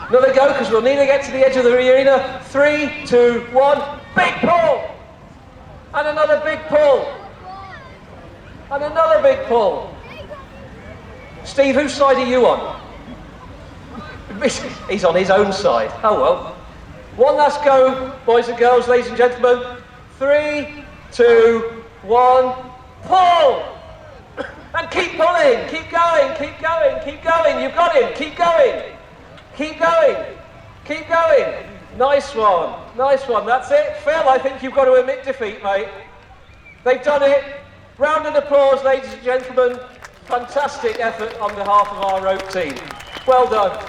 Another go, because we'll need to get to the edge of the arena. 3, 2, 1. Big pull! And another big pull. And another big pull. Steve, whose side are you on? He's on his own side. Oh well. One last go, boys and girls, ladies and gentlemen. 3, 2, 1. Pull! And keep pulling. Keep going. Keep going. Keep going. You've got him. Keep going. Keep going. Keep going. Nice one. Nice one. That's it. Phil, I think you've got to admit defeat, mate. They've done it. Round of applause, ladies and gentlemen. Fantastic effort on behalf of our rope team. Well done.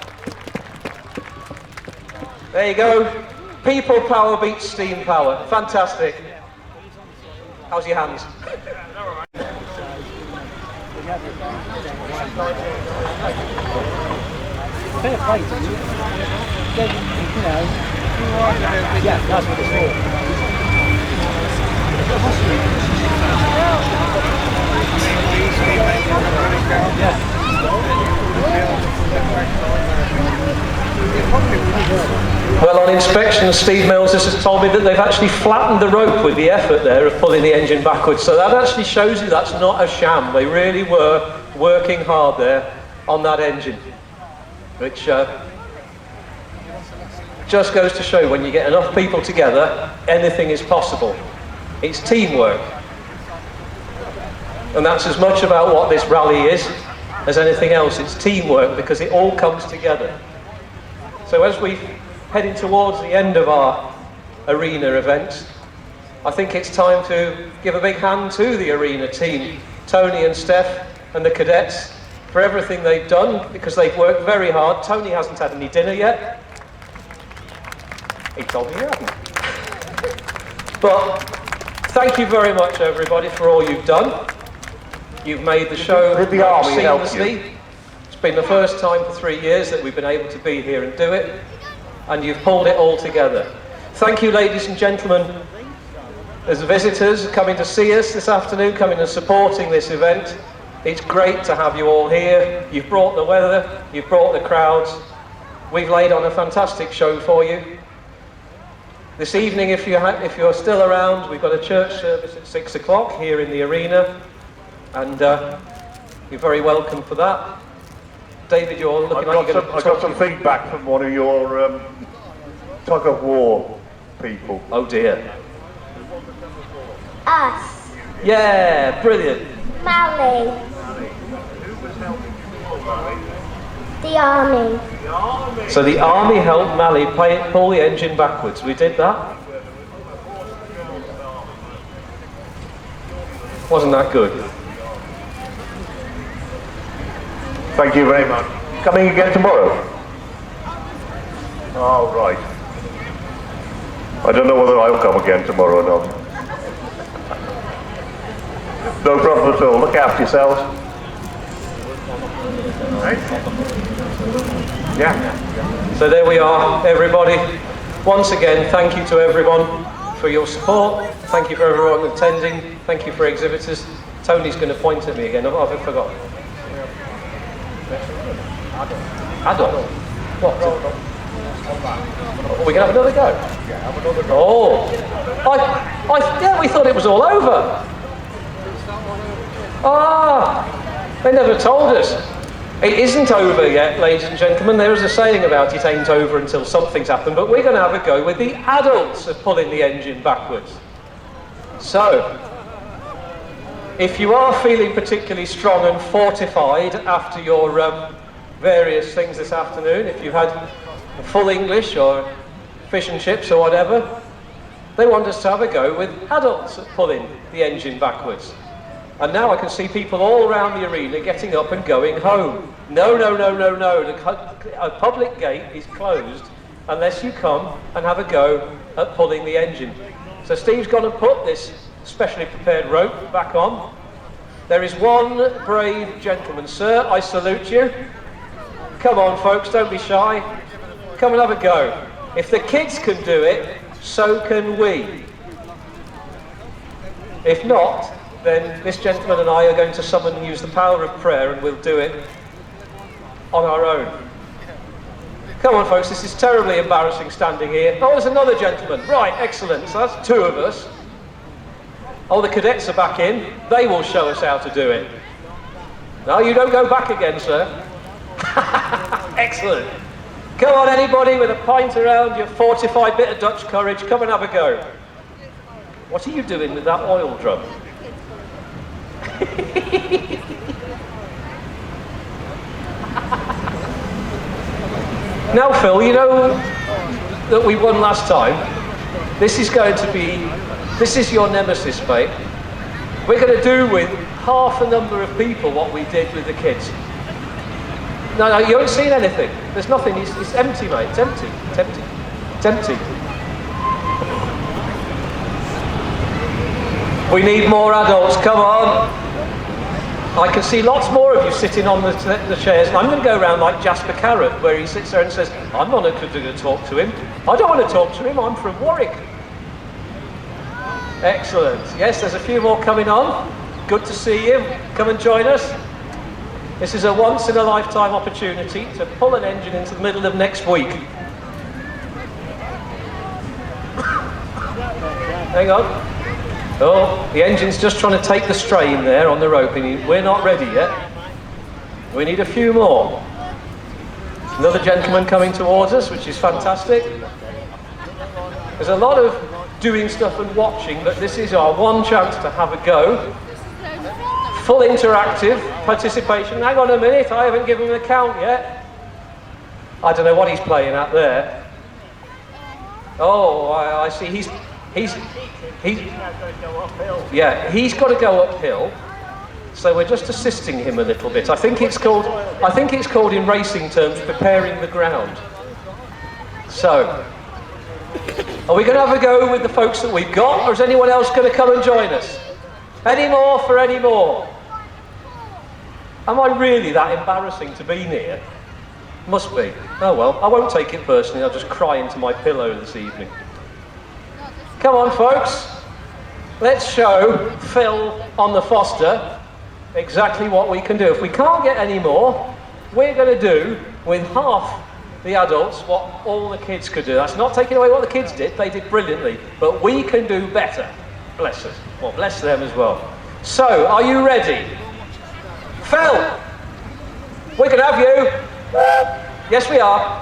There you go. People power beats steam power. Fantastic. How's your hands? Fair play to you. You know, yeah, that's what it's for. Well, on inspection, Steve Mills has told me that they've actually flattened the rope with the effort there of pulling the engine backwards. So that actually shows you that's not a sham. They really were working hard there on that engine. Which just goes to show when you get enough people together, anything is possible. It's teamwork. And that's as much about what this rally is as anything else. It's teamwork because it all comes together. So as we're heading towards the end of our arena event, I think it's time to give a big hand to the arena team, Tony and Steph and the cadets, for everything they've done, because they've worked very hard. Tony hasn't had any dinner yet. He told me he hadn't. But thank you very much, everybody, for all you've done. You've made the show Did the army help you? seamlessly. It's been the first time for 3 years that we've been able to be here and do it, and you've pulled it all together. Thank you, ladies and gentlemen, as visitors coming to see us this afternoon, coming and supporting this event. It's great to have you all here. You've brought the weather, you've brought the crowds. We've laid on a fantastic show for you. This evening, if you're still around, we've got a church service at 6 o'clock here in the arena, and you're very welcome for that. David, you're looking like you're going to I got some feedback from one of your tug of war people. Oh dear. Us. Yeah, brilliant. Mally. The army. So the army helped Mally pull the engine backwards. We did that. Wasn't that good? Thank you very much. Coming again tomorrow? Oh, right. I don't know whether I'll come again tomorrow or not. No problem at all. Look after yourselves. Right? Yeah. So there we are, everybody. Once again, thank you to everyone for your support. Thank you for everyone attending. Thank you for exhibitors. Tony's going to point at me again. I've forgotten. Adult? What? Are we going to have another go? Yeah, have another go. Oh, yeah, we thought it was all over. Ah, they never told us. It isn't over yet, ladies and gentlemen. There is a saying about it ain't over until something's happened, but we're going to have a go with the adults of pulling the engine backwards. So, if you are feeling particularly strong and fortified after your various things this afternoon, if you've had full English or fish and chips or whatever, they want us to have a go with adults at pulling the engine backwards. And now I can see people all around the arena getting up and going home. No, no, no, no, no. A public gate is closed unless you come and have a go at pulling the engine. So Steve's going to put this specially prepared rope back on. There is one brave gentleman. Sir, I salute you. Come on, folks, don't be shy. Come and have a go. If the kids can do it, so can we. If not, then this gentleman and I are going to summon and use the power of prayer, and we'll do it on our own. Come on, folks, this is terribly embarrassing standing here. Oh, there's another gentleman. Right, excellent. So that's 2 of us. Oh, the cadets are back in. They will show us how to do it. No, you don't go back again, sir. Excellent. Come on, anybody with a pint around your fortified bit of Dutch courage, come and have a go. What are you doing with that oil drum? Now, Phil, you know that we won last time. This is your nemesis, mate. We're going to do with half the number of people what we did with the kids. No, you haven't seen anything. There's nothing. It's empty, mate. It's empty. It's empty. It's empty. We need more adults. Come on. I can see lots more of you sitting on the chairs. I'm going to go around like Jasper Carrot, where he sits there and says, I'm not going to talk to him. I don't want to talk to him. I'm from Warwick. Excellent. Yes, there's a few more coming on. Good to see you. Come and join us. This is a once-in-a-lifetime opportunity to pull an engine into the middle of next week. Hang on. Oh, the engine's just trying to take the strain there on the rope. We're not ready yet. We need a few more. Another gentleman coming towards us, which is fantastic. There's a lot of doing stuff and watching, but this is our one chance to have a go. Full interactive participation. Hang on a minute, I haven't given him a count yet. I don't know what he's playing at there. Oh, I see. He's got to go uphill. So we're just assisting him a little bit. I think it's called in racing terms preparing the ground. So, are we going to have a go with the folks that we've got, or is anyone else going to come and join us? Any more for any more? Am I really that embarrassing to be near? Must be. Oh well, I won't take it personally. I'll just cry into my pillow this evening. Come on, folks. Let's show Phil on the Foster exactly what we can do. If we can't get any more, we're going to do with half the adults what all the kids could do. That's not taking away what the kids did. They did brilliantly. But we can do better. Bless us. Well, bless them as well. So, are you ready? Phil, we can have you. Yes, we are.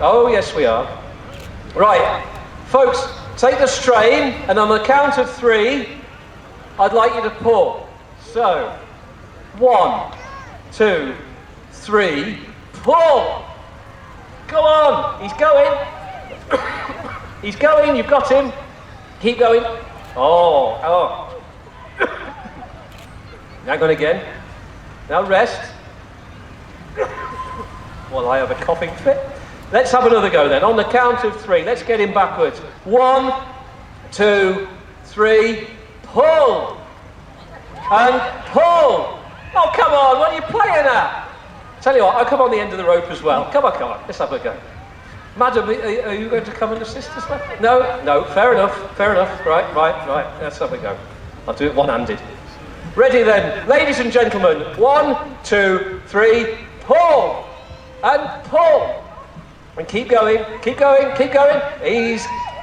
Oh, yes, we are. Right, folks, take the strain, and on the count of 3, I'd like you to pull. So, 1, 2, 3, pull. Go on, he's going. He's going, you've got him. Keep going. Oh. Hang on again. Now rest. Well, I have a coughing fit. Let's have another go then. On the count of 3, let's get him backwards. 1, 2, 3, pull. And pull. Oh, come on, what are you playing at? Tell you what, I'll come on the end of the rope as well. Come on, let's have a go. Madam, are you going to come and assist us now? No, fair enough. Right, let's have a go. I'll do it one-handed. Ready then, ladies and gentlemen, 1, 2, 3, pull. And pull. And keep going.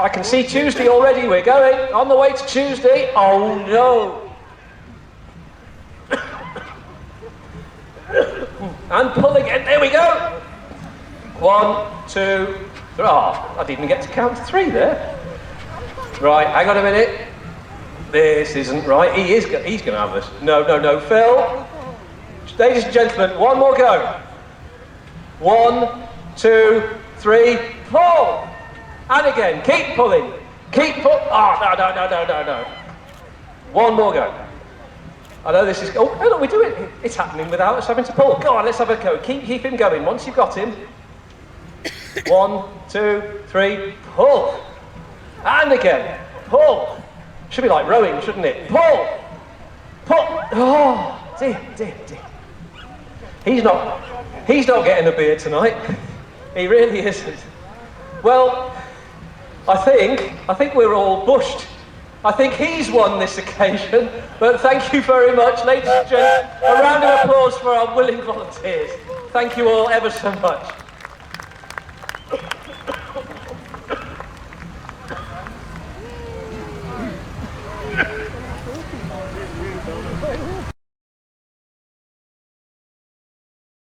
I can see Tuesday already, we're going. On the way to Tuesday. Oh no. And pull again, there we go. 1, 2, 3. Oh, I didn't get to count to 3 there. Right, hang on a minute. This isn't right. He's going to have this. No, Phil. Ladies and gentlemen, one more go. 1, 2, 3, pull. And again, keep pulling. Oh, no. One more go. I know this is... Oh, look, we do it. It's happening without us having to pull. Go on, let's have a go. Keep him going. Once you've got him. 1, 2, 3, pull. And again, pull. Should be like rowing, shouldn't it? Pull. Oh, dear. He's not getting a beer tonight. He really isn't. Well, I think we're all bushed. I think he's won this occasion, but thank you very much, ladies and gentlemen. A round of applause for our willing volunteers. Thank you all ever so much.